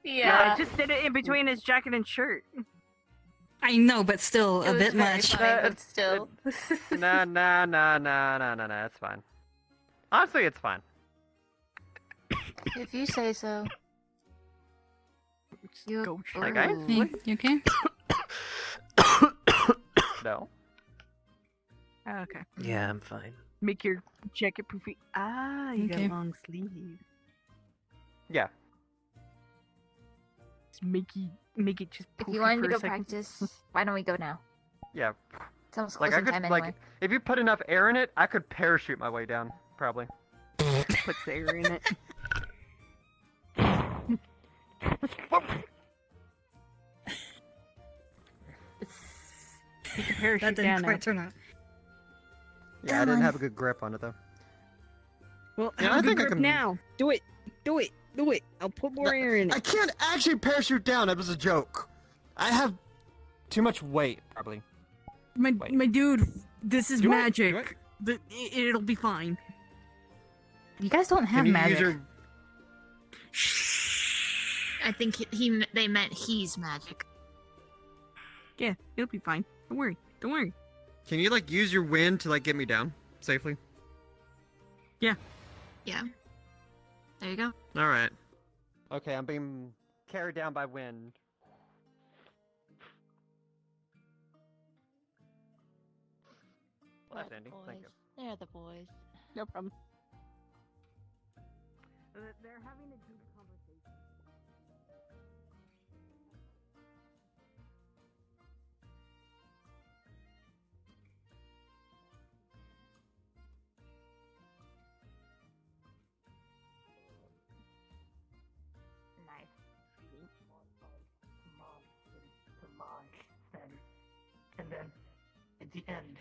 Yeah, I just did it in between his jacket and shirt. I know, but still, a bit much. But still. Nah, it's fine. Honestly, it's fine. If you say so. Go That guy? Hey, you okay? No. Okay. Yeah, I'm fine. Make your jacket poofy. Ah, you Okay. got long sleeves. Yeah. Just make it just. If poofy you wanted for to a go second. practice, why don't we go now? Yeah. It's almost Like closing I could, time like, anyway. if you put enough air in it, I could parachute my way down, probably. Puts air in it. You can parachute That didn't down quite now. turn out. Yeah, I didn't have a good grip on it though. Well, Yeah, have I a good think I grip can- now. Do it. Do it. Do it. I'll put more air in it. I can't actually parachute down. It was a joke. I have too much weight, probably. My dude, this is Do it, magic. It'll be fine. You guys don't have Can you magic. use your? I think they meant he's magic. Yeah, it'll be fine. Don't worry. Don't worry. Can you like use your wind to like get me down safely? Yeah. Yeah. There you go. All right. Okay, I'm being carried down by wind. Well, that's Andy. Thank you. They're the boys. No problem. They're having a deep conversation. And then, at the end,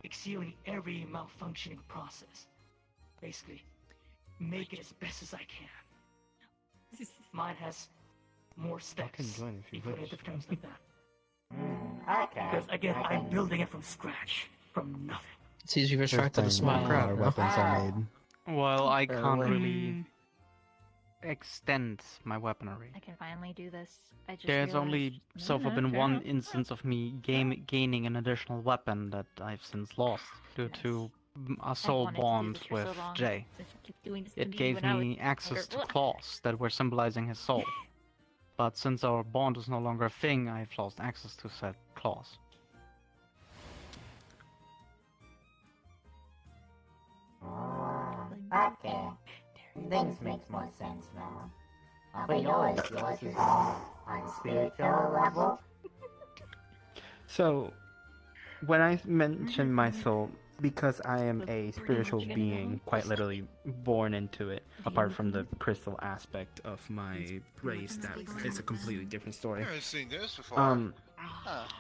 exhaling every malfunctioning process. Basically, make it as best as I can. Mine has more steps. join if you put it wish. into terms like that. Okay. Because again, I'm building it from scratch, from nothing. It's easy to attract to the small crowd. Our bro. weapons are made. Well, I can't Fairly. really extend my weaponry. I can finally do this. I just There's realized. only so far been one instance of me gaining an additional weapon that I've since lost due to a soul wanted to do bond this for with so long. Jay. Since you keep doing this to It me gave when I was me access to younger. claws that were symbolizing his soul. But since our bond is no longer a thing, I've lost access to said claws. Okay. Things make more sense now. But yours is on spiritual level. So, when I mention my soul, because I am a spiritual being, quite literally born into it, apart from the crystal aspect of my race, that is a completely different story. I've seen this before.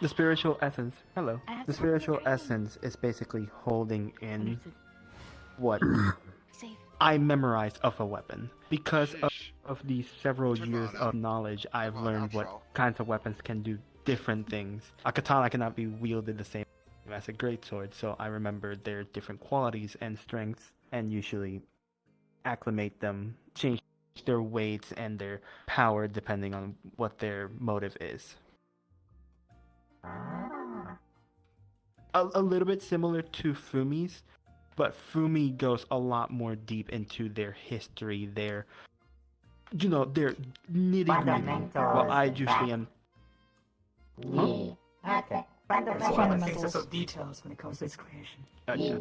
The spiritual essence, hello. The spiritual essence is basically holding in what I memorized of a weapon. Because of these several years of knowledge, I've learned what kinds of weapons can do different things. A katana cannot be wielded the same as a greatsword, so I remember their different qualities and strengths, and usually acclimate them, change their weights and their power depending on what their motive is. A little bit similar to Fumi's, but Fumi goes a lot more deep into their history, their their nitty-gritty. Well, I usually am. Yeah. Okay. Fundamentals of details when it comes to its creation. Yeah.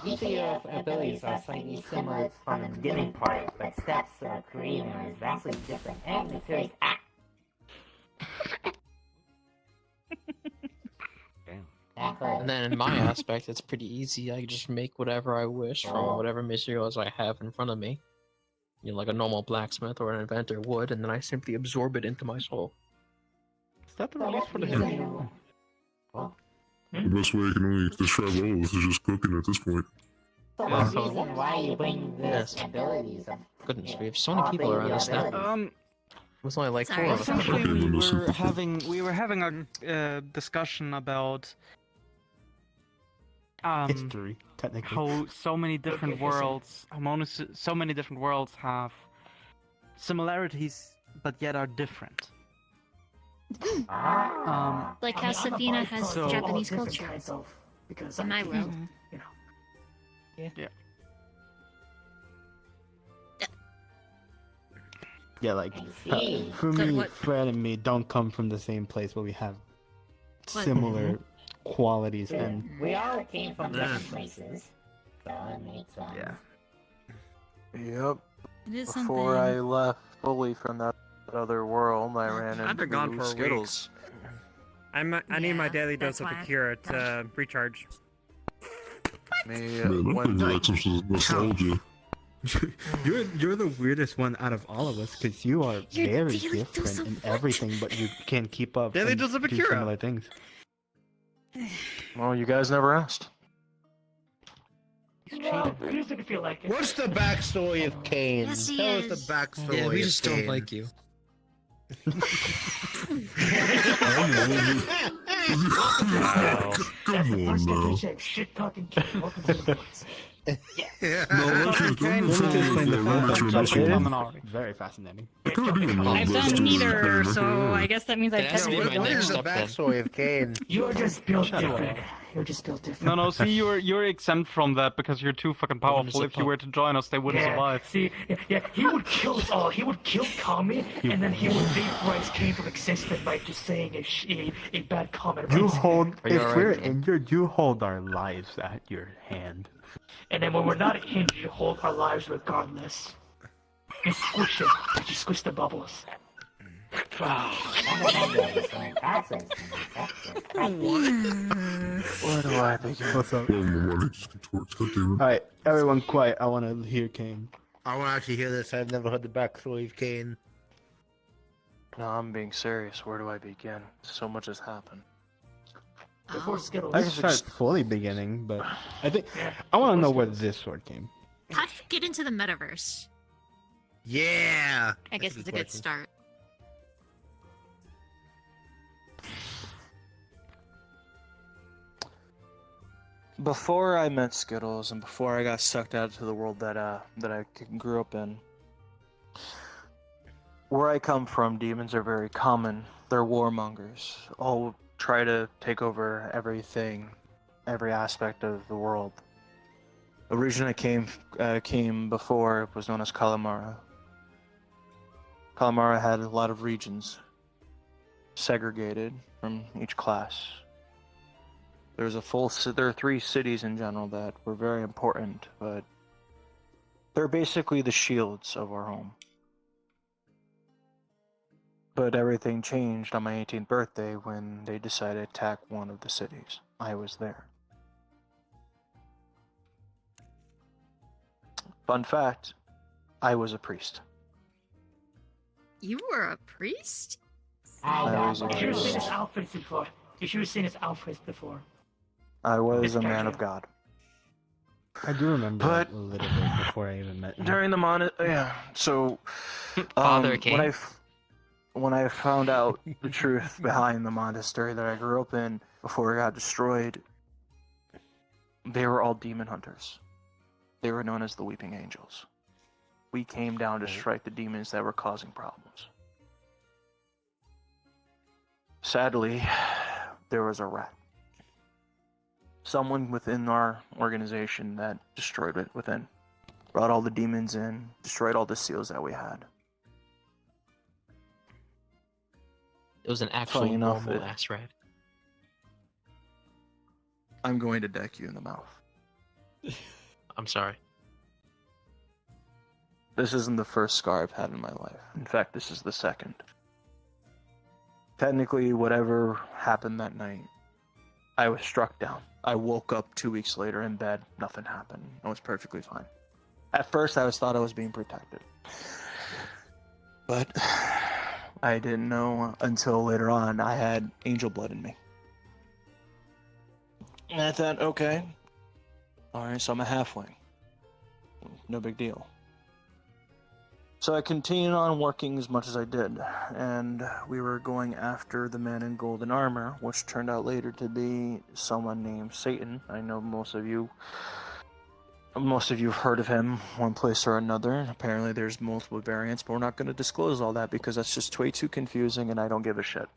Each of your abilities are slightly similar from the beginning part, but steps of creating them is vastly different and materials. And then in my aspect, it's pretty easy. I can just make whatever I wish from whatever materials I have in front of me. You know, like a normal blacksmith or an inventor would, and then I simply absorb it into my soul. Is that the release for the hero? The best way I can only describe all of this is just cooking at this point. So Yeah. the reason why you bring this Yes. abilities of Goodness, we have so many people around us now. There's only like 4 of us. Essentially, we were having a discussion about History, technically. how so many different worlds, so many different worlds have similarities but yet are different. Like how Safina has so- Japanese culture. Because In my world. you know. Yeah. Yeah, like see. for So me, what- Fred and me don't come from the same place, but we have similar qualities and We all came from different places, so it makes sense. Yep. It is Before something. I left fully from that other world, I ran I've been gone into for a week. Skittles. I need my Yeah, daily that's dose of why. Akira to recharge. Me, Man, I when think that's some nostalgia. you're the weirdest one out of all of us because you are Your very daily dose different of in what? everything, but you can keep up. Daily and dose of do Akira. similar things. well, you guys never asked. He's cheating. He doesn't feel like it. What's the backstory of Kane? Yes, he Tell is. us the backstory. Yeah, we of just don't Kane. like you. Wow. Come on now. Shit talking kid. Welcome to the boys. No, let's just explain the Amateur fact this one. that very fascinating. I kinda do remember I've this done too. neither, so I guess that means I That has to be technically my don't. next step then. backstory of Kane? You're just built Shut up. different. You're just built different. No, see, you're exempt from that because you're too fucking powerful. If you were to join us, they wouldn't survive. See, he would kill us all. He would kill Kami, and then he would vaporize Kane from existence by just saying a bad comment. You about his hold. character. If we're injured, you hold our lives at your hand. And then when we're not injured, you hold our lives regardless. You squish it. You squish the bubbles. Where do I begin? What's up? All Alright, everyone quiet. I want to hear Kane. I want to actually hear this. I've never heard the backstory of Kane. No, I'm being serious. Where do I begin? So much has happened. Before Skittles. I can start fully beginning, but I think I want to know where this sword came. How did you get into the metaverse? Yeah. I guess it's a good start. Before I met Skittles and before I got sucked out to the world that I grew up in, where I come from, demons are very common. They're warmongers. All try to take over everything, every aspect of the world. The region I came before was known as Kalamara. Kalamara had a lot of regions, segregated from each class. There are 3 cities in general that were very important, but they're basically the shields of our home. But everything changed on my 18th birthday when they decided to attack one of the cities. I was there. Fun fact, I was a priest. You were a priest? I was a You should have seen his priest. outfits before. You should have seen his outfits before. I was a man of God. I do remember But- a little bit before I even met him. During the so Father when King. when I found out the truth behind the monastery that I grew up in before it got destroyed, they were all demon hunters. They were known as the Weeping Angels. We came down to strike the demons that were causing problems. Sadly, there was a rat. Someone within our organization that destroyed it within. Brought all the demons in, destroyed all the seals that we had. It was an actual Funny enough, normal ass rat. I'm going to deck you in the mouth. I'm sorry. This isn't the first scar I've had in my life. In fact, this is the second. Technically, whatever happened that night, I was struck down. I woke up 2 weeks later in bed. Nothing happened. I was perfectly fine. At first, I thought I was being protected. But I didn't know until later on I had angel blood in me. And I thought, okay. Alright, so I'm a halfling. no big deal. So I continued on working as much as I did, and we were going after the man in golden armor, which turned out later to be someone named Satan. I know most of you have heard of him one place or another. Apparently there's multiple variants, but we're not going to disclose all that because that's just way too confusing and I don't give a shit.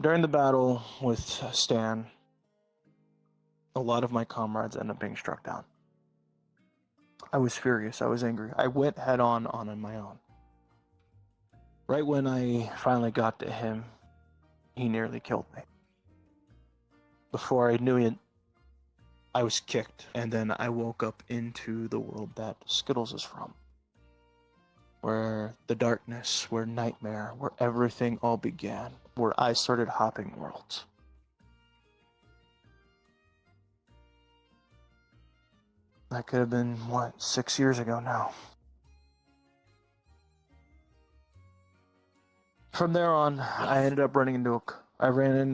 During the battle with Stan, a lot of my comrades ended up being struck down. I was furious. I was angry. I went head on my own. Right when I finally got to him, he nearly killed me. Before I knew it, I was kicked, and then I woke up into the world that Skittles is from. Where the darkness, where nightmare, where everything all began, where I started hopping worlds. That could have been, 6 years ago now. From there on, I ended up ran into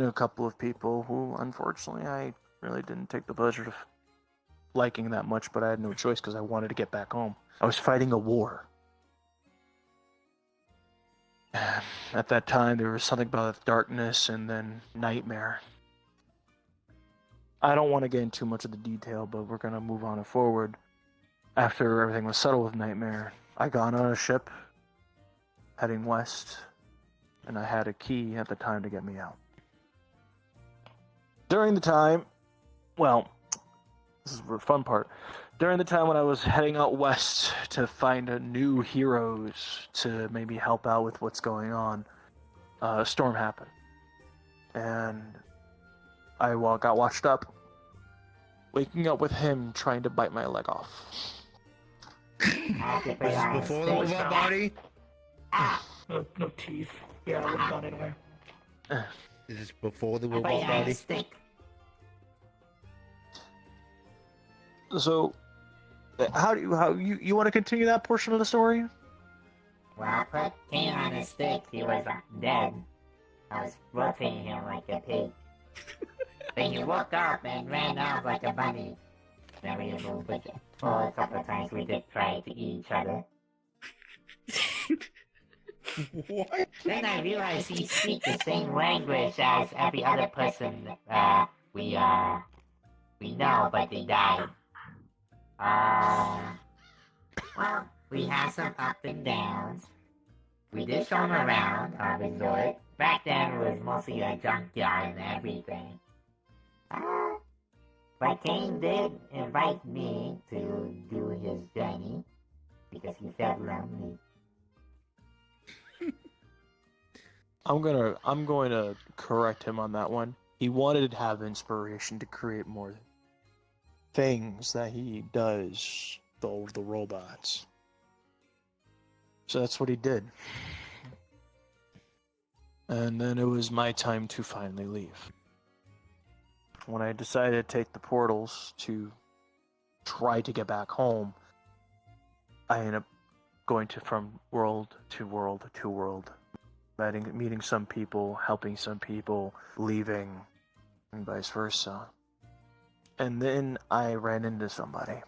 a couple of people who, unfortunately, I really didn't take the pleasure of liking that much, but I had no choice because I wanted to get back home. I was fighting a war. At that time, there was something about darkness and then nightmare. I don't want to get into too much of the detail, but we're going to move on forward. After everything was settled with Nightmare, I got on a ship heading west, and I had a key at the time to get me out. During the time, this is the fun part. During the time when I was heading out west to find new heroes to maybe help out with what's going on, a storm happened. And I got washed up, waking up with him trying to bite my leg off. This is before the robot body? No teeth. Yeah, I wouldn't have gone anywhere. Is this before the robot body? So, how you want to continue that portion of the story? When I put Kane on his stick, he was dead. I was rotating him like a pig. Then he woke up and ran off like a bunny. Then we moved again. For a couple of times we did try to eat each other. What? Then I realized he speaks the same language as every other person we know, but they died. Well, we had some ups and downs. We did show him around our resort. Back then it was mostly a junkyard and everything. But Kane did invite me to do his journey because he felt lonely. I'm going to correct him on that one. He wanted to have inspiration to create more things that he does, the robots. So that's what he did. And then it was my time to finally leave. When I decided to take the portals to try to get back home, I ended up going from world to world to world, meeting some people, helping some people, leaving, and vice versa. And then I ran into somebody.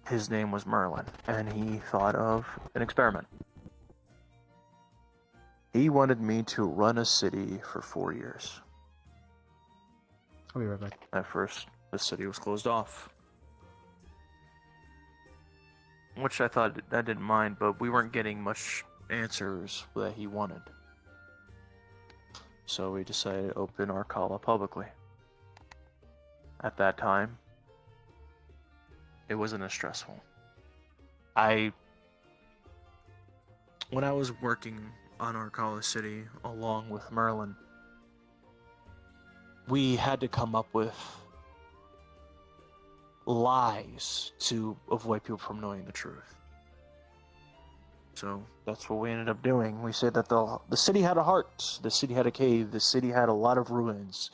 His name was Merlin, and he thought of an experiment. He wanted me to run a city for 4 years. I'll be right back. At first, the city was closed off. Which I thought I didn't mind, but we weren't getting much answers that he wanted. So we decided to open Arcala publicly. At that time, it wasn't as stressful. When I was working on Arcala City along with Merlin, we had to come up with lies to avoid people from knowing the truth. So that's what we ended up doing. We said that the city had a heart, the city had a cave, the city had a lot of ruins.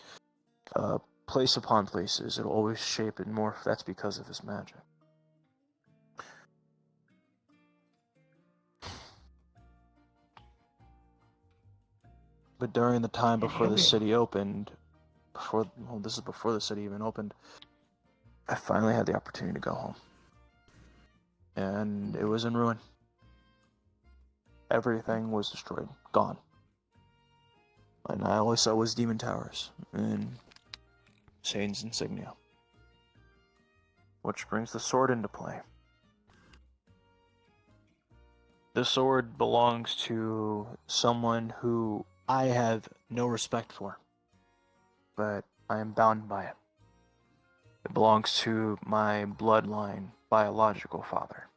Place upon places, it'll always shape and morph. That's because of his magic. But during the time before the city opened, this is before the city even opened. I finally had the opportunity to go home, and it was in ruin. Everything was destroyed, gone. And all I saw was demon towers and Satan's insignia. Which brings the sword into play. The sword belongs to someone who I have no respect for, but I am bound by it. It belongs to my bloodline biological father.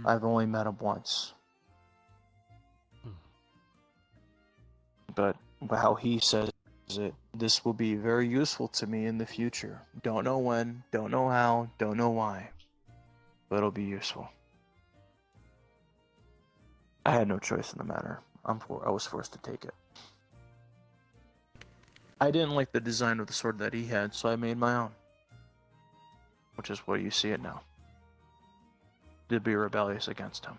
I've only met him once. But how he says it, this will be very useful to me in the future. Don't know when, don't know how, don't know why. But it'll be useful. I had no choice in the matter. I was forced to take it. I didn't like the design of the sword that he had, so I made my own. Which is what you see it now. To be rebellious against him.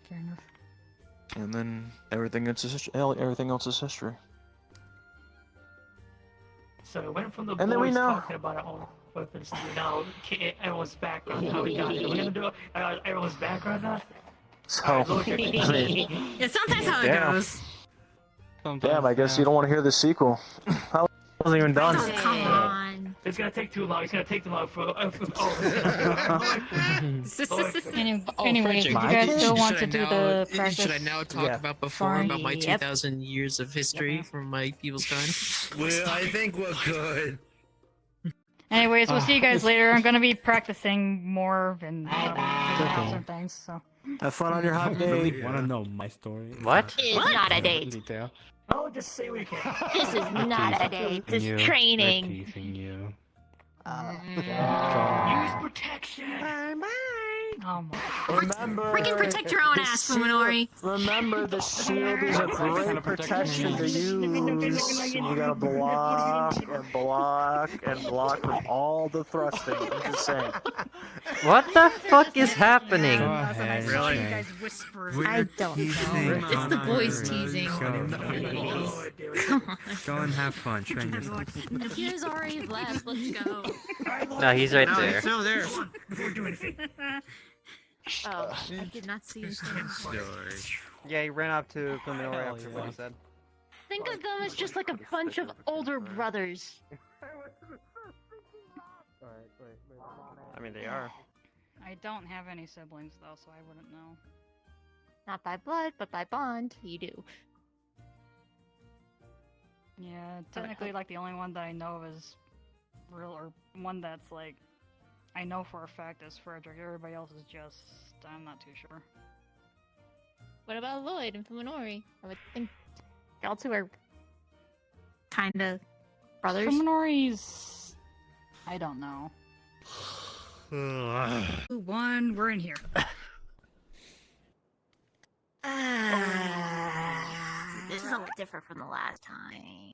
Fair enough. And then everything else is history. So it went from the And then we boys know. talking about our own weapons to now everyone's background, how we got it. We're gonna do everyone's background now. So, Yeah, sometimes how it Damn. goes. Damn, I guess you don't want to hear the sequel. I wasn't even done. Oh, come on. It's gonna take too long. It's gonna take too long for. Anyways, if you guys still want to do the practice, Should I now talk about about my 2,000 years of history from my people's time? Well, I think we're good. Anyways, we'll see you guys later. I'm gonna be practicing more and okay. and things. So. Have fun on your hot You really date. want to know my story? What? It's not a date. Detail. Oh, just say we can. This is not a date. This is training. We're teasing you. Use protection. Oh my. Remember, Freaking protect your own ass, Fuminori. Remember, the shield is a great protection to use. You gotta block and block and block from all the thrusting. I'm just saying. What the fuck is happening? Really? You guys whisper. I don't know. It's the boys teasing. Go and have fun. Train yourself. Here's Ari's last. Let's go. No, he's right No, there. it's still there. Before doing anything. Oh, I did not see him. Yeah, he ran up to Fuminori after what he said. Think of them as just like a bunch of older brothers. I mean, they are. I don't have any siblings though, so I wouldn't know. Not by blood, but by bond, you do. Yeah, technically, like the only one that I know of is real, or one that's like I know for a fact is Frederick. Everybody else is just I'm not too sure. What about Lloyd and Fuminori? I would think y'all two are kind of brothers. Fuminori's I don't know. One, we're in here. This is a lot different from the last time.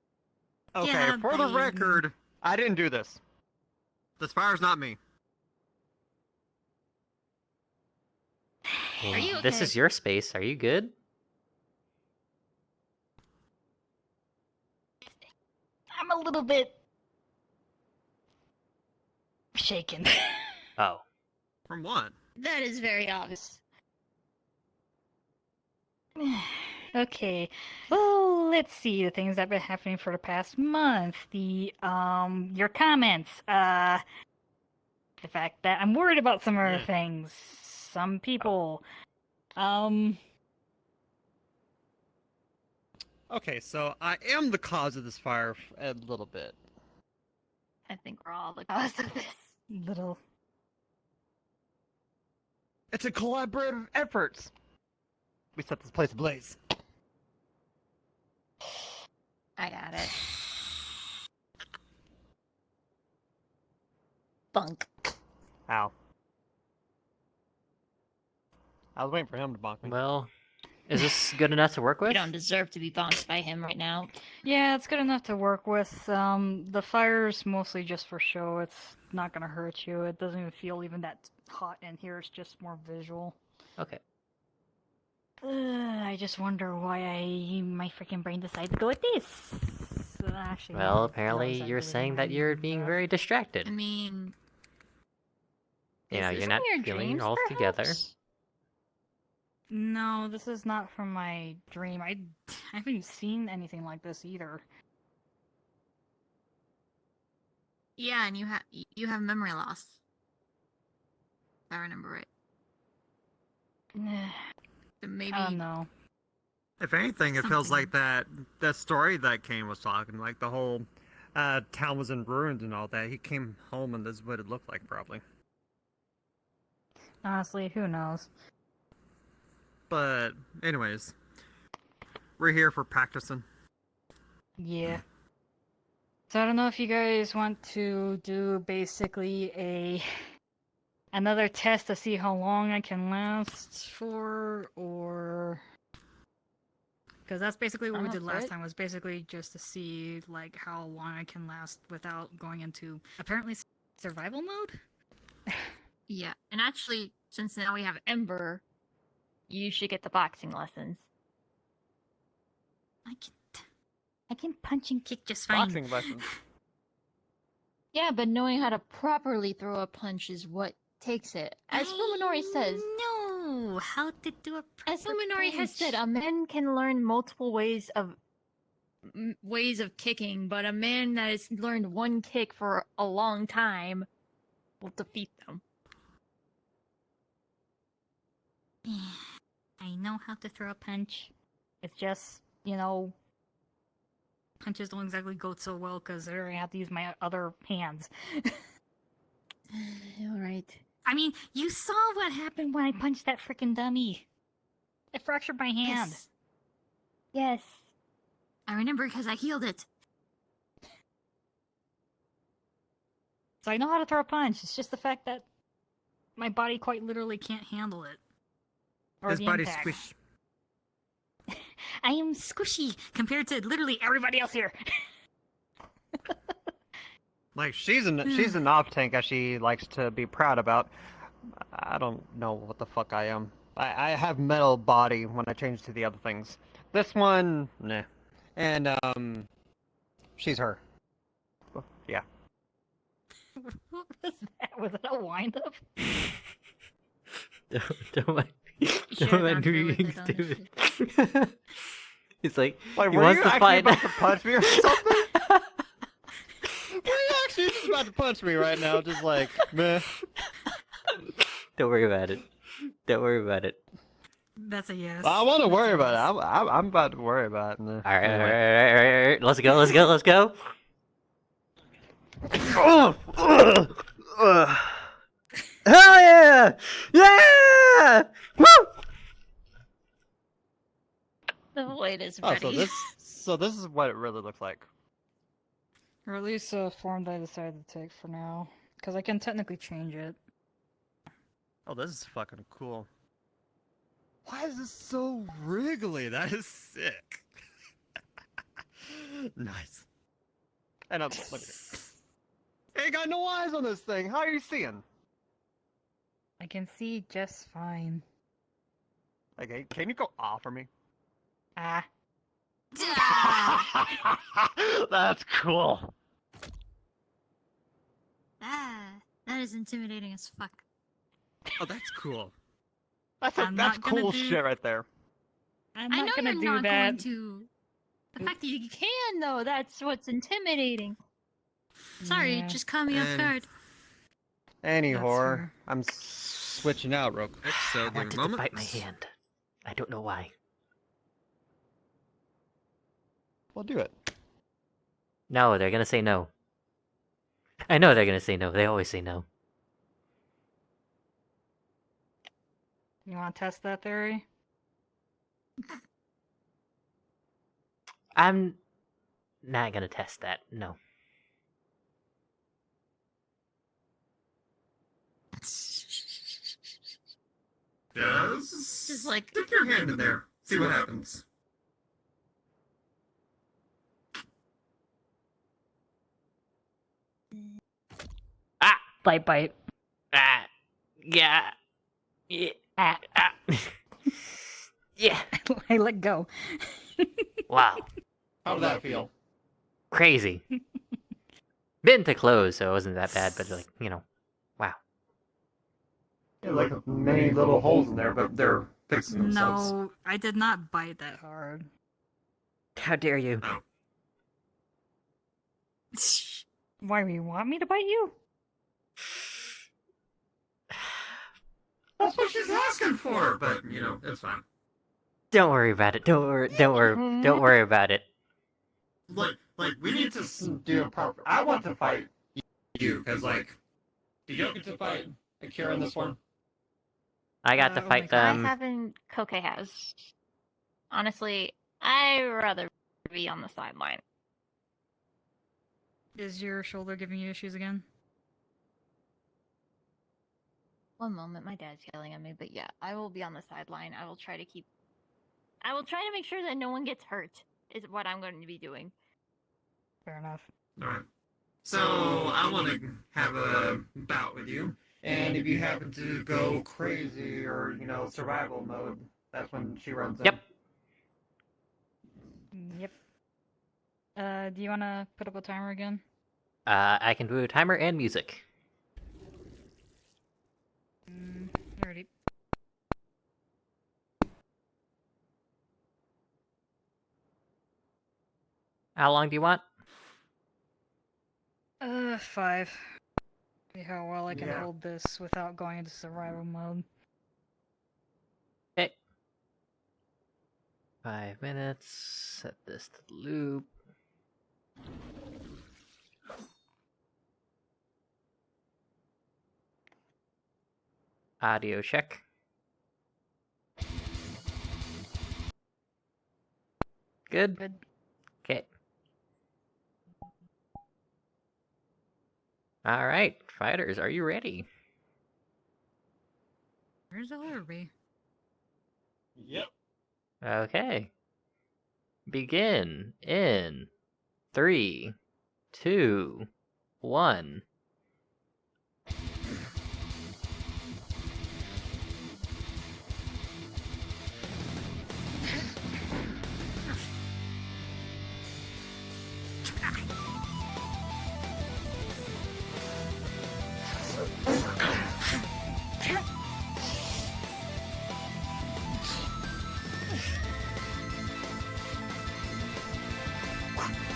Okay, Yeah, for the record, I didn't do this. This fire's not me. Are you okay? This is your space. Are you good? I'm a little bit shaken. Oh. From what? That is very obvious. Okay. Well, let's see the things that have been happening for the past month. Your comments. The fact that I'm worried about some other things. Some people. Okay, so I am the cause of this fire a little bit. I think we're all the cause of this. Little. It's a collaborative effort. We set this place ablaze. I got it. Bunk. Ow. I was waiting for him to bonk me. Well, is this good enough to work with? You don't deserve to be bonked by him right now. Yeah, it's good enough to work with. The fire's mostly just for show. It's not gonna hurt you. It doesn't even feel even that hot in here. It's just more visual. Okay. I just wonder why my freaking brain decided to go with this. Actually, Well, no, apparently that you're really saying that didn't you're mind being that. very distracted. I mean, You know, is you're this not from your feeling dreams, all together. perhaps? No, this is not from my dream. I haven't seen anything like this either. Yeah, and you have memory loss. If I remember right. So maybe. I don't know. If anything, it feels Something. like that story that Kane was talking, like the whole town was in ruins and all that. He came home and this is what it looked like, probably. Honestly, who knows? But anyways, we're here for practicing. Yeah. So I don't know if you guys want to do basically another test to see how long I can last for, or because that's basically what we I'm did up for last it. time. Was basically just to see like how long I can last without going into apparently survival mode. Yeah, and actually, since now we have Ember, you should get the boxing lessons. I can punch and kick just fine. Boxing lessons. Yeah, but knowing how to properly throw a punch is what takes it. As Fuminori says. No, how to do a proper As Fuminori has said, punch. a man can learn multiple ways of kicking, but a man that has learned one kick for a long time will defeat them. I know how to throw a punch. It's just, you know, punches don't exactly go so well because I have to use my other hands. Alright. I mean, you saw what happened when I punched that freaking dummy. It fractured my hand. Yes. I remember because I healed it. So I know how to throw a punch. It's just the fact that my body quite literally can't handle it. Or His the body's impact. squish. I am squishy compared to literally everybody else here. Like she's an off tank, as she likes to be proud about. I don't know what the fuck I am. I have metal body when I change to the other things. This one, nah. And she's her. Yeah. What was that? Was it a wind up? Don't mind. Should've Don't gone mind through being with it, stupid. He's like, Like, he were wants you to actually fight. about to punch me or something? Were you actually just about to punch me right now? Just like, meh. Don't worry about it. Don't worry about it. That's a yes. I want to worry about it. I'm about to worry about it. All right. Let's go. Hell yeah! Yeah! Woo! The blade is Oh, ready. so this is what it really looks like. Or at least a form that I decided to take for now. Because I can technically change it. Oh, this is fucking cool. Why is this so wriggly? That is sick. Nice. And look at it. Ain't got no eyes on this thing. How are you seeing? I can see just fine. Okay, can you go off for me? Ah. That's cool. That is intimidating as fuck. Oh, that's cool. I'm That's not gonna cool do- shit right there. I'm I not know gonna you're do not that. going to. The fact that you can, though, that's what's intimidating. Sorry, Yeah. just caught me off And- guard. Any That's whore, fair. I'm switching out real quick. So I give wanted a to moment. bite my hand. I don't know why. Well, do it. No, they're gonna say no. I know they're gonna say no. They always say no. You want to test that theory? I'm not gonna test that. No. Just like stick your hand in there. See what happens. Bite. Ah. Yeah. Yeah. Ah. Ah. Yeah. I let go. Wow. How did that feel? Crazy. Been to close, so it wasn't that bad, but like, you know, wow. Yeah, like many little holes in there, but they're fixing themselves. No, I did not bite that hard. How dare you? Why do you want me to bite you? That's what she's asking for, but you know, it's fine. Don't worry about it. Don't worry about it. Like we need to do a proper. I want to fight you, because like, did you get to fight Akira in this one? I got to fight them. I haven't. Koke has. Honestly, I'd rather be on the sideline. Is your shoulder giving you issues again? One moment, my dad's yelling at me, but yeah, I will be on the sideline. I will try to make sure that no one gets hurt, is what I'm going to be doing. Fair enough. Alright. So, I want to have a bout with you. And if you happen to go crazy or, you know, survival mode, that's when she runs in. Yep. Yep. Do you want to put up a timer again? I can do a timer and music. Alrighty. How long do you want? 5. See how well I can Yeah. hold this without going into survival mode. Okay. 5 minutes. Set this to loop. Audio check. Good. Good. Okay. All right, fighters, are you ready? Where's LRB? Yep. Okay. Begin in 3, 2, 1.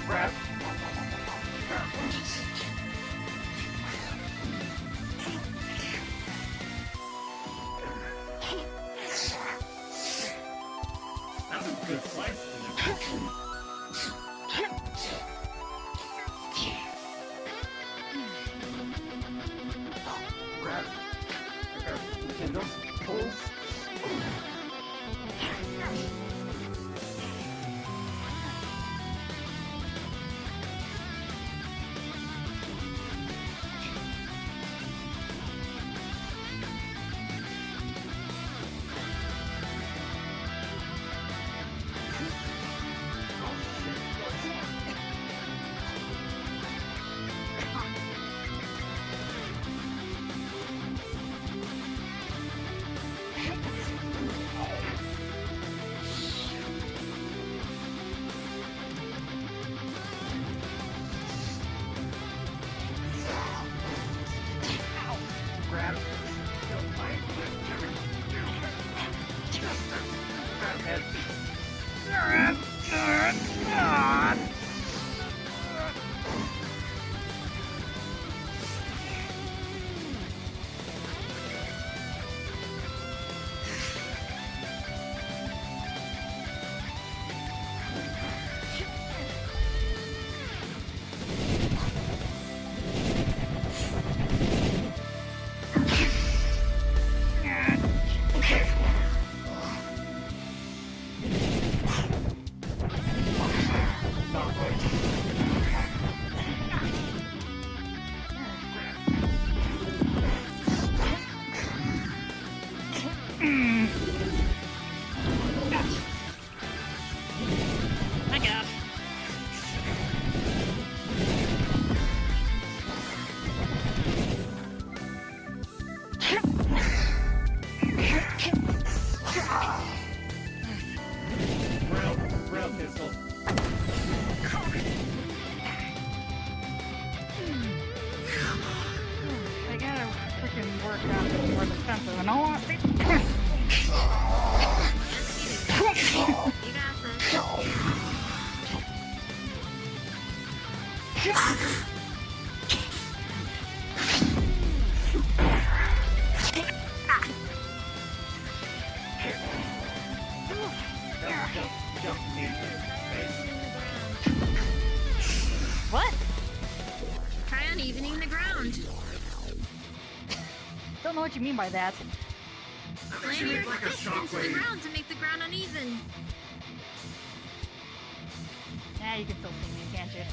Crap. That's a good slice. Grab. Candles. Pulls. Grab. Grab head. What? Try unevening the ground. Don't know what you mean by that. Slam your fist into the ground to make the ground uneven. Yeah, you can still see me, can't you?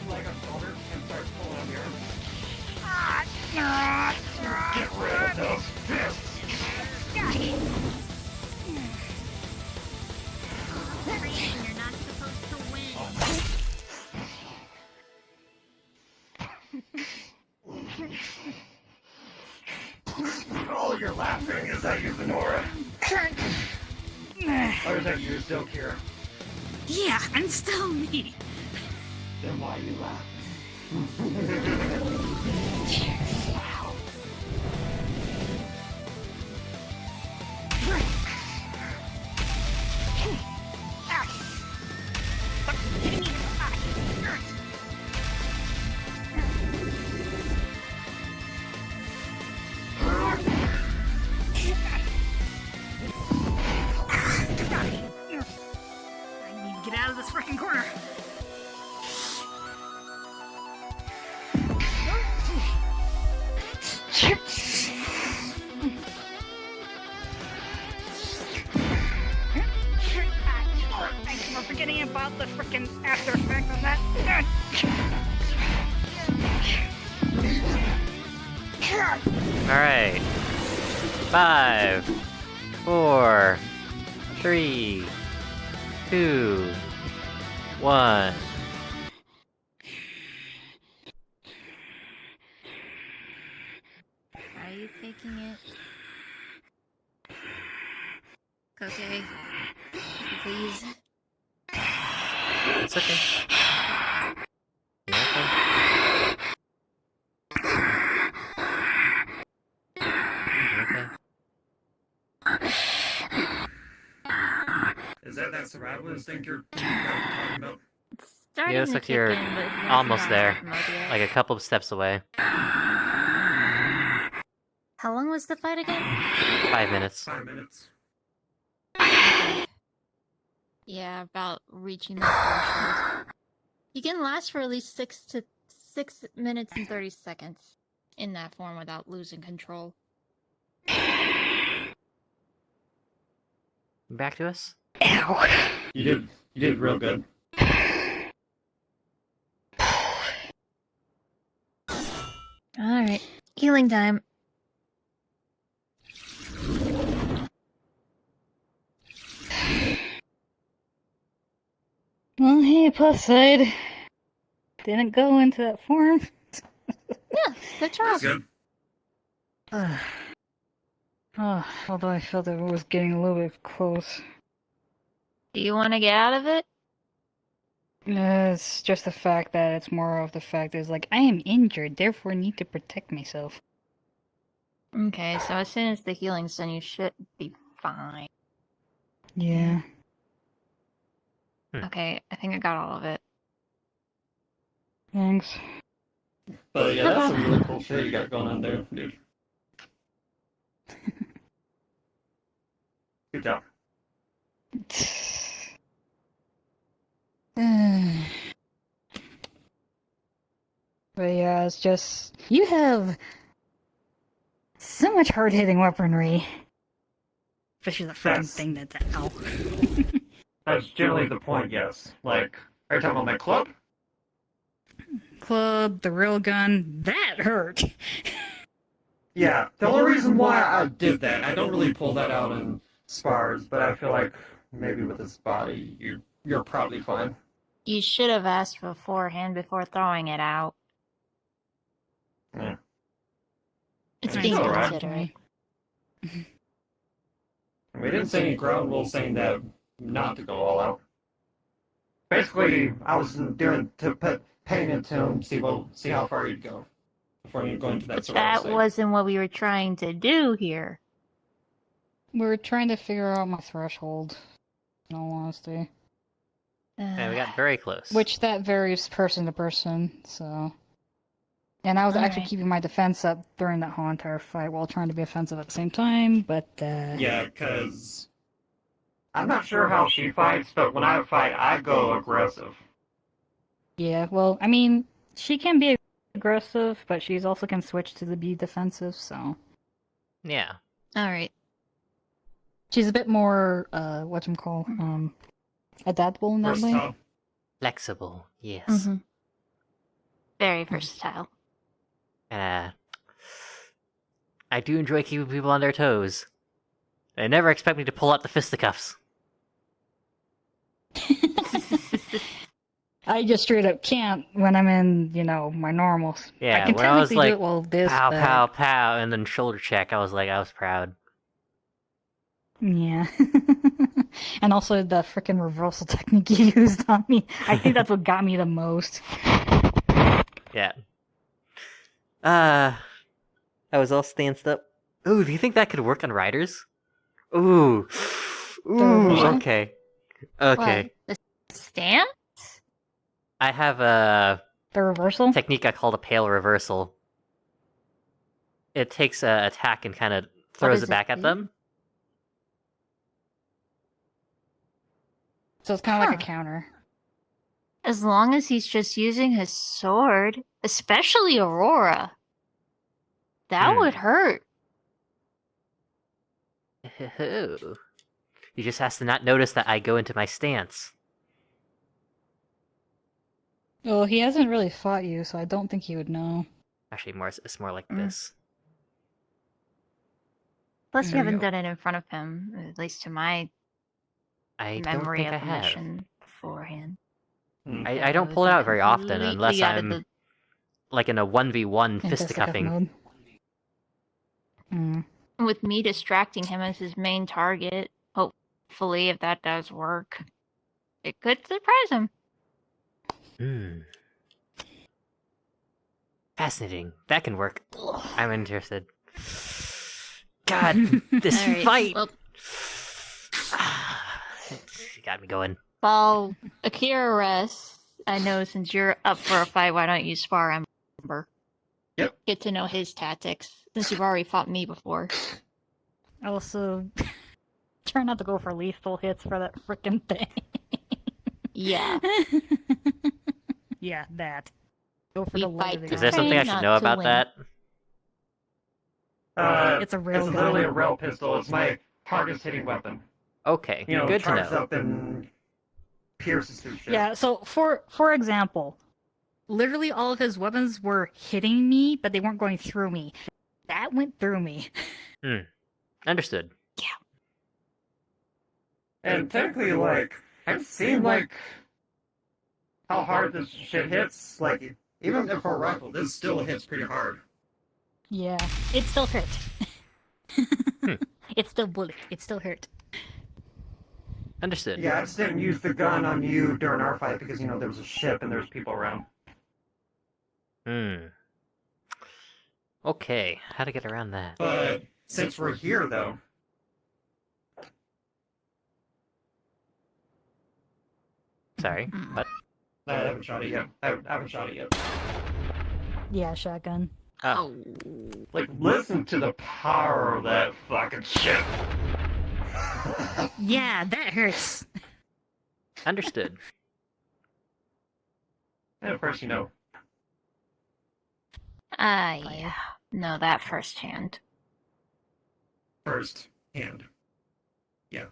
Like a shoulder and start pulling on your Get rid of those fists! You're not supposed to win. Oh, you're laughing. Is that you, Venora? Or is that you still here? Yeah, I'm still me. Then why you laugh? I need to get out of this freaking corner. Thanks for forgetting about the frickin' after effect of that. Alright. 5, 4, 3, 2, 1. Are you taking it? Okay. Please. It's okay. You're okay. You're okay. Is that survival instinct you're talking about? Starting Yeah, looks to like kick you're in, but you're almost not there. in mode yet. Like a couple of steps away. How long was the fight again? 5 minutes. 5 minutes. Yeah, about reaching that threshold. You can last for at least 6 minutes and 30 seconds in that form without losing control. Back to us? You did real good. Alright, healing time. Well, hey, plus side. Didn't go into that form. Yeah, good job. Good. Although I felt it was getting a little bit close. Do you want to get out of it? It's just the fact that it's more of the fact is like, I am injured, therefore need to protect myself. Okay, so as soon as the healing's done, you should be fine. Yeah. Okay, I think I got all of it. Thanks. But yeah, that's some really cool shit you got going on there, dude. Good job. But yeah, it's just, you have so much hard-hitting weaponry. Especially the freaking thing that's ow. That's generally the point, yes. Like, are you talking about my club? Club, the real gun, that hurt. Yeah, the only reason why I did that, I don't really pull that out in spars, but I feel like maybe with this body, you're probably fine. You should have asked beforehand before throwing it out. Yeah. It's I mean, being it's all right. considerate. We didn't say any ground rules saying that not to go all out. Basically, I was doing to put pain into him, see how far he'd go before you go into that But sort of that state. wasn't what we were trying to do here. We're trying to figure out my threshold, in all honesty. And we got very close. Which that varies person to person, so... And I was actually Alright. keeping my defense up during that whole entire fight while trying to be offensive at the same time, but, Yeah, because I'm not sure how she fights, but when I fight, I go aggressive. Yeah, well, I mean, she can be aggressive, but she's also can switch to the be defensive, so... Yeah. Alright. She's a bit more, adaptable in that way. Flexible, yes. Mm-hmm. Very versatile. I do enjoy keeping people on their toes. They never expect me to pull out the fisticuffs. I just straight up can't when I'm in, my normals. Yeah, I can when I was technically like, do it while this, pow, but... pow, pow, and then shoulder check, I was proud. Yeah. And also the frickin' reversal technique you used on me. I think that's what got me the most. Yeah. I was all stanced up. Ooh, do you think that could work on riders? Ooh. Ooh, okay. Okay. What? The stance? I have a... The reversal? Technique I call the pale reversal. It takes a attack and kind of throws it back at them. So it's kind of like a counter. As long as he's just using his sword, especially Aurora. That would hurt. He just has to not notice that I go into my stance. Well, he hasn't really fought you, so I don't think he would know. Actually, it's more like this. Plus, you There you haven't go. done it in front of him, at least to my I don't memory think of I the have. mission beforehand. I don't pull it out very often unless completely out of I'm the- like in a 1v1 In fisticuff fisticuffing. mode. With me distracting him as his main target, hopefully, if that does work, it could surprise him. Fascinating. That can work. I'm interested. God, this Alright, fight! well- You got me going. While Akira rests, I know since you're up for a fight, why don't you spar Ember? Yep. Get to know his tactics, since you've already fought me before. Also, try not to go for lethal hits for that frickin' thing. Yeah. Yeah, that. Go for the light of the Is there eye. something I should know about that? It's a rail It's gun. literally a rail pistol. It's my hardest hitting weapon. Okay, You know, good to charges know. up and pierces through shit. Yeah, so for example, literally all of his weapons were hitting me, but they weren't going through me. That went through me. Understood. And technically, like, I've seen, like, how hard this shit hits. Like, even if for a rifle, this still hits pretty hard. Yeah, it still hurt. It still bullet. It still hurt. Understood. Yeah, I just didn't use the gun on you during our fight because, you know, there was a ship and there's people around. Okay, how to get around that? But since we're here, though... Sorry, what? I haven't shot it yet. I haven't shot it yet. Yeah, shotgun. Oh. Like, listen to the power of that fucking shit. Yeah, that hurts. Understood. And of course, you know. Yeah. No, that firsthand. First hand. Yeah.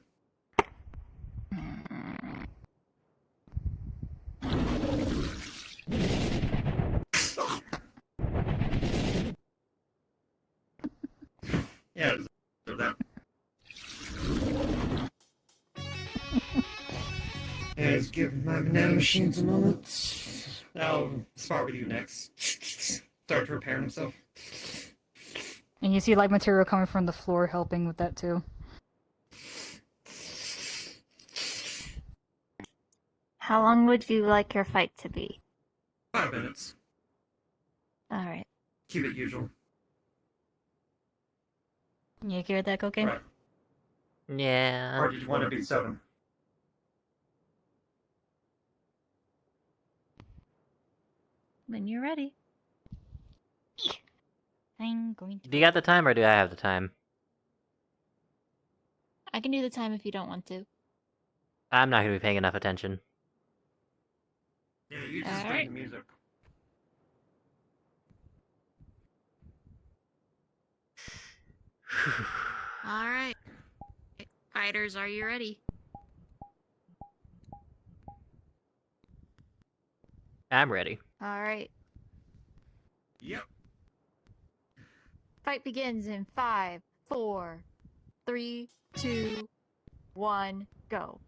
Yeah, that. Let's give my banana machines a moment. I'll spar with you next. Start to repair himself. And you see light material coming from the floor helping with that too. How long would you like your fight to be? 5 minutes. Alright. Keep it usual. You okay with that, Cocaine? Right. Yeah. Or did you want to beat 7? When you're ready. I'm going to. Do you got the time, or do I have the time? I can do the time if you don't want to. I'm not gonna be paying enough attention. Yeah, you just Alright. the music. Alright. Fighters, are you ready? I'm ready. Alright. Yep. Fight begins in 5, 4, 3, 2, 1, go.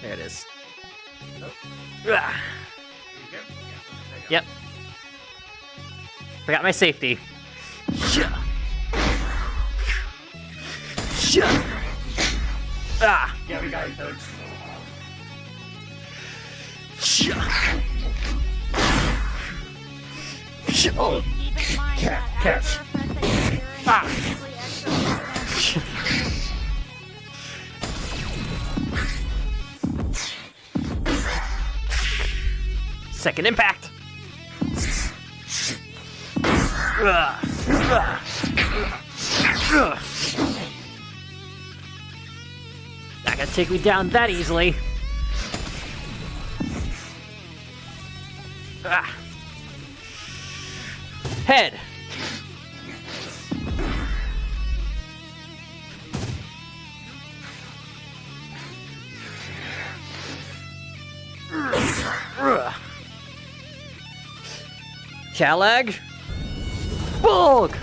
There it is. Ah. Yep. Forgot my safety. Ah. Yeah, we got you, folks. Oh. Catch. Second impact. Not gonna take me down that easily. Ah. Head. Calag. Bulk.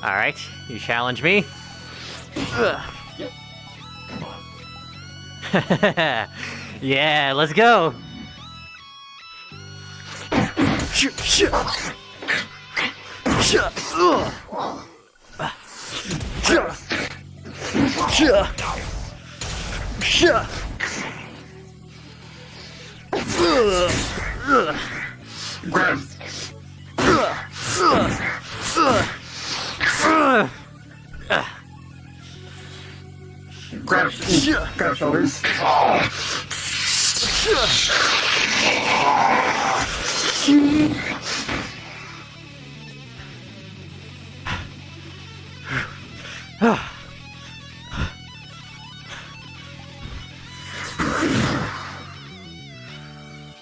Alright, you challenge me? Yeah, let's go! Grab. Grab shoulders.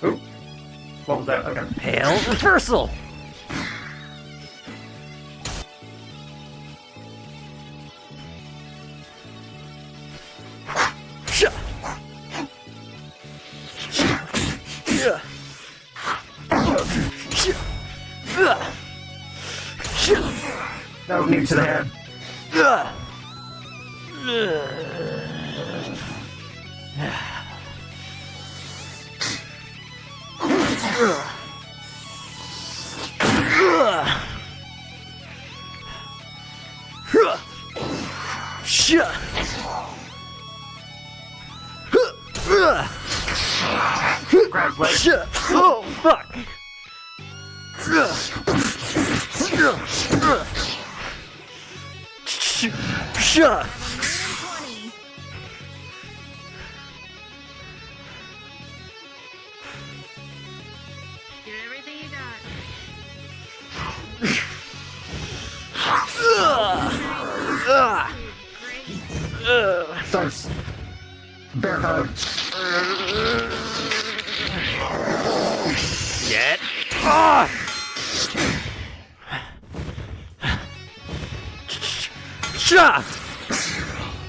Oh, what was that? Okay. Hail reversal! That was me to the head. Grab leg. Oh, fuck! Give it everything you got. Starts. Bear hug. Get off!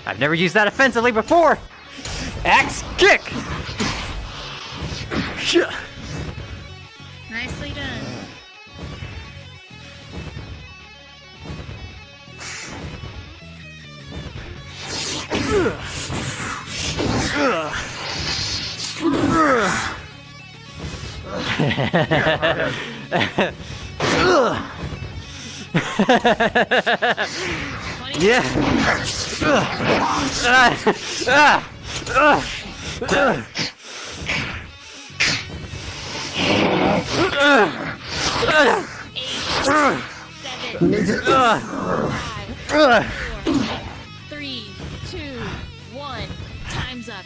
I've never used that offensively before! Axe kick! Nicely done. Yeah. Three, two, one. Time's up.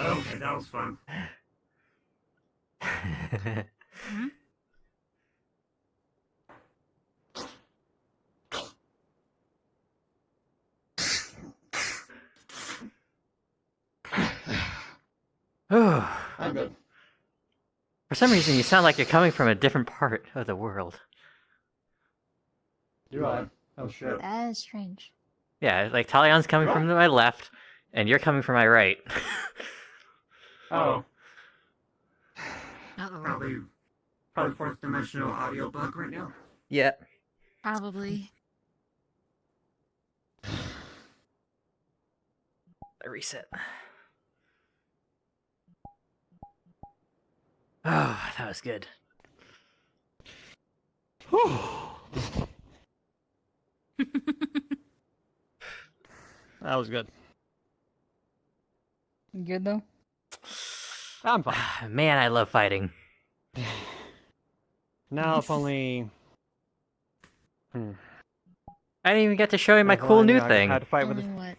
Okay, that was fun. I'm good. For some reason, you sound like you're coming from a different part of the world. Do I? Oh shit. That is strange. Yeah, like Talion's coming from my left, and you're coming from my right. Oh. Uh-oh. Probably fourth dimensional audio bug right now. Yeah. Probably. A reset. Oh, that was good. That was good. Good though? I'm fine. Man, I love fighting. Now if only... I didn't even get to show you my If cool only new I thing. had to fight with Only this... what?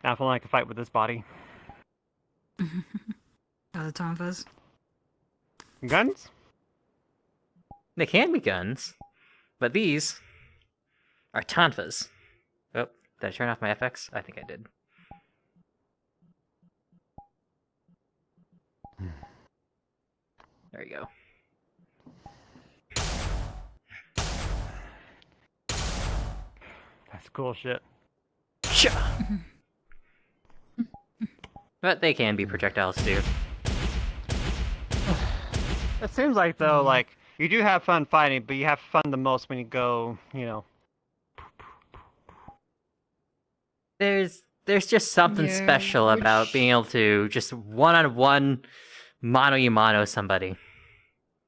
Now if only I could fight with this body. The tonfas. Guns? They can be guns, but these are tonfas. Oh, did I turn off my FX? I think I did. There you go. That's cool shit. But they can be projectiles too. It seems like though, like you do have fun fighting, but you have fun the most when you go, you know. There's just something special about being able to just one-on-one mano-y-mano somebody.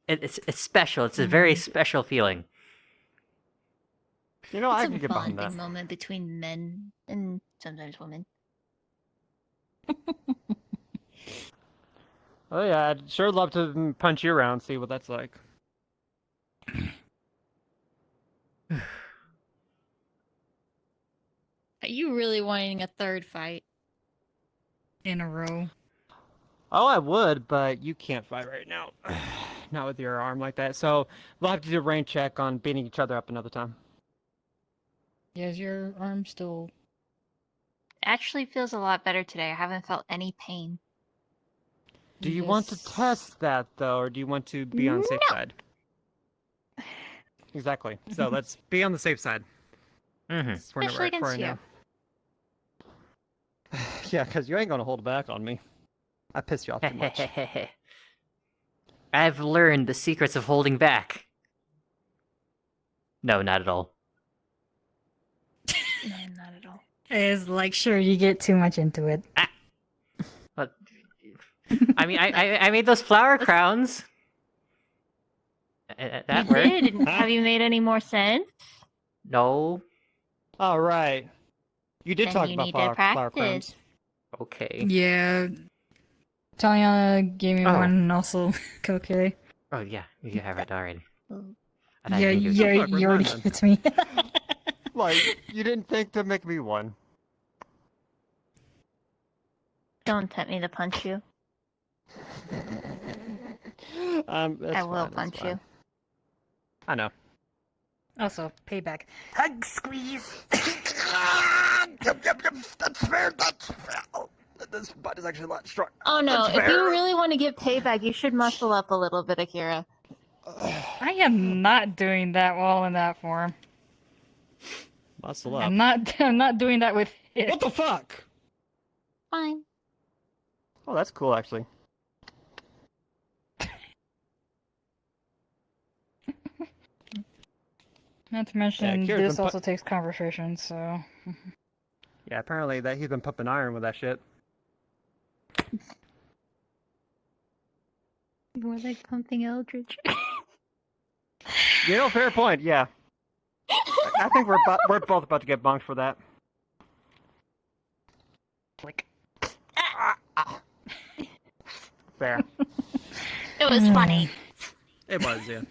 It's special. It's a very special feeling. You know, I It's can a get behind bonding that. moment between men and sometimes women. Oh yeah, I'd sure love to punch you around, see what that's like. Are you really wanting a third fight? In a row. Oh, I would, but you can't fight right now. Not with your arm like that. So we'll have to do a range check on beating each other up another time. Yeah, is your arm still... Actually feels a lot better today. I haven't felt any pain. Do you want to test that though, or do you want to be on the safe side? Exactly. So let's be on the safe side. Especially against you. Yeah, because you ain't gonna hold back on me. I piss you off too much. I've learned the secrets of holding back. No, not at all. No, not at all. It's like, sure, you get too much into it. But I mean, I made those flower crowns. That You worked. did? Have you made any more sense? No. All right. You did Then talk you about need to flower crowns. practice. Okay. Yeah. Taliana gave me Oh. one and also Koke. Oh yeah, you have it already. Yeah, you you already gave it to me. Like, you didn't think to make me one. Don't tempt me to punch you. That's I will fine, that's punch fine. you. I know. Also, payback. Hug squeeze! That's fair, that's fair. this butt is actually a lot stronger. Oh no, That's if fair. you really want to get payback, you should muscle up a little bit, Akira. I am not doing that well in that form. Muscle up. I'm not doing that with it. What the fuck? Fine. Oh, that's cool, actually. Not to mention, Kira's this been also takes conversation, so... Yeah, apparently that he's been pumping iron with that shit. More like pumping Eldritch. You know, fair point. Yeah. I think we're both about to get bonked for that. Like. Fair. It was funny. It was, yeah.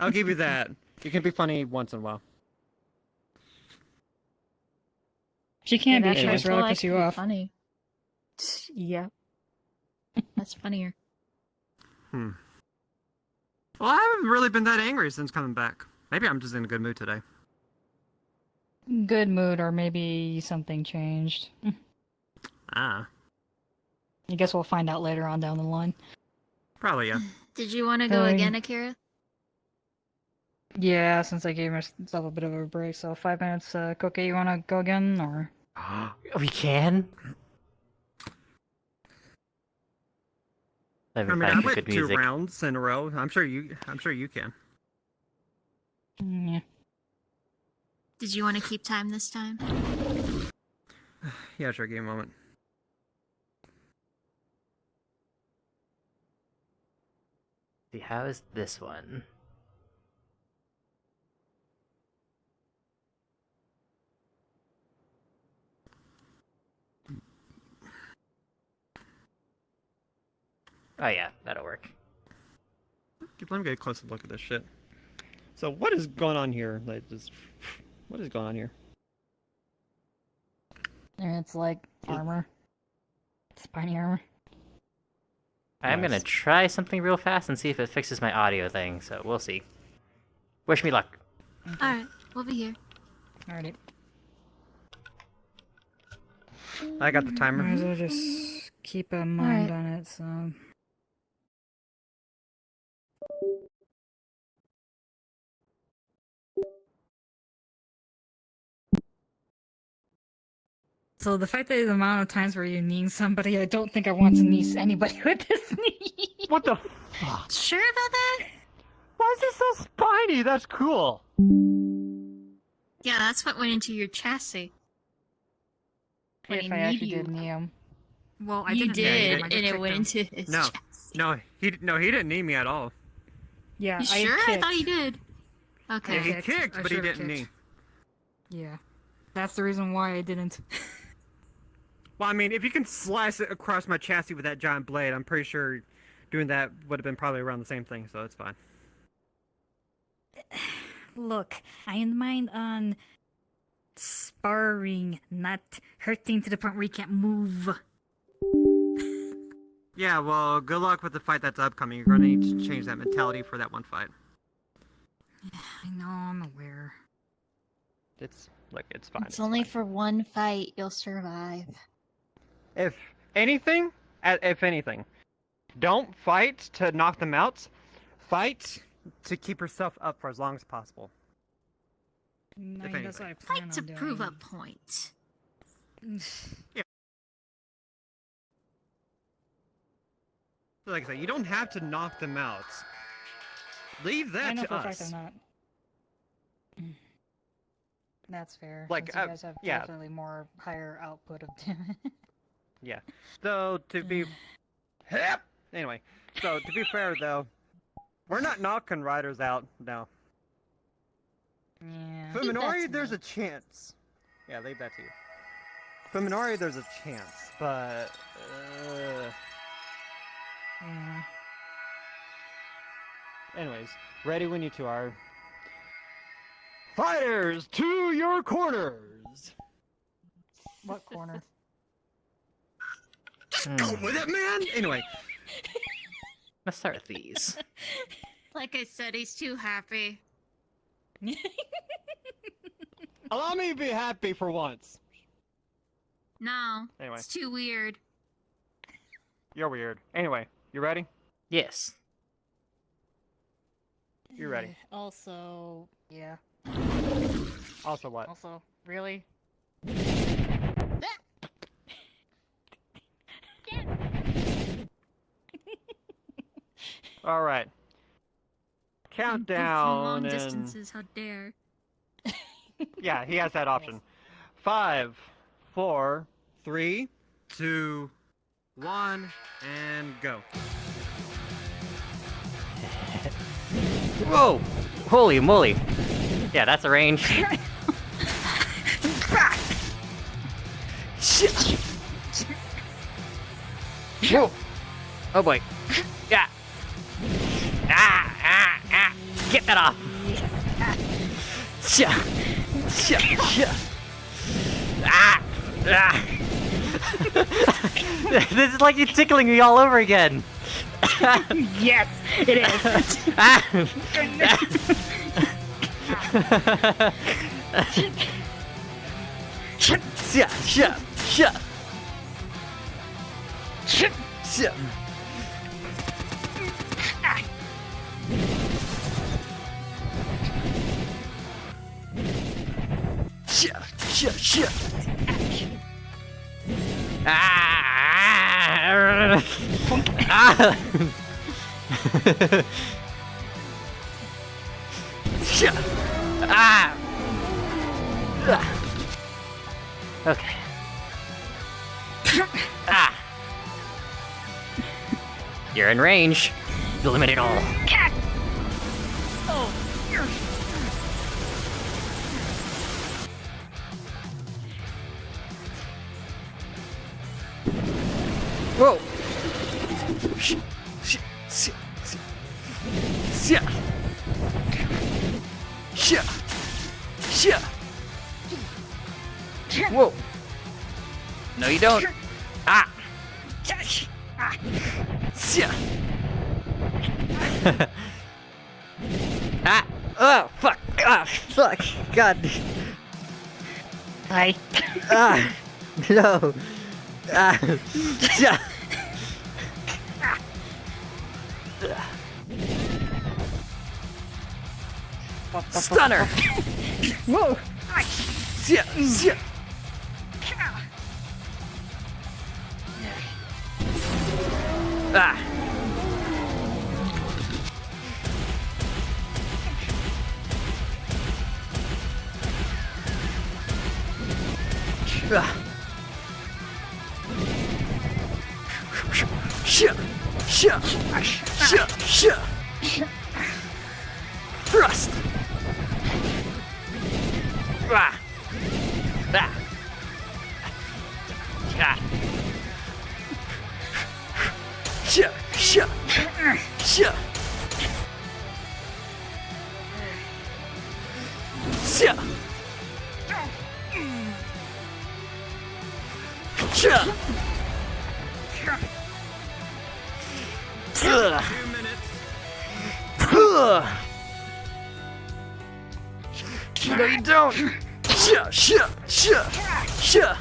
I'll give you that. You can be funny once in a while. She can't be, That's she right. just rather Well, I piss you could be off. Funny. Yeah. That's funnier. Well, I haven't really been that angry since coming back. Maybe I'm just in a good mood today. Good mood, or maybe something changed. Ah. I guess we'll find out later on down the line. Probably, yeah. Did you want to go again, Akira? Yeah, since I gave myself a bit of a break, so 5 minutes. Koke, you wanna go again, or? We can? I mean, I went 2 rounds in a row. I'm sure you can. Yeah. Did you want to keep time this time? Yeah, sure. Give me a moment. See, how is this one? Oh yeah, that'll work. Let me get a closer look at this shit. So what is going on here? Like, what is going on here? And it's like armor. Spiny armor. I'm gonna try something real fast and see if it fixes my audio thing, so we'll see. Wish me luck. Alright, we'll be here. Alrighty. I got the timer. Might as well just keep a mind on it, so... So the fact that the amount of times where you knee somebody, I don't think I want to knee anybody with this knee. What the fuck? Sure about that? Why is it so spiny? That's cool. Yeah, that's what went into your chassis. When If he I kneed actually you. did knee him. Well, I You didn't did, I and just it kicked went him. into his No, chassis. he didn't knee me at all. Yeah, You sure? I thought he kicked. did. Okay. Yeah, he kicked, I but he should've didn't knee. kicked. Yeah. That's the reason why I didn't. Well, I mean, if you can slice it across my chassis with that giant blade, I'm pretty sure doing that would have been probably around the same thing, so it's fine. Look, I mind on sparring, not hurting to the point where you can't move. Yeah, well, good luck with the fight that's upcoming. You're gonna need to change that mentality for that one fight. I know, I'm aware. It's fine. It's only for one fight. You'll survive. If anything, don't fight to knock them out. Fight to keep yourself up for as long as possible. No, If that's what I anything. plan Fight to on prove a doing. point. Yeah. Like I said, you don't have to knock them out. Leave I that know to for a fact us. I'm not. That's fair. Like, since you guys have yeah. definitely more higher output of damage. Yeah. So to be anyway, so to be fair though, we're not knocking riders out. No. Yeah. For Minori, there's a chance. Yeah, leave that to you. For Minori, there's a chance, but Yeah. anyways, ready when you two are. Fighters to your corners. What corner? Just go with it, man. Anyway, Let's start with these. Like I said, he's too happy. allow me to be happy for once. No. Anyway. It's too weird. You're weird. Anyway, you ready? Yes. You ready? Also, yeah. Also what? Also, really? All right. Countdown Long and... distances, how dare. Yeah, he has that option. 5, 4, 3, 2, 1, and go. Whoa! Holy moly! Yeah, that's a range. Shit! Whoa! Oh boy! Yeah! Get that off! Shia! Shia! Shia! This is like you tickling me all over again. Yes, it is. Shia! Shia! Shia! Shia! Shia! Shia! Shia! Shia! Okay. You're in range. Eliminate all. Oh, you're... Whoa! Shit! Shit! Shit! Shit! Shit! Shit! Whoa! No, you don't. Ah! Shit! Ah! Oh, fuck! Ah, fuck! God! Hi. Ah! No! Ah! Yeah. Stunner! Whoa! Yeah, yeah. Ah! Ah! Shit! Shit! Shit! Shit! Thrust! Ah! Ah! Ah! Shit! Shit! Shit! Shit! Shit! Ugh. 2 minutes. Ugh. No, you don't. Shit! Shit! Shit! Shit!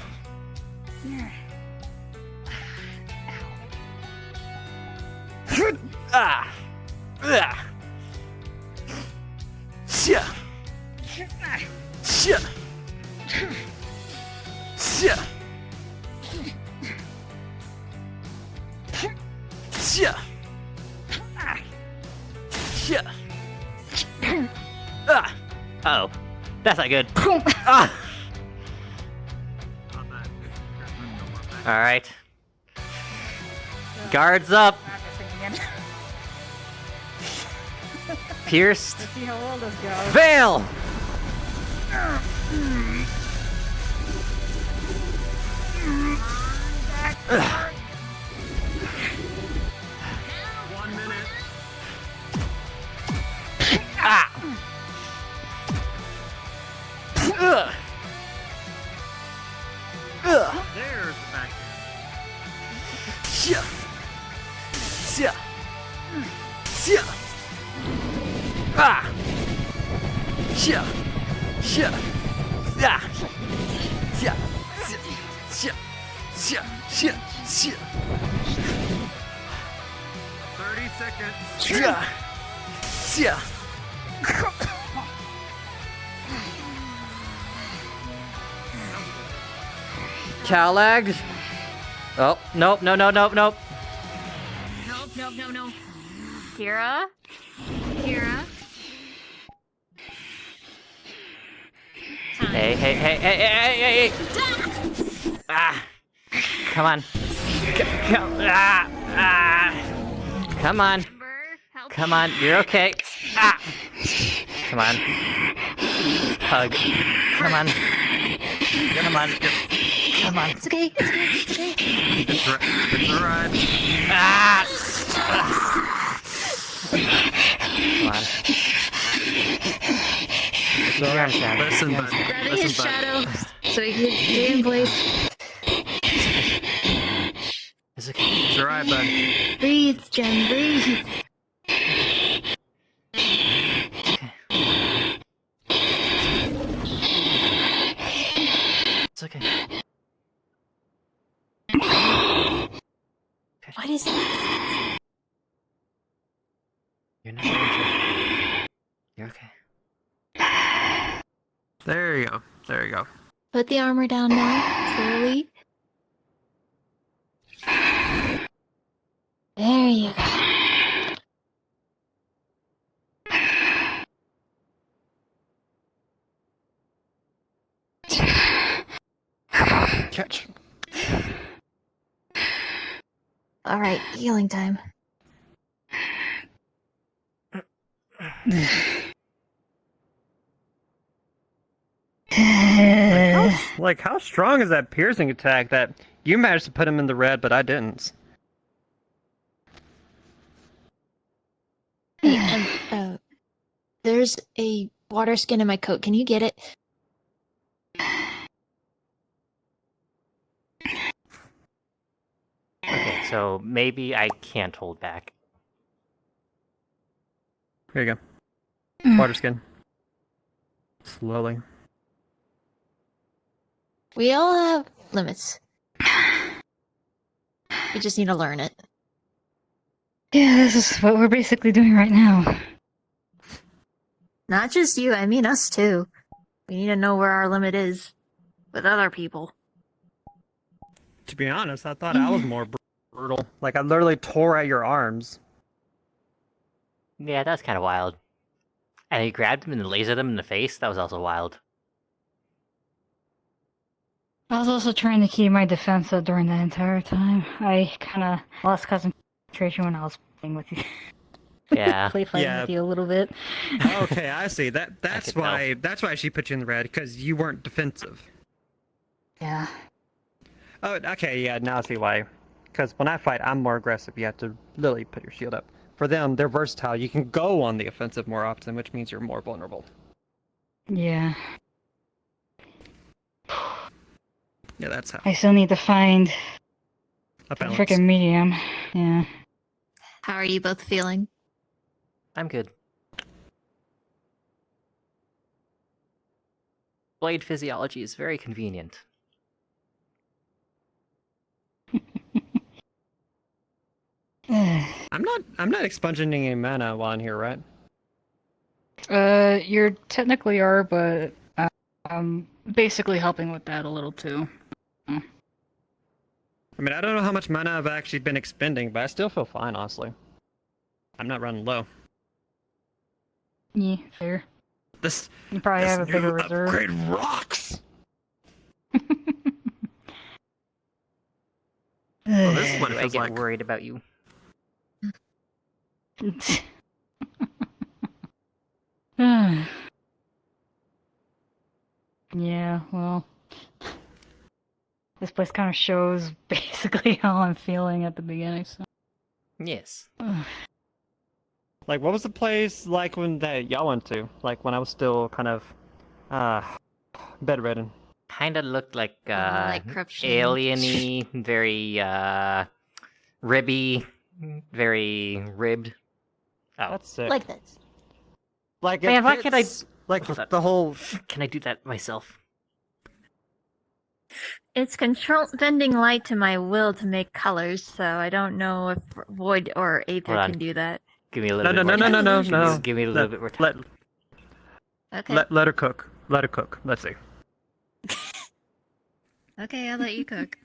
Ah! Ugh. Shit! Shit! Shit! Shit! Shit! Ah! Oh, that's not good. Ah! All right. Guards up. Pierced. Let's see how well this goes. Veil. Ugh. 1 minute. Ah. Ugh. Ugh. There's the back. Shia. Shia. Shia. Ah. Shia. Shia. Ah. Shia. Shia. Shia. 30 seconds. Cow lagged. Oh, nope, no. Nope. Kira? Kira? Hey. Ah. Come on. Come on. Come on, you're okay. Ah. Come on. Hug. Come on. It's okay. It's alright. Ah. Come on. You're on shadow. Listen, bud. Grabbing his shadow so he can stay in place. It's okay. It's alright, bud. Breathe, Jen, breathe. It's okay. What is that? You're not injured. You're okay. There you go. Put the armor down now, slowly. There you go. Catch. Alright, healing time. How strong is that piercing attack that you managed to put him in the red, but I didn't? Hey, and, there's a water skin in my coat. Can you get it? Okay, so maybe I can't hold back. Here you go. Water skin. Slowly. We all have limits. We just need to learn it. Yeah, this is what we're basically doing right now. Not just you, I mean us too. We need to know where our limit is with other people. To be honest, I thought I was more brutal. Like, I literally tore at your arms. Yeah, that's kind of wild. And he grabbed him and lasered him in the face. That was also wild. I was also trying to keep my defense up during that entire time. I kind of lost concentration when I was playing with you. Yeah. Play fighting with you a little bit. Okay, I see. That's why she put you in the red, because you weren't defensive. Yeah. Oh, okay, yeah, now I see why. Because when I fight, I'm more aggressive. You have to literally put your shield up. For them, they're versatile. You can go on the offensive more often, which means you're more vulnerable. Yeah. Yeah, that's how. I still need to find a balance. Freaking medium. Yeah. How are you both feeling? I'm good. Blade physiology is very convenient. I'm not expunging any mana while I'm here, right? You technically are, but I'm basically helping with that a little too. I mean, I don't know how much mana I've actually been expending, but I still feel fine, honestly. I'm not running low. Yeah, fair. You probably this have a bigger reserve. Upgrade rocks! Well, this is what it feels like. I get worried about you. Yeah, well, this place kind of shows basically how I'm feeling at the beginning. So. Yes. Like, what was the place like when that y'all went to? Like when I was still kind of bedridden. Kinda looked like corruption. alien-y, very ribby, very ribbed. Oh. That's sick. Like this. Like, man, why can't I like the whole? Can I do that myself? It's control bending light to my will to make colors, so I don't know if Void or Aether Hold on. can do that. Give me a little No, bit more time. no. Give me a little bit more time. Okay. Let her cook. Let her cook. Let's see. Okay, I'll let you cook.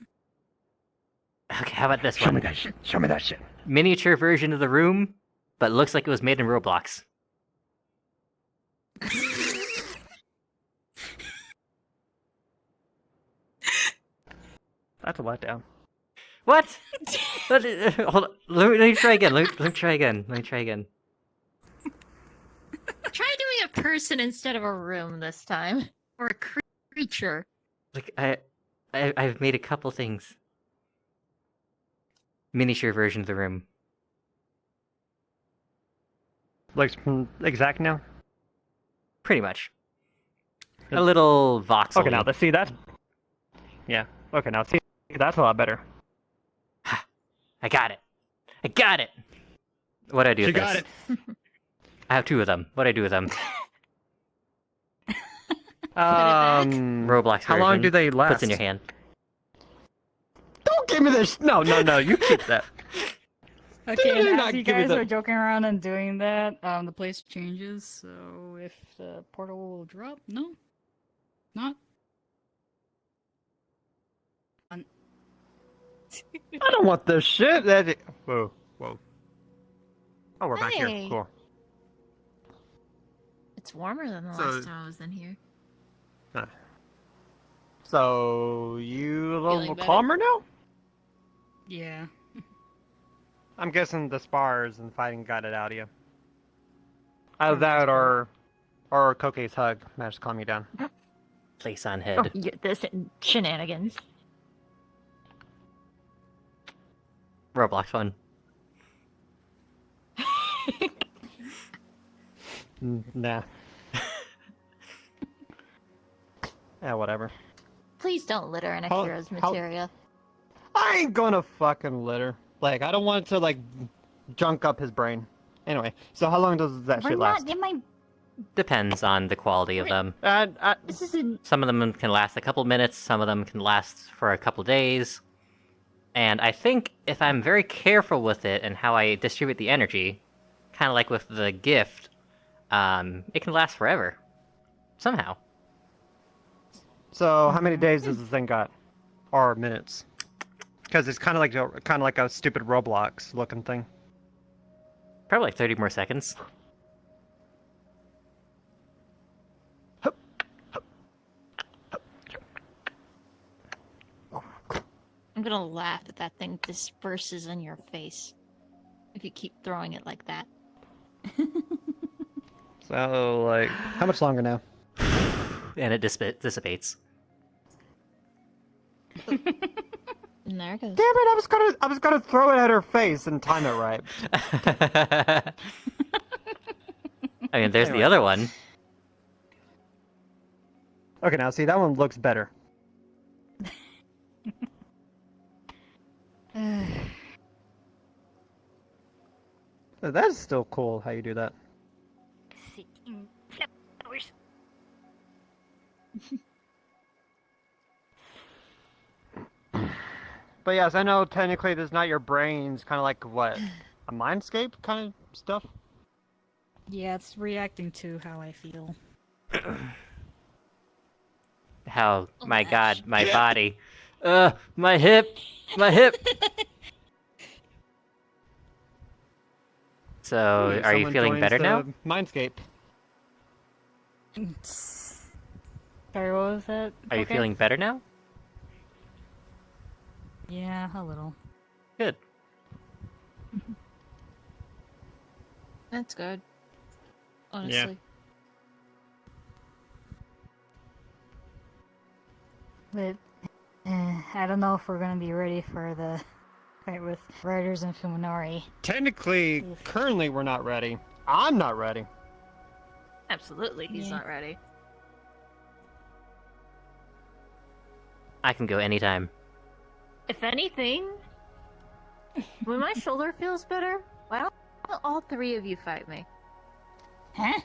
Okay, how about this Show one? me that shit. Show me that shit. Miniature version of the room, but looks like it was made in Roblox. That's a letdown. What? Hold on. Let me try again. Let me try again. Let me try again. Try doing a person instead of a room this time. Or a creature. Like I've made a couple things. Miniature version of the room. Looks exact now. Pretty much. A little voxel. Okay, now let's see that. Yeah. Okay, now see that's a lot better. I got it. I got it. What do I do with You this? got it. I have 2 of them. What do I do with them? Roblox How long version. do they last? Puts in your hand. Don't give me this. No, you keep that. Okay, They're and not as you giving guys the- are joking around and doing that, the place changes, so if the portal will drop, no? Not? I don't want this shit. Whoa. Oh, we're back here. Hey. Cool. It's warmer than the So- last time I was in here. So you a little Feeling better? calmer now? Yeah. I'm guessing the spars and fighting got it out of you. Either that or Koke's hug managed to calm you down. Place on head. This shenanigans. Roblox fun. Nah. Yeah, whatever. Please don't litter in How- Akira's how- materia. I ain't gonna fucking litter. Like, I don't want to, like, junk up his brain. Anyway, so how long does that We're shit not last? in my. Depends on the quality of them. This isn't. Some of them can last a couple minutes, some of them can last for a couple days. And I think if I'm very careful with it and how I distribute the energy, kind of like with the gift, it can last forever. Somehow. So, how many days does this thing got? Or minutes? Because it's kind of like a stupid Roblox looking thing. Probably like 30 more seconds. I'm gonna laugh if that thing disperses in your face. If you keep throwing it like that. So, like, how much longer now? And it dissipates. And there it goes. Damn it! I was gonna throw it at her face and time it right. I mean, there's Anyway. the other one. Okay, now see that one looks better. That's still cool how you do that. But yes, I know technically this is not your brain's kind of like what? A mindscape kind of stuff? Yeah, it's reacting to how I feel. How, my god, my body. My hip! My hip! So, are you Someone feeling joins better the now? Mindscape. Sorry, what was that? Are you Okay. feeling better now? Yeah, a little. Good. That's good. Honestly. But I don't know if we're gonna be ready for the fight with Riders and Fuminori. Technically, currently we're not ready. I'm not ready. Absolutely, he's Yeah. not ready. I can go anytime. If anything, when my shoulder feels better, why don't all 3 of you fight me? Huh?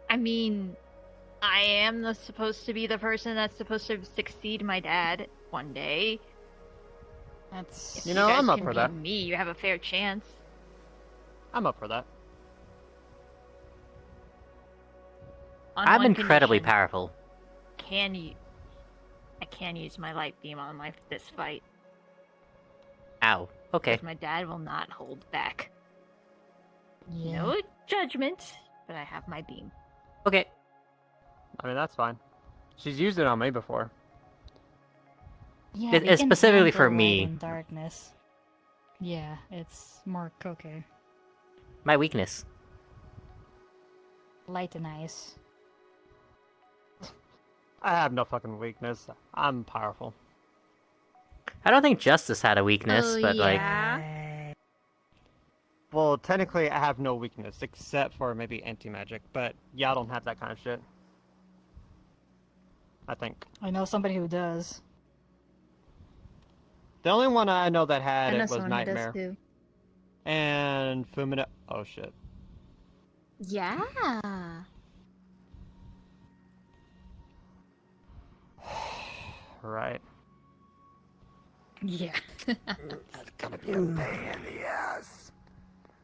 I mean, I am supposed to be the person that's supposed to succeed my dad one day. That's... If You know, guys I'm up can for be that. me, you have a fair chance. I'm up for that. On I'm one incredibly condition. powerful. I can use my light beam on this fight. Ow. Okay. Because my dad will not hold back. Yeah. No judgment, but I have my beam. Okay. I mean, that's fine. She's used it on me before. Yeah, It's they can specifically for handle light me. and darkness. Yeah, it's more okay. My weakness. Light and ice. I have no fucking weakness. I'm powerful. I don't think Justice had a weakness, Oh, but like, yeah? Well, technically, I have no weakness except for maybe anti-magic, but y'all don't have that kind of shit. I think. I know somebody who does. The only one I know that had I know it was someone who does Nightmare. too. And Fumina. Oh shit. Yeah. Right. Yeah. That's gonna be a pain in the ass.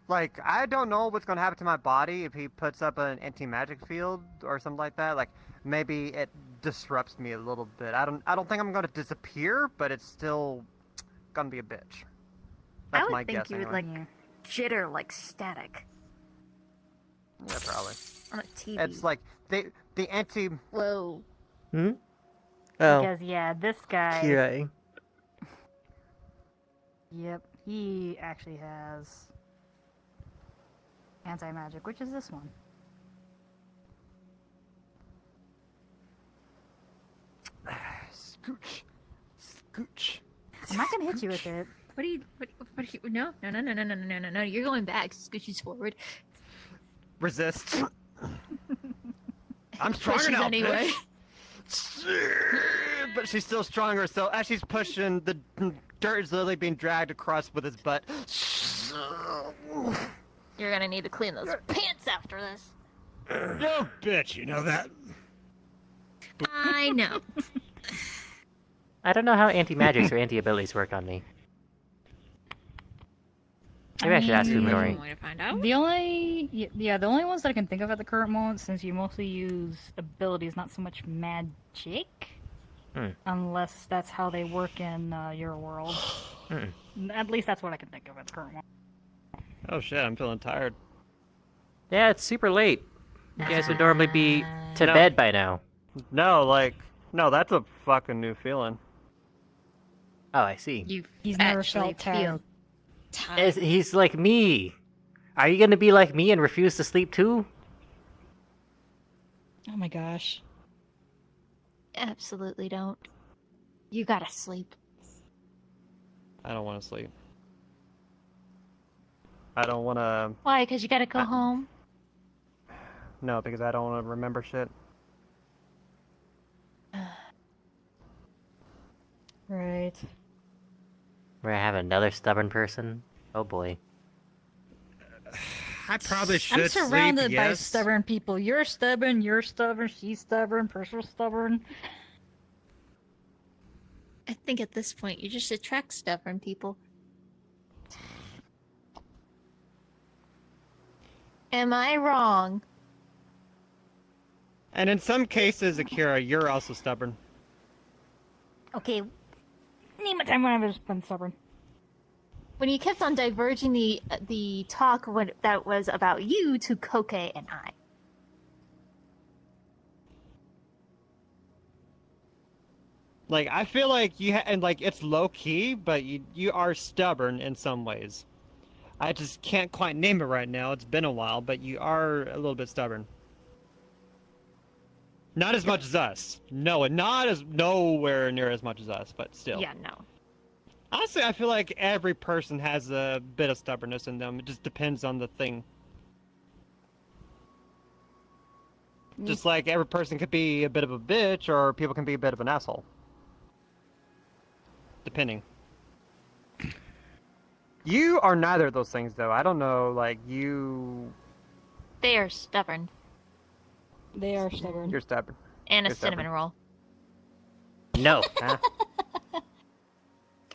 Like, I don't know what's gonna happen to my body if he puts up an anti-magic field or something like that. Like, maybe it disrupts me a little bit. I don't think I'm gonna disappear, but it's still gonna be a bitch. That's I would my think guess you would anyway. like jitter like static Yeah, probably. on a TV. It's like the anti. Whoa. hmm? Oh, Because, yeah, this guy... Kirai. Yep, he actually has... anti-magic, which is this one. Scooch. Scooch. I'm not gonna hit you with it. What are you? No. You're going back. Scoochies forward. Resist. I'm stronger Pushes now, anyway. bitch. But she's still stronger, so as she's pushing, the dirt is literally being dragged across with his butt. You're gonna need to clean those pants after this. No, bitch, you know that. I know. I don't know how anti-magics or anti-abilities work on me. Maybe I should ask Fuminori. Way to find out. The only ones that I can think of at the current moment, since you mostly use abilities, not so much magic, unless that's how they work in your world. At least that's what I can think of at the current moment. Oh shit, I'm feeling tired. Yeah, it's super late. You guys would normally be to No. bed by now. No, that's a fucking new feeling. Oh, I see. He's never actually felt tired. He's like me. Are you gonna be like me and refuse to sleep too? Oh my gosh. Absolutely don't. You gotta sleep. I don't want to sleep. I don't want to. Why? Because you gotta go home. No, because I don't want to remember shit. Right. Where I have another stubborn person? Oh boy. I probably should I'm surrounded sleep, by yes. stubborn people. You're stubborn, she's stubborn, Percival's stubborn. I think at this point you just attract stubborn people. Am I wrong? And in some cases, Akira, you're also stubborn. Okay, name a time when I've been stubborn. When you kept on diverging the talk that was about you to Koke and I. Like, I feel like and like it's low key, but you are stubborn in some ways. I just can't quite name it right now. It's been a while, but you are a little bit stubborn. Not as much as us. No, not as nowhere near as much as us, but still. Yeah, no. Honestly, I feel like every person has a bit of stubbornness in them. It just depends on the thing. Just like every person could be a bit of a bitch, or people can be a bit of an asshole. Depending. You are neither of those things, though. I don't know, like, you... They are stubborn. They are stubborn. You're stubborn. And a You're cinnamon stubborn. roll. No. Huh?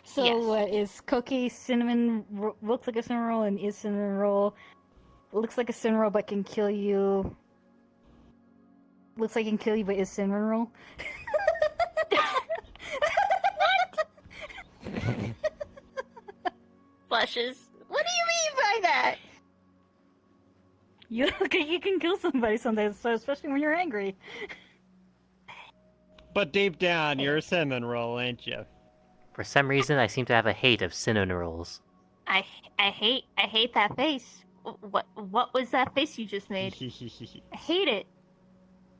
So Yes. what is cookie cinnamon looks like a cinnamon roll and is cinnamon roll? Looks like a cinnamon roll but can kill you. Looks like it can kill you but is cinnamon roll. Flushes. What do you mean by that? You can kill somebody sometimes, so especially when you're angry. But deep down, you're a cinnamon roll, ain't you? For some reason, I seem to have a hate of cinnamon rolls. I hate that face. What was that face you just made? I hate it.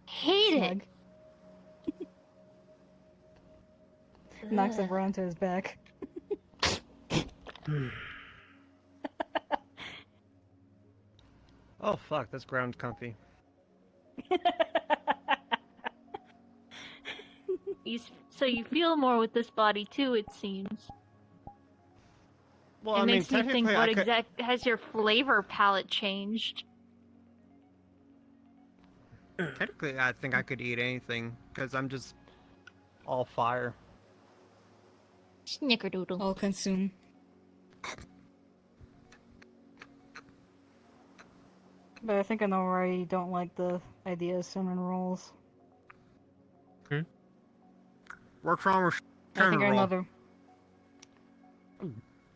Hate Smug. Knocks him around to his back. Oh fuck, this ground's comfy. So you feel more with this body too, it seems. Well, It I mean, makes me think technically, what I could... has your flavor palette changed? Technically, I think I could eat anything, because I'm just all fire. Snickerdoodle. I'll consume. But I think I know why you don't like the idea of cinnamon rolls. Work from or I think I roll. know the...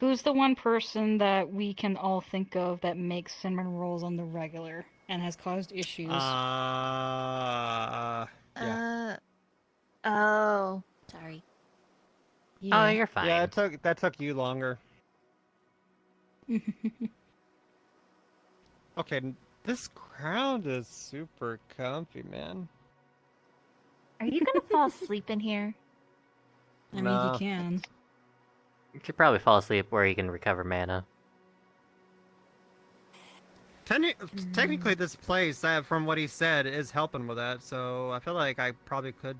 Who's the one person that we can all think of that makes cinnamon rolls on the regular and has caused issues? Yeah. Oh. Sorry. Oh, you're fine. Yeah, that took you longer. Okay, this ground is super comfy, man. Are you gonna fall asleep in here? I mean, Nah. he can. You should probably fall asleep where you can recover mana. Technically, this place, from what he said, is helping with that, so I feel like I probably could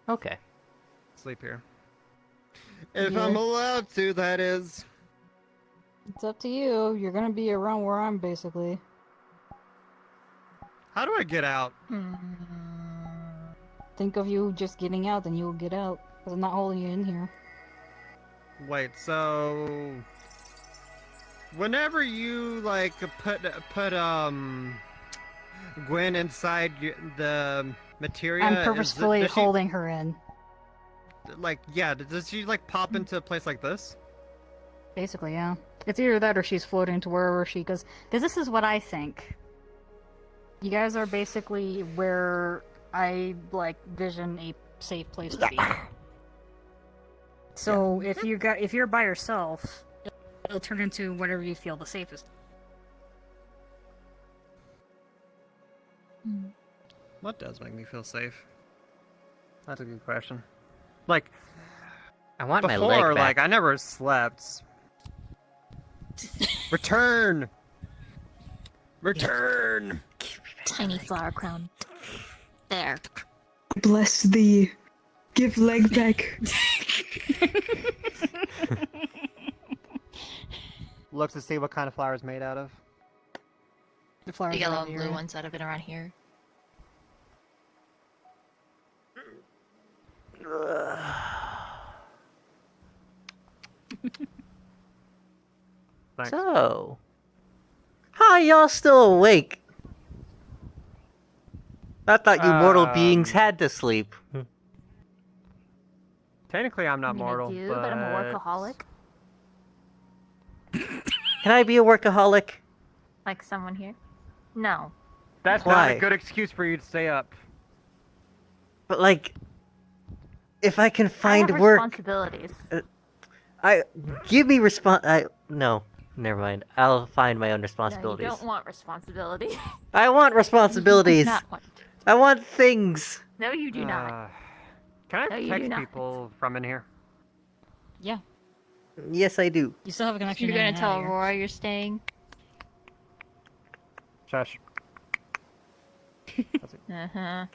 Okay. sleep here. If Yeah. I'm allowed to, that is. It's up to you. You're gonna be around where I'm basically. How do I get out? Think of you just getting out, then you'll get out. Because I'm not holding you in here. Wait, so whenever you like put Gwen inside the materia, I'm purposefully holding her in. Like, yeah, does she like pop into a place like this? Basically, yeah. It's either that or she's floating to wherever she goes. Because this is what I think. You guys are basically where I like vision a safe place to be. So if you're by yourself, it'll turn into whatever you feel the safest. What does make me feel safe? That's a good question. Like, I want before, my leg back. like, I never slept. Return! Return! Tiny flower crown. There. Bless thee. Give leg back. Looks to see what kind of flower is made out of. The flowers The yellow around and the blue area. ones that have been around here. Thanks. So, how are y'all still awake? I thought you mortal beings had to sleep. Technically, I'm not I mean, mortal, I do, but I'm a workaholic. Can I be a workaholic? Like someone here? No. That's Why? not a good excuse for you to stay up. But like, if I can I find have work, responsibilities. give me No, never mind. I'll find my own No, you responsibilities. don't want responsibility. I want responsibilities. Not want. I want things. No, you do not. Can No, I you do text not. people from in here? Yeah. Yes, I do. You still have a connection. You're in gonna and out tell here. Aurora you're staying? Shush. Uh-huh.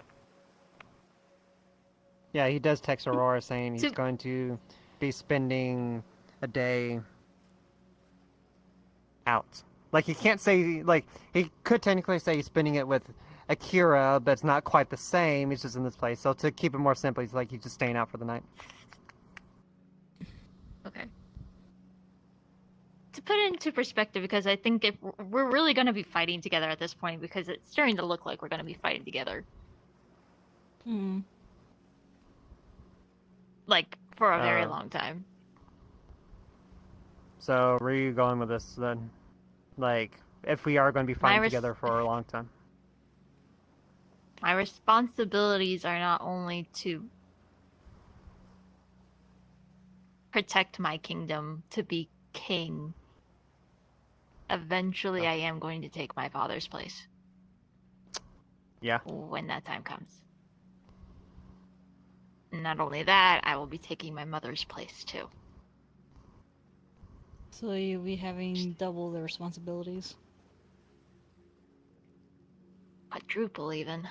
Yeah, he does text Aurora saying he's So- going to be spending a day out. Like, he can't say, like, he could technically say he's spending it with Akira, but it's not quite the same. He's just in this place. So to keep it more simple, he's like he's just staying out for the night. Okay. To put it into perspective, because I think if we're really going to be fighting together at this point, because it's starting to look like we're going to be fighting together. Like, for a very long time. So where are you going with this then? Like, if we are going to be fighting together for a long time. My responsibilities are not only to protect my kingdom, to be king. Eventually, I am going to take my father's place. Yeah. When that time comes. Not only that, I will be taking my mother's place too. So you'll be having double the responsibilities? Quadruple, even.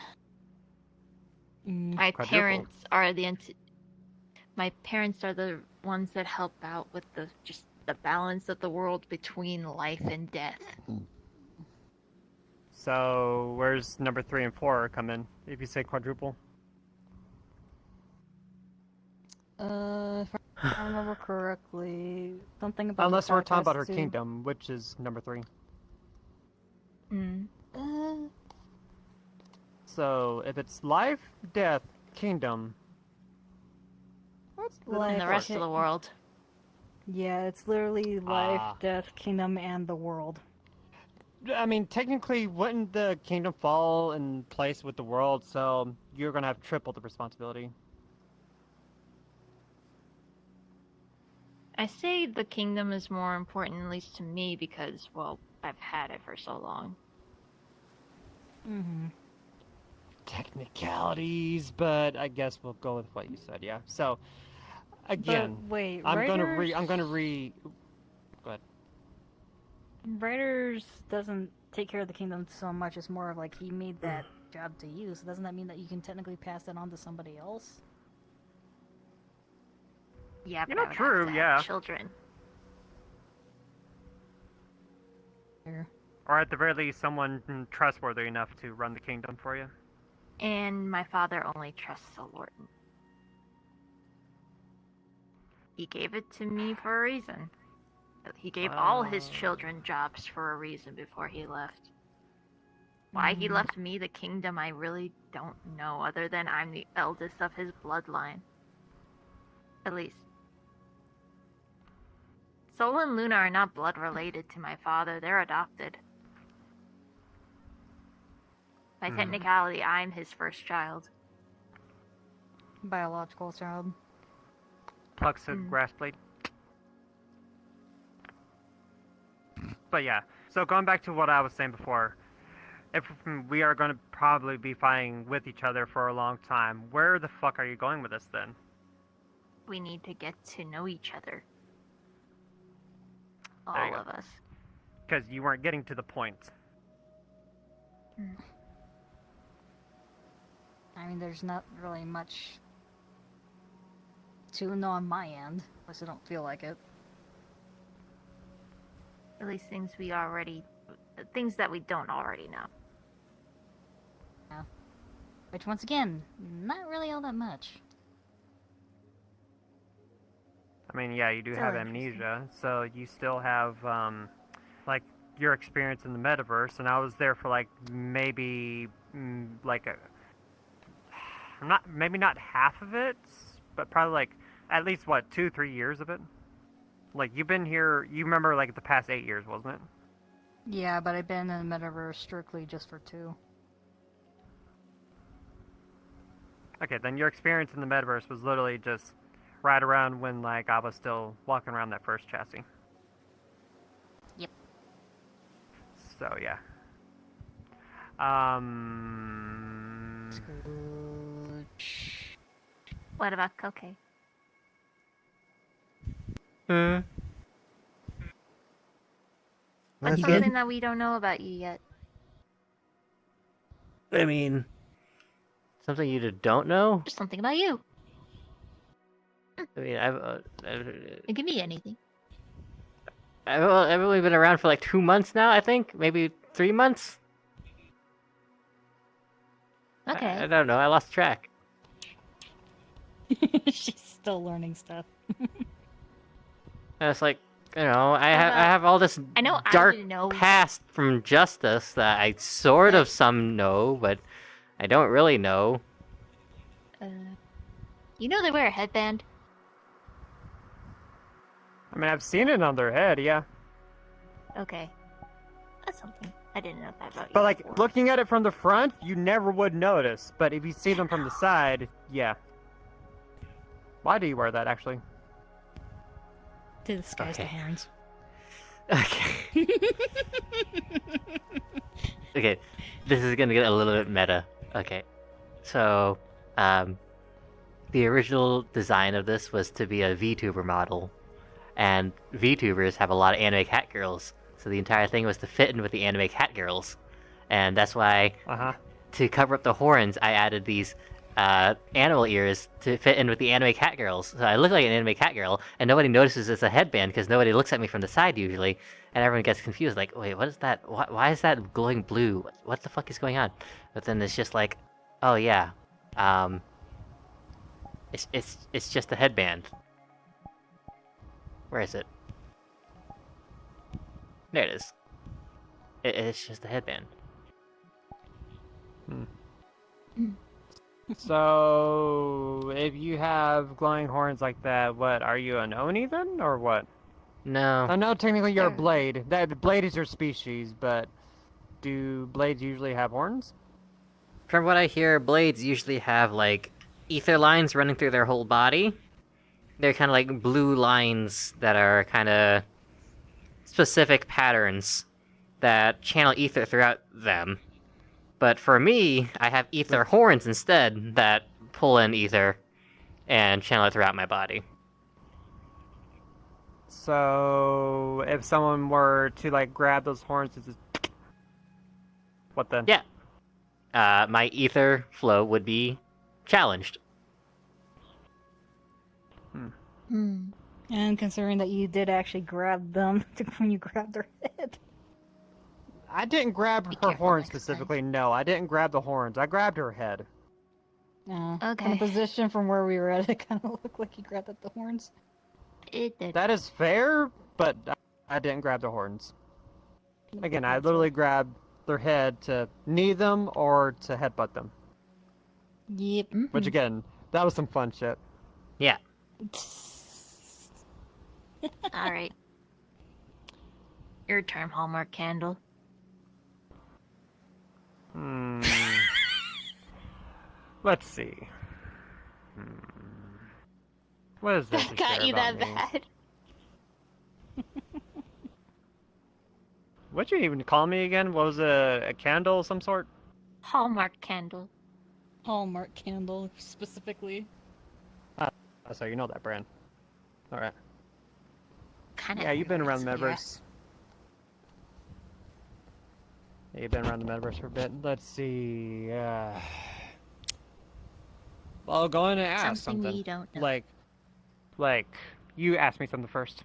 My parents are my parents are the ones that help out with the balance of the world between life and death. So where's number 3 and 4 come in? If you say quadruple. If I remember correctly, something about Unless the we're talking about podcast her too. kingdom, which is number 3. So if it's life, death, kingdom. What's And the rest of the world. Yeah, it's literally life, death, kingdom, and the world. I mean, technically, wouldn't the kingdom fall in place with the world? So you're gonna have triple the responsibility. I say the kingdom is more important, at least to me, because, well, I've had it for so long. Technicalities, but I guess we'll go with what you said. Yeah. So again, But wait, I'm gonna Writers- re. Go ahead. Writers doesn't take care of the kingdom so much. It's more of like he made that job to you. So doesn't that mean that you can technically pass that on to somebody else? Yeah, but You know, true. Yeah. Children. Or at the very least, someone trustworthy enough to run the kingdom for you. And my father only trusts the Lord. He gave it to me for a reason. He gave all his children jobs for a reason before he left. Why he left me the kingdom, I really don't know, other than I'm the eldest of his bloodline. At least. Sol and Luna are not blood related to my father, they're adopted. By technicality, I'm his first child. Biological child. Plucks a grass blade. But yeah, so going back to what I was saying before, if we are going to probably be fighting with each other for a long time, where the fuck are you going with this then? We need to get to know each other. There you All go. of us. Because you weren't getting to the point. I mean, there's not really much to know on my end, unless I don't feel like it. At least things that we don't already know. Yeah. Which, once again, not really all that much. I mean, yeah, you do Still have interesting. amnesia, so you still have, like, your experience in the metaverse, and I was there for, like, maybe, maybe not half of it, but probably, like, at least, 2-3 years of it? Like, you've been here, you remember, like, the past 8 years, wasn't it? Yeah, but I've been in the metaverse strictly just for 2. Okay, then your experience in the metaverse was literally just right around when, like, I was still walking around that first chassis. Yep. So, yeah. What about Koke? What's something that we don't know about you yet? I mean, something you don't know? Just something about you. I mean, It can be anything. I've only been around for like 2 months now, I think? Maybe 3 months? Okay. I don't know. I lost track. She's still learning stuff. And it's like, you know, I have all this I know I dark didn't know. past from Justice that I sort of some know, but I don't really know. You know they wear a headband? I mean, I've seen it on their head, yeah. Okay. That's something. I didn't know that about you. But like, looking at it from the front, you never would notice. But if you see them from the side, yeah. Why do you wear that, actually? To disguise the horns. Okay. Okay, this is gonna get a little bit meta. Okay, so, the original design of this was to be a VTuber model, and VTubers have a lot of anime cat girls, so the entire thing was to fit in with the anime cat girls, and that's why, to cover up the horns, I added these animal ears to fit in with the anime cat girls. So I look like an anime cat girl, and nobody notices it's a headband because nobody looks at me from the side usually, and everyone gets confused, like, wait, what is that? Why is that glowing blue? What the fuck is going on? But then it's just like, oh yeah, it's just a headband. Where is it? There it is. It's just a headband. So, if you have glowing horns like that, what, are you an Oni then, or what? No. I know technically you're a blade. That blade is your species, but do blades usually have horns? From what I hear, blades usually have, like, ether lines running through their whole body. They're kind of like blue lines that are kind of specific patterns that channel ether throughout them. But for me, I have ether horns instead that pull in ether and channel it throughout my body. So, if someone were to, like, grab those horns, it's just... What then? Yeah. My ether flow would be challenged. And considering that you did actually grab them when you grabbed their head. I didn't grab her horns specifically, no. I didn't grab the horns. I grabbed her head. Okay. From the position from where we were at, it kind of looked like you grabbed at the horns. It did. That is fair, but I didn't grab the horns. Again, I literally grabbed their head to knee them or to headbutt them. Yep. Which again, that was some fun shit. Yeah. Alright. Your turn, Hallmark Candle. Let's see. What is this? Got you that bad. What'd you even call me again? What was a candle of some sort? Hallmark Candle. Hallmark Candle, specifically. So you know that brand. Alright. Kinda. Yeah, you've been around the metaverse. Yeah, you've been around the metaverse for a bit. Let's see. I'll go in and ask Something we don't know. Like, you ask me something first.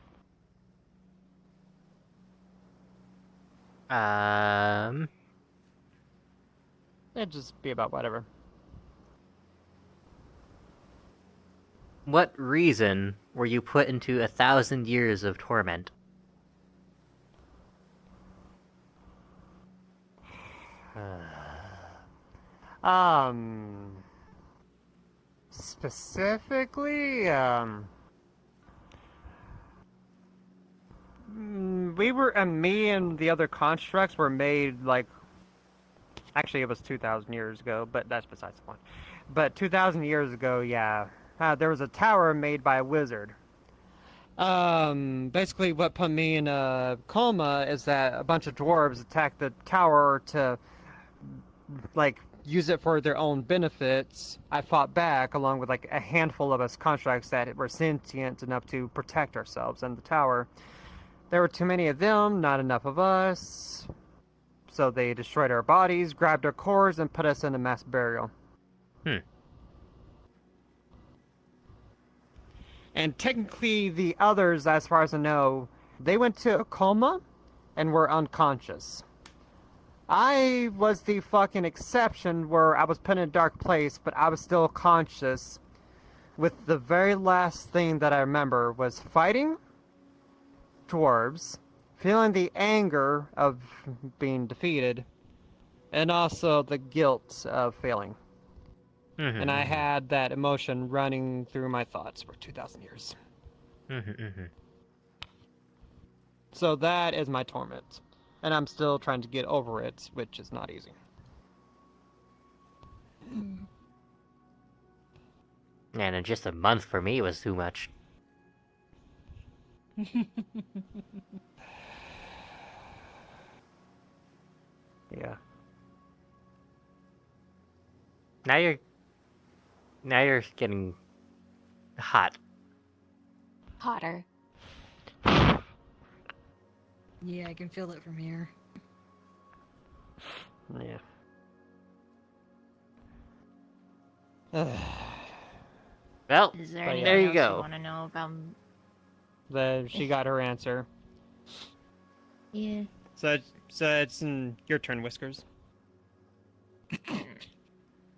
It'd just be about whatever. What reason were you put into 1,000 years of torment? Specifically, we were, me and the other constructs were made, like, actually it was 2,000 years ago, but that's besides the point. But 2,000 years ago, yeah, there was a tower made by a wizard. Basically what put me in a coma is that a bunch of dwarves attacked the tower to, like, use it for their own benefits. I fought back along with, like, a handful of us constructs that were sentient enough to protect ourselves and the tower. There were too many of them, not enough of us. So they destroyed our bodies, grabbed our cores, and put us in a mass burial. And technically the others, as far as I know, they went to a coma and were unconscious. I was the fucking exception where I was put in a dark place, but I was still conscious. With the very last thing that I remember was fighting dwarves, feeling the anger of being defeated, and also the guilt of failing. And I had that emotion running through my thoughts for 2,000 years. So that is my torment. And I'm still trying to get over it, which is not easy. And in just a month for me, it was too much. Yeah. Now you're getting hot. Hotter. Yeah, I can feel it from here. Yeah. Well, Is there But anything yeah. there you else go. you want to know about? She got her answer. Yeah. So it's your turn, Whiskers.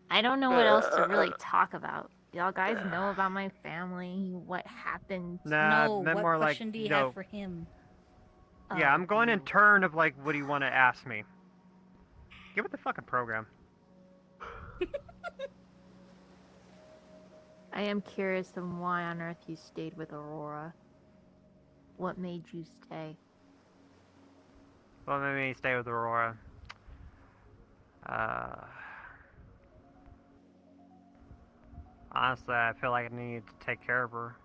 I don't know what else to really talk about. Y'all guys know about my family, what happened. Nah, No, then what more question like, do you no. have for him? Yeah, I'm going in turn of like, what do you want to ask me? Give it the fucking program. I am curious on why on earth you stayed with Aurora. What made you stay? What made me stay with Aurora? Honestly, I feel like I need to take care of her.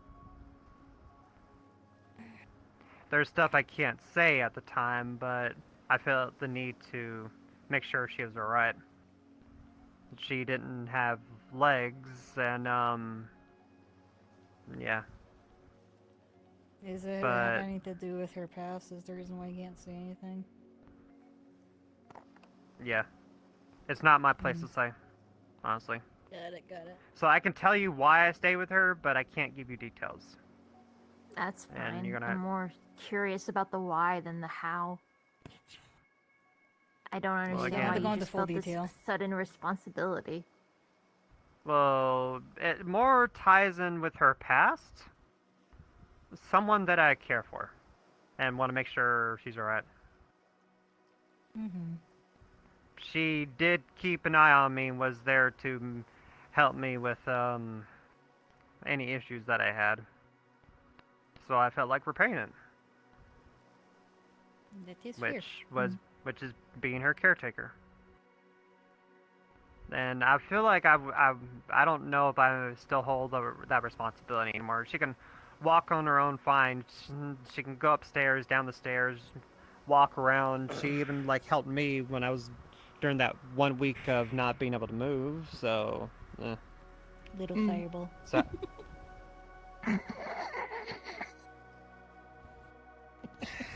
There's stuff I can't say at the time, but I felt the need to make sure she was alright. She didn't have legs, and, yeah. Is it But- have anything to do with her past? Is the reason why you can't say anything? Yeah. It's not my place to say, honestly. Got it, got it. So I can tell you why I stay with her, but I can't give you details. That's fine. And you're gonna- I'm more curious about the why than the how. I don't understand again- why Go you into just full felt detail. this sudden responsibility. Well, it more ties in with her past. Someone that I care for. And want to make sure she's alright. Mm-hmm. She did keep an eye on me and was there to help me with any issues that I had. So I felt like repaying it. That is fair. Which is being her caretaker. And I feel like I don't know if I still hold that responsibility anymore. She can walk on her own fine. She can go upstairs, down the stairs, walk around. She even like helped me when I was during that 1 week of not being able to move. So, Little fireball. So,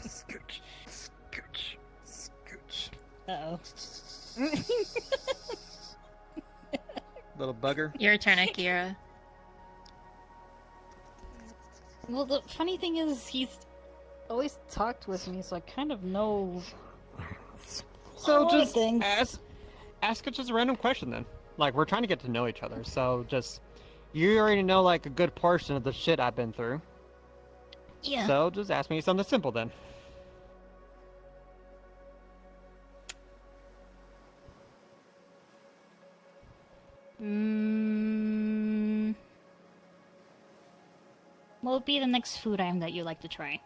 scooch, scooch, scooch. Uh-oh. Little bugger. Your turn, Akira. Well, the funny thing is, he's always talked with me, so I kind of know. So lot of just things. ask it just a random question then. Like, we're trying to get to know each other, so just you already know like a good portion of the shit I've been through. Yeah. So just ask me something simple then. What would be the next food item that you like to try?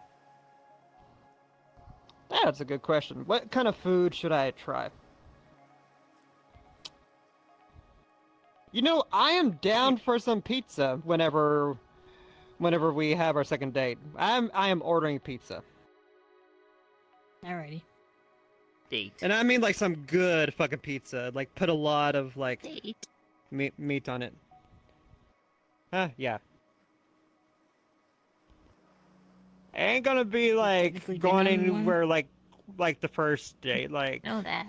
That's a good question. What kind of food should I try? You know, I am down for some pizza whenever we have our second date. I am ordering pizza. Alrighty. Date. And I mean like some good fucking pizza. Like put a lot of like Date. meat on it. Yeah. Ain't gonna be like Technically going dinner in one? anywhere like the first date, like Know that.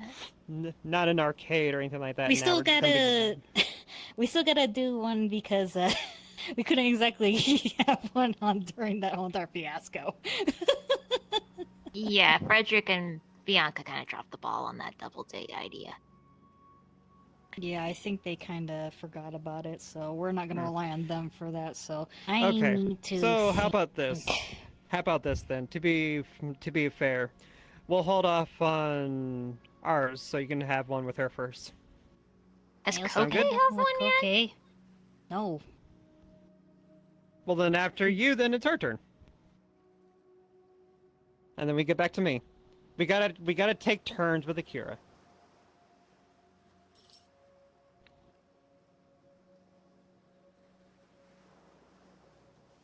not an arcade or anything like that. We Nah, still we're just gonna be- we still gotta do one because we couldn't exactly have one on during that whole entire fiasco. Yeah, Frederick and Bianca kind of dropped the ball on that double date idea. Yeah, I think they kind of forgot about it, so we're not going to Hmm. rely on them for that. So I Okay. need to. So how about this? How about this then? To be fair, we'll hold off on ours so you can have one with her first. Has Sound Coke good? have one yet? Okay. No. Well, then after you, then it's her turn, and then we get back to me. We gotta take turns with Akira.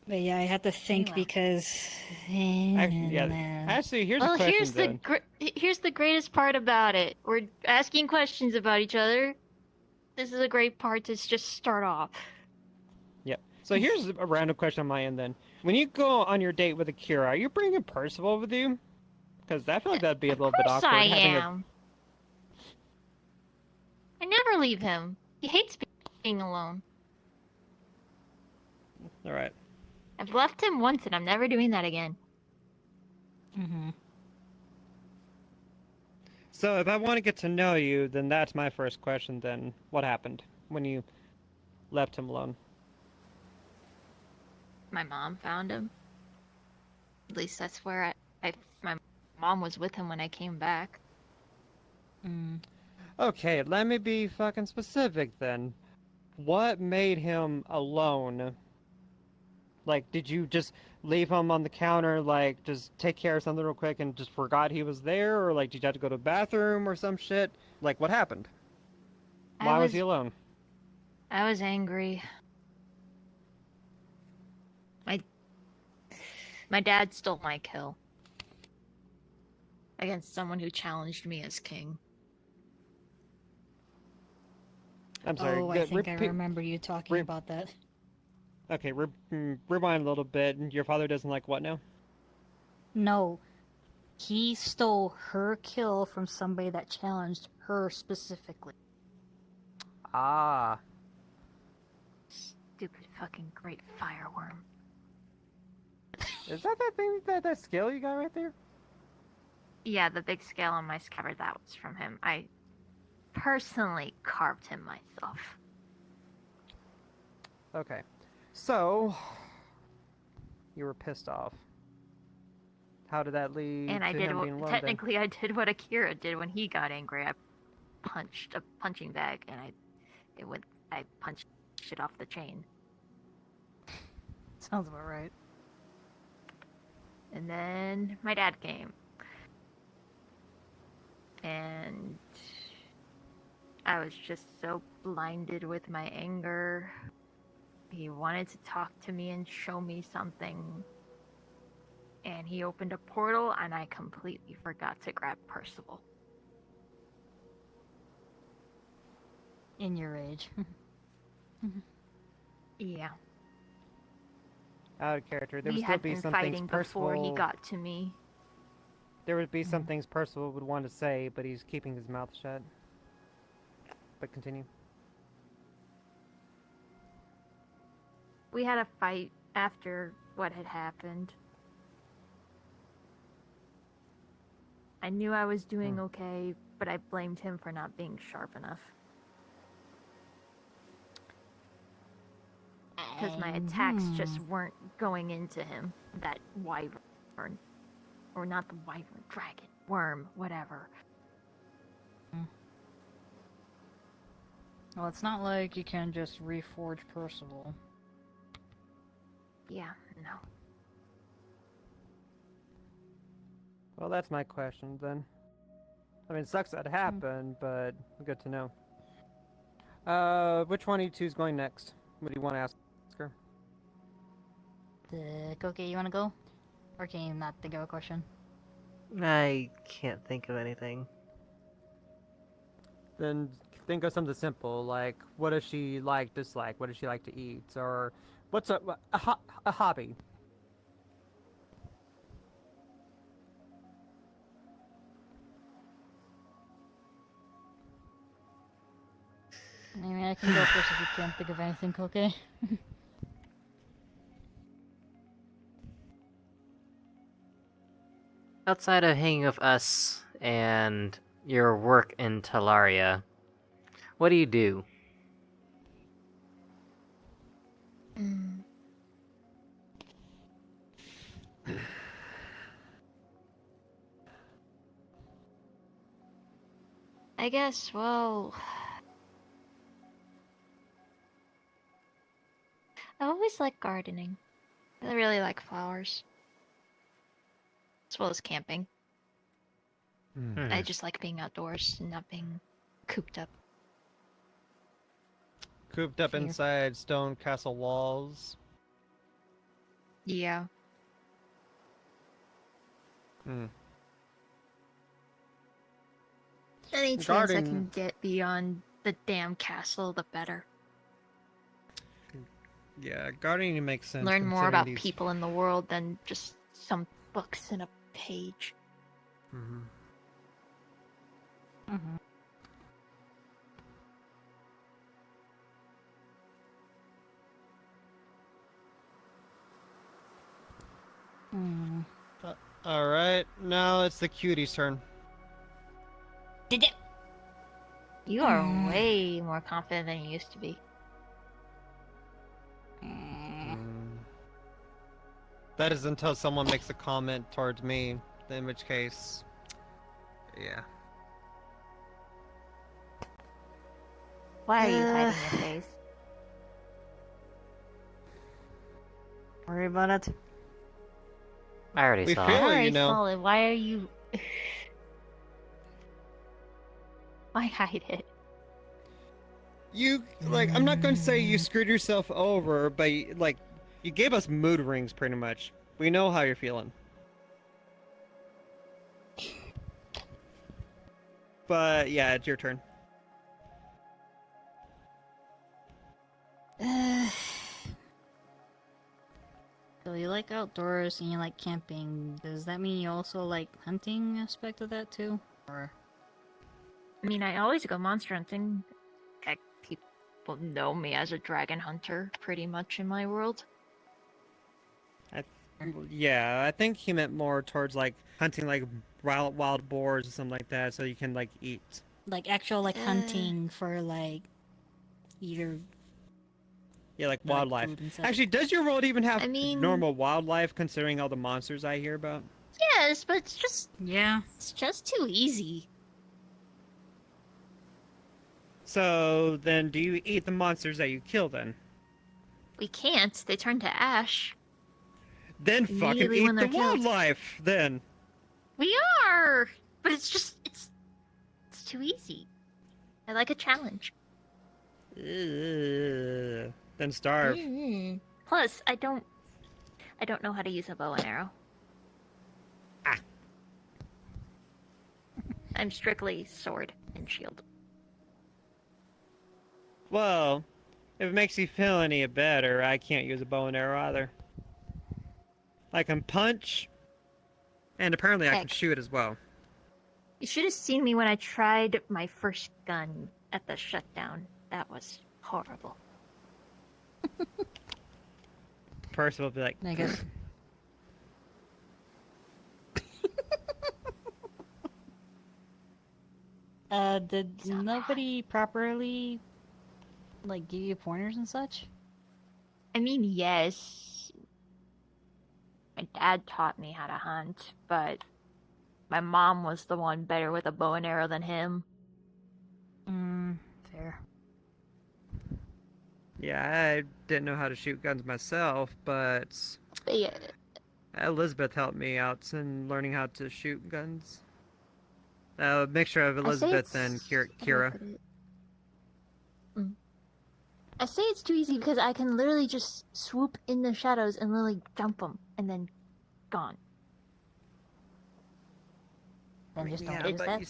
But yeah, I had to think Anyway. because. Actually, here's Well, a question then. here's the greatest part about it. We're asking questions about each other. This is a great part to just start off. Yep. So here's a random question on my end then. When you go on your date with Akira, are you bringing Percival with you? Because I feel like that'd be a little bit Of course awkward. I having am. I never leave him. He hates being alone. All right. I've left him once, and I'm never doing that again. Mm-hmm. So if I want to get to know you, then that's my first question. Then what happened when you left him alone? My mom found him. At least that's where my mom was with him when I came back. Okay, let me be fucking specific then. What made him alone? Like, did you just leave him on the counter, like, just take care of something real quick and just forgot he was there? Or, like, did you have to go to the bathroom or some shit? Like, what happened? Why was he alone? I was angry. My dad stole my kill. Against someone who challenged me as king. I'm sorry. Oh, I think I remember you talking about that. Okay, rewind a little bit. Your father doesn't like what now? No. He stole her kill from somebody that challenged her specifically. Ah. Stupid fucking great fireworm. Is that thing, that scale you got right there? Yeah, the big scale on my scabbard, that was from him. I personally carved him myself. Okay. So, you were pissed off. How did that lead And to I did him what, being alone technically I did what Akira did when he got angry. I punched a punching bag and I punched it off the chain. Sounds about right. And then my dad came. And I was just so blinded with my anger. He wanted to talk to me and show me something. And he opened a portal and I completely forgot to grab Percival. In your age. Yeah. Out of character. There We would still had be been some fighting things Percival... before he got to me. There would be some things Percival would want to say, but he's keeping his mouth shut. But continue. We had a fight after what had happened. I knew I was doing okay, but I blamed him for not being sharp enough. Because my attacks just weren't going into him. That wyvern. Or not the wyvern, dragon, worm, whatever. Well, it's not like you can just reforge Percival. Yeah, no. Well, that's my question then. I mean, it sucks that happened, but good to know. Which one of you two is going next? What do you want to ask her? Okay, you want to go? Or can you not think of a question? I can't think of anything. Then think of something simple, like what does she like, dislike? What does she like to eat? Or what's a hobby? I mean, I can go first if you can't think of anything, okay? Outside of hanging with us and your work in Talaria, what do you do? I guess, well... I always like gardening. I really like flowers. As well as camping. I just like being outdoors and not being cooped up. Cooped up Here. inside stone castle walls. Yeah. Any chance I can get beyond the damn castle, the better. Yeah, gardening makes sense. Learn more about these... people in the world than just some books in a page. Alright, now it's the cutie's turn. Did it? You are way more confident than you used to be. That is until someone makes a comment towards me, in which case... Yeah. Why are you hiding your face? Worry about it. I already We saw feel it. it, I you know. saw it. Why are you... Why hide it? You, like, I'm not going to say you screwed yourself over, but, like, you gave us mood rings, pretty much. We know how you're feeling. But, yeah, it's your turn. So you like outdoors and you like camping. Does that mean you also like hunting aspect of that too? Or I mean, I always go monster hunting. People know me as a dragon hunter, pretty much, in my world. Yeah, I think he meant more towards, like, hunting, like, wild boars or something like that, so you can, like, eat. like actual like hunting for like either Yeah, like wildlife. food and such. Actually, does your world even have I mean- normal wildlife, considering all the monsters I hear about? Yes, but it's just... Yeah. It's just too easy. So, then do you eat the monsters that you kill, then? We can't. They turn to ash. Then fucking Immediately eat when the they're killed. wildlife, then! We are! But it's just... It's too easy. I like a challenge. Then starve. Plus, I don't know how to use a bow and arrow. I'm strictly sword and shield. Well, if it makes you feel any better, I can't use a bow and arrow either. I can punch, and apparently I can Heck. shoot as well. You should have seen me when I tried my first gun at the shutdown. That was horrible. Percival will be like, I guess. Did nobody properly like give you pointers and such? I mean, yes. My dad taught me how to hunt, but my mom was the one better with a bow and arrow than him. Fair. yeah, I didn't know how to shoot guns myself, but But yeah, Elizabeth helped me out in learning how to shoot guns. A mixture of I say Elizabeth it's- and how do I Kira. put it? I say it's too easy because I can literally just swoop in the shadows and literally jump them, and then gone. Then just don't Yeah, use but that. you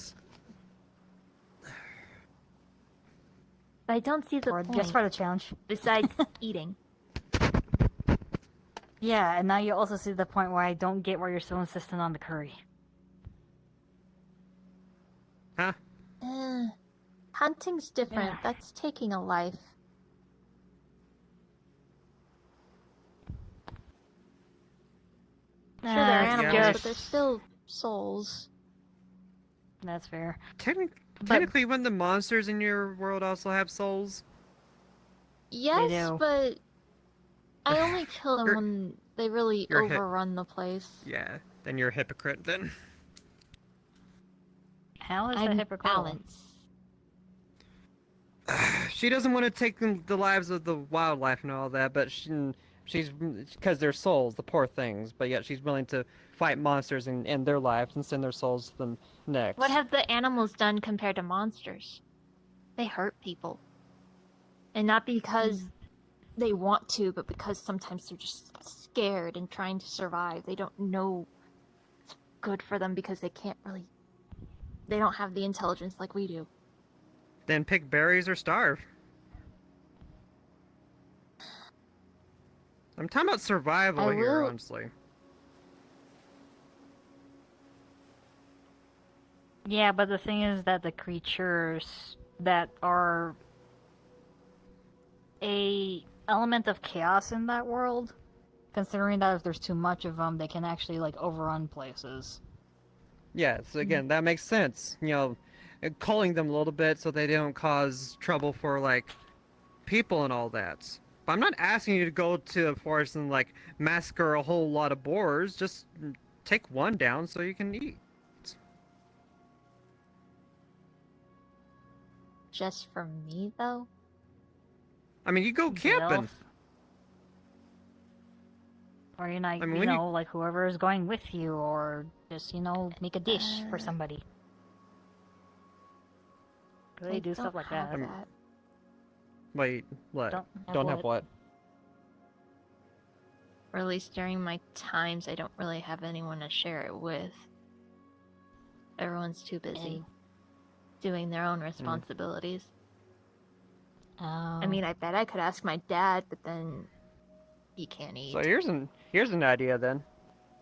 But I don't see the Or point. just for the challenge. Besides eating. Yeah, and now you also see the point where I don't get why you're so insistent on the curry. Huh? Hunting's different. Yeah. That's taking a life. Sure, they're animals, but they're still souls. That's fair. Technically, wouldn't the monsters in your world also have souls? Yes, do. but I only kill them when they really you're overrun the place. Yeah, then you're a hypocrite then. How is I'm that hypocritical? balanced. She doesn't want to take the lives of the wildlife and all that, but she's because they're souls, the poor things. But yet she's willing to fight monsters and end their lives and send their souls to them next. What have the animals done compared to monsters? They hurt people. And not because they want to, but because sometimes they're just scared and trying to survive. They don't know it's good for them because they can't really... They don't have the intelligence like we do. Then pick berries or starve. I'm talking about survival here, honestly. Yeah, but the thing is that the creatures that are a element of chaos in that world, considering that if there's too much of them, they can actually like overrun places. Yeah, so again, that makes sense. You know, culling them a little bit so they don't cause trouble for like people and all that. But I'm not asking you to go to the forest and like massacre a whole lot of boars. Just take one down so you can eat. Just for me, though? I mean, you go camping. Or you know, I mean, you know, like whoever is going with you, or just make a dish for somebody. Really do stuff like that. Wait, what? Don't have what? Or at least during my times, I don't really have anyone to share it with. Everyone's too busy doing their own responsibilities. I mean, I bet I could ask my dad, but then he can't eat. So here's an idea then.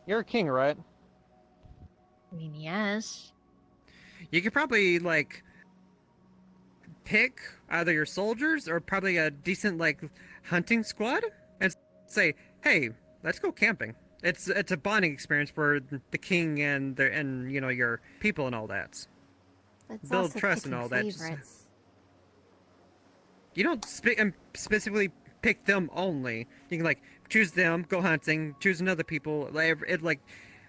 You're a king, right? I mean, yes. You could probably like pick either your soldiers or probably a decent like hunting squad and say, "Hey, let's go camping." It's a bonding experience for the king and you know your people and all that. That's Build also trust and picking all that. favorites. You don't specifically pick them only. You can like choose them, go hunting, choose another people. Like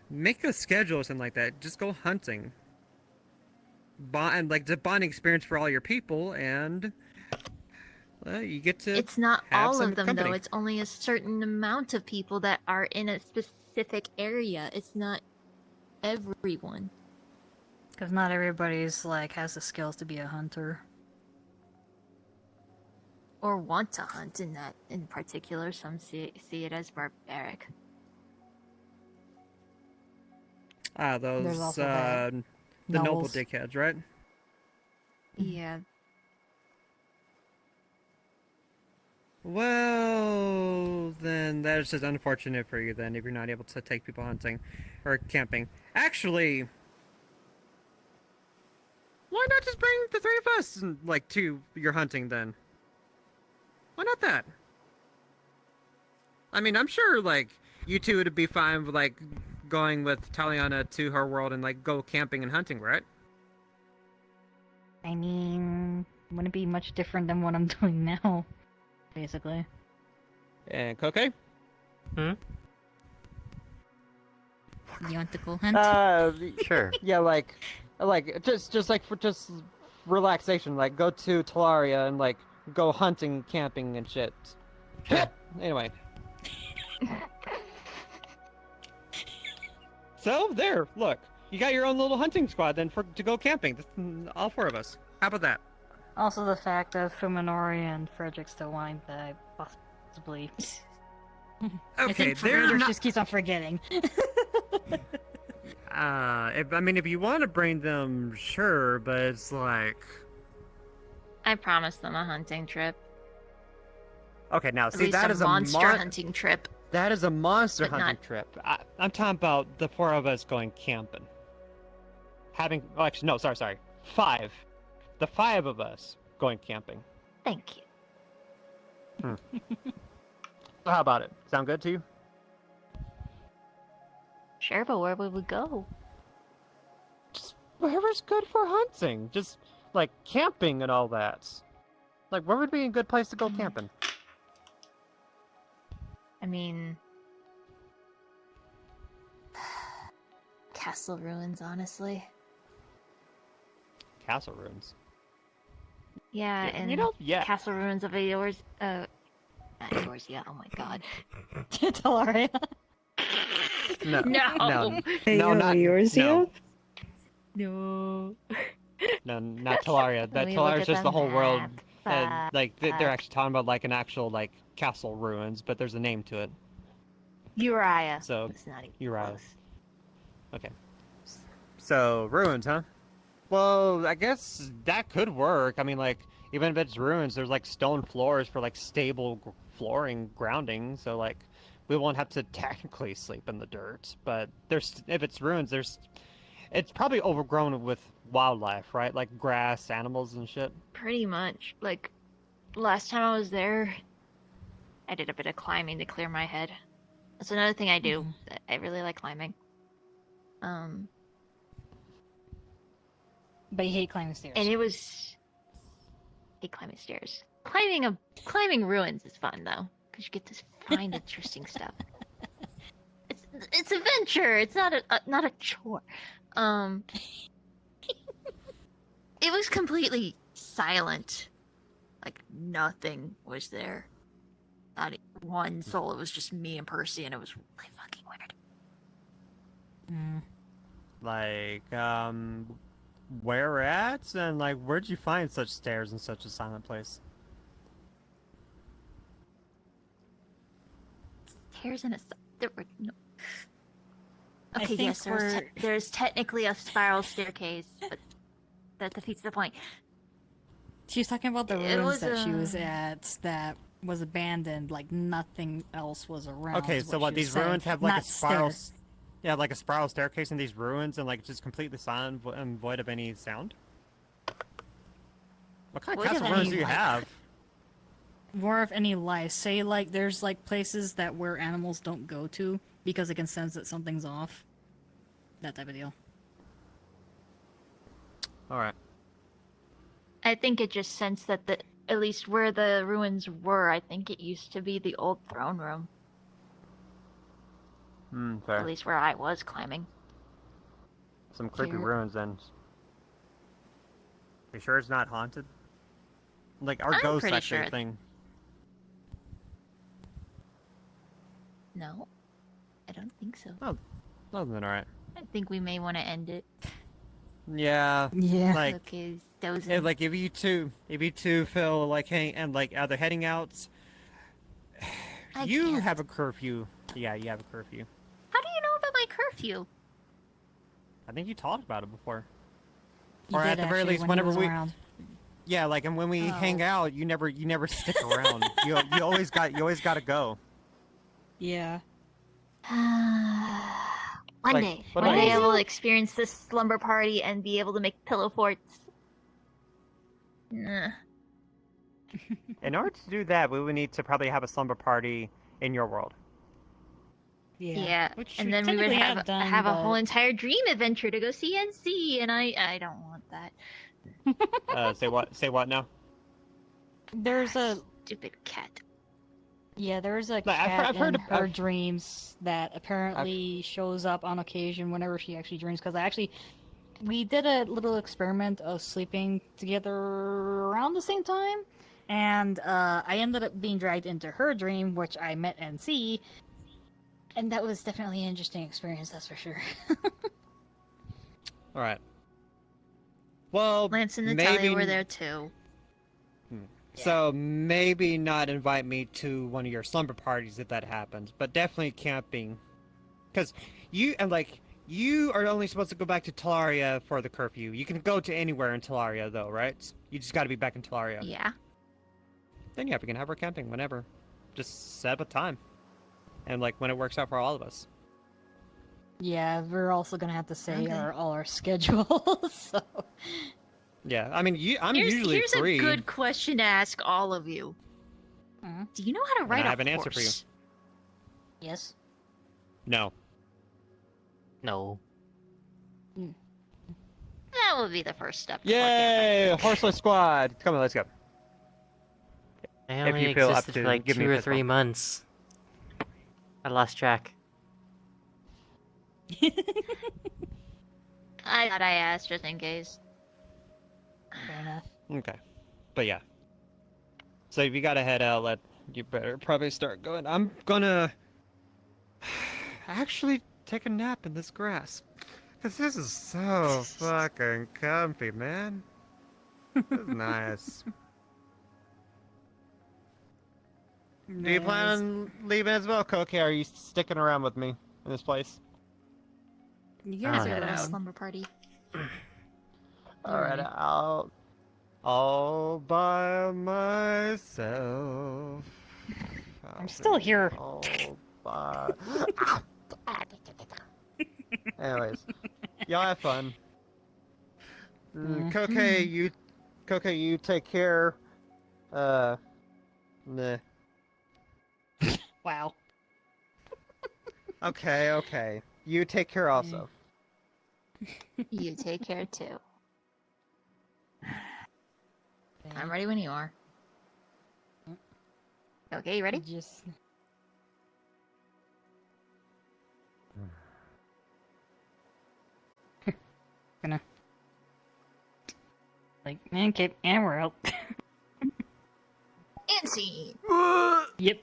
make a schedule or something like that. Just go hunting. And like the bonding experience for all your people, and you get to. It's not have all some of them, company. though. It's only a certain amount of people that are in a specific area. It's not everyone. Because not everybody's like has the skills to be a hunter. Or want to hunt in that in particular. Some see it as barbaric. There's Those also the noble nobles. dickheads, right? Yeah. Well, then that is just unfortunate for you then if you're not able to take people hunting or camping. Actually, why not just bring the three of us like to your hunting then? Why not that? I mean, I'm sure like you two would be fine with like going with Taliana to her world and like go camping and hunting, right? I mean, wouldn't be much different than what I'm doing now, basically. And Koke? You want to go hunt? Sure. Yeah, like just like for just relaxation, like go to Talaria and like go hunting, camping and shit. Anyway. So there, look, you got your own little hunting squad then to go camping. All four of us. How about that? Also, the fact that Fuminori and Frederick still wanting to possibly. I Okay, think they're Frederick not. just keeps on forgetting. I mean, if you want to bring them, sure, but it's like. I promised them a hunting trip. Okay, now At see least that a is a monster hunting trip. That is a monster But hunting not- trip. I'm talking about the four of us going camping. Oh, actually, no, sorry. 5. The 5 of us going camping. Thank you. So how about it? Sound good to you? Sure, but where would we go? wherever's good for hunting. Just like camping and all that. Like, where would be a good place to go camping? I mean, castle ruins, honestly. Castle ruins. Yeah, and castle ruins of Eorzea. Not Eorzea. Oh my god. Talaria. No. No. No, not Eorzea? No. No, not Talaria. That Let me look Talaria's at just the the whole world. map. Like they're actually talking about like an actual like castle ruins, but there's a name to it. Uriah. So It's not even Uriah. close. Okay. So ruins, huh? Well, I guess that could work. I mean, like even if it's ruins, there's like stone floors for like stable flooring grounding. So like we won't have to technically sleep in the dirt. But there's if it's ruins, it's probably overgrown with wildlife, right? Like grass, animals, and shit. Pretty much. Like, last time I was there, I did a bit of climbing to clear my head. That's another thing I do. I really like climbing. But you hate climbing stairs. And it was... I hate climbing stairs. Climbing ruins is fun, though. Because you get to find interesting stuff. It's adventure! It's not a chore. It was completely silent. Like, nothing was there. Not one soul. It was just me and Percy, and it was really fucking weird. Like, where at? And like, where'd you find such stairs in such a silent place? Stairs in a... There were no... I Okay, think yes, we're- there's technically a spiral staircase, but that defeats the point. She was talking about the It ruins was, that she was at that was abandoned, like nothing else was around. Okay, is so what what she these was saying. ruins have like Not a spiral, stairs. yeah, like a spiral staircase in these ruins, and like just completely silent and void of any sound. What kind of Void of castle ruins any do you life. have? More of any life. Say like there's like places that where animals don't go to because they can sense that something's off. That type of deal. All right. I think it just sensed that at least where the ruins were, I think it used to be the old throne room. Fair. At least where I was climbing. Some creepy Here. ruins then. You sure it's not haunted? Like our I'm ghost pretty actually sure. thing. No, I don't think so. Oh, then alright. I think we may want to end it. Yeah. Yeah. Like, Okay, those. like if you two feel like either heading out, you have a curfew. Yeah, you have a curfew. How do you know about my curfew? I think you talked about it before. You Or did at the very actually, least, when he whenever was we. around. Yeah, like, and when we hang out, you never stick around. you always got to go. Yeah. One Like, day. what One about day you? I will experience this slumber party and be able to make pillow forts. Nah. In order to do that, we would need to probably have a slumber party in your world. Yeah. Which And we then we would technically have, done, have a but- whole entire dream adventure to go see NC, and I don't want that. Say what now? There's a stupid cat. Yeah, there's a I've cat heard in of- her dreams that apparently shows up on occasion whenever she actually dreams. Because we did a little experiment of sleeping together around the same time, and I ended up being dragged into her dream, which I met NC, and that was definitely an interesting experience. That's for sure. All right. Well, Lance and maybe... Natalia were there too. So maybe not invite me to one of your slumber parties if that happens, but definitely camping, because you are only supposed to go back to Talaria for the curfew. You can go to anywhere in Talaria though, right? You just got to be back in Talaria. Yeah. Then yeah, we can have our camping whenever. Just set up a time, and like when it works out for all of us. Yeah, we're also gonna have to say Okay. all our schedules. So. Yeah, I mean, I'm Here's usually free. a good question to ask all of you. Do you know how to And ride I have a an horse? answer for you. Yes. No. No. That would be the first step. Yay! Horseless squad. Come on, let's go. I If only you feel up existed to, for like give me 2 a or fist 3 bump. months. I lost track. I thought I asked just in case. Fair enough. Okay. But yeah. So if you gotta head out, you better probably start going. I'm gonna actually take a nap in this grass. Cause this is so fucking comfy, man. This is nice. Do you plan on leaving as well, Koke? Are you sticking around with me in this place? You guys Oh, are a little no. slumber party. Alright, I'll all by myself. I'm still here. All by... Anyways, y'all have fun. Koke, you take care. Nah. Wow. Okay. You take care also. You take care too. I'm ready when you are. Okay, you ready? Just. Gonna. Like, okay, and we're out. And scene. Yep.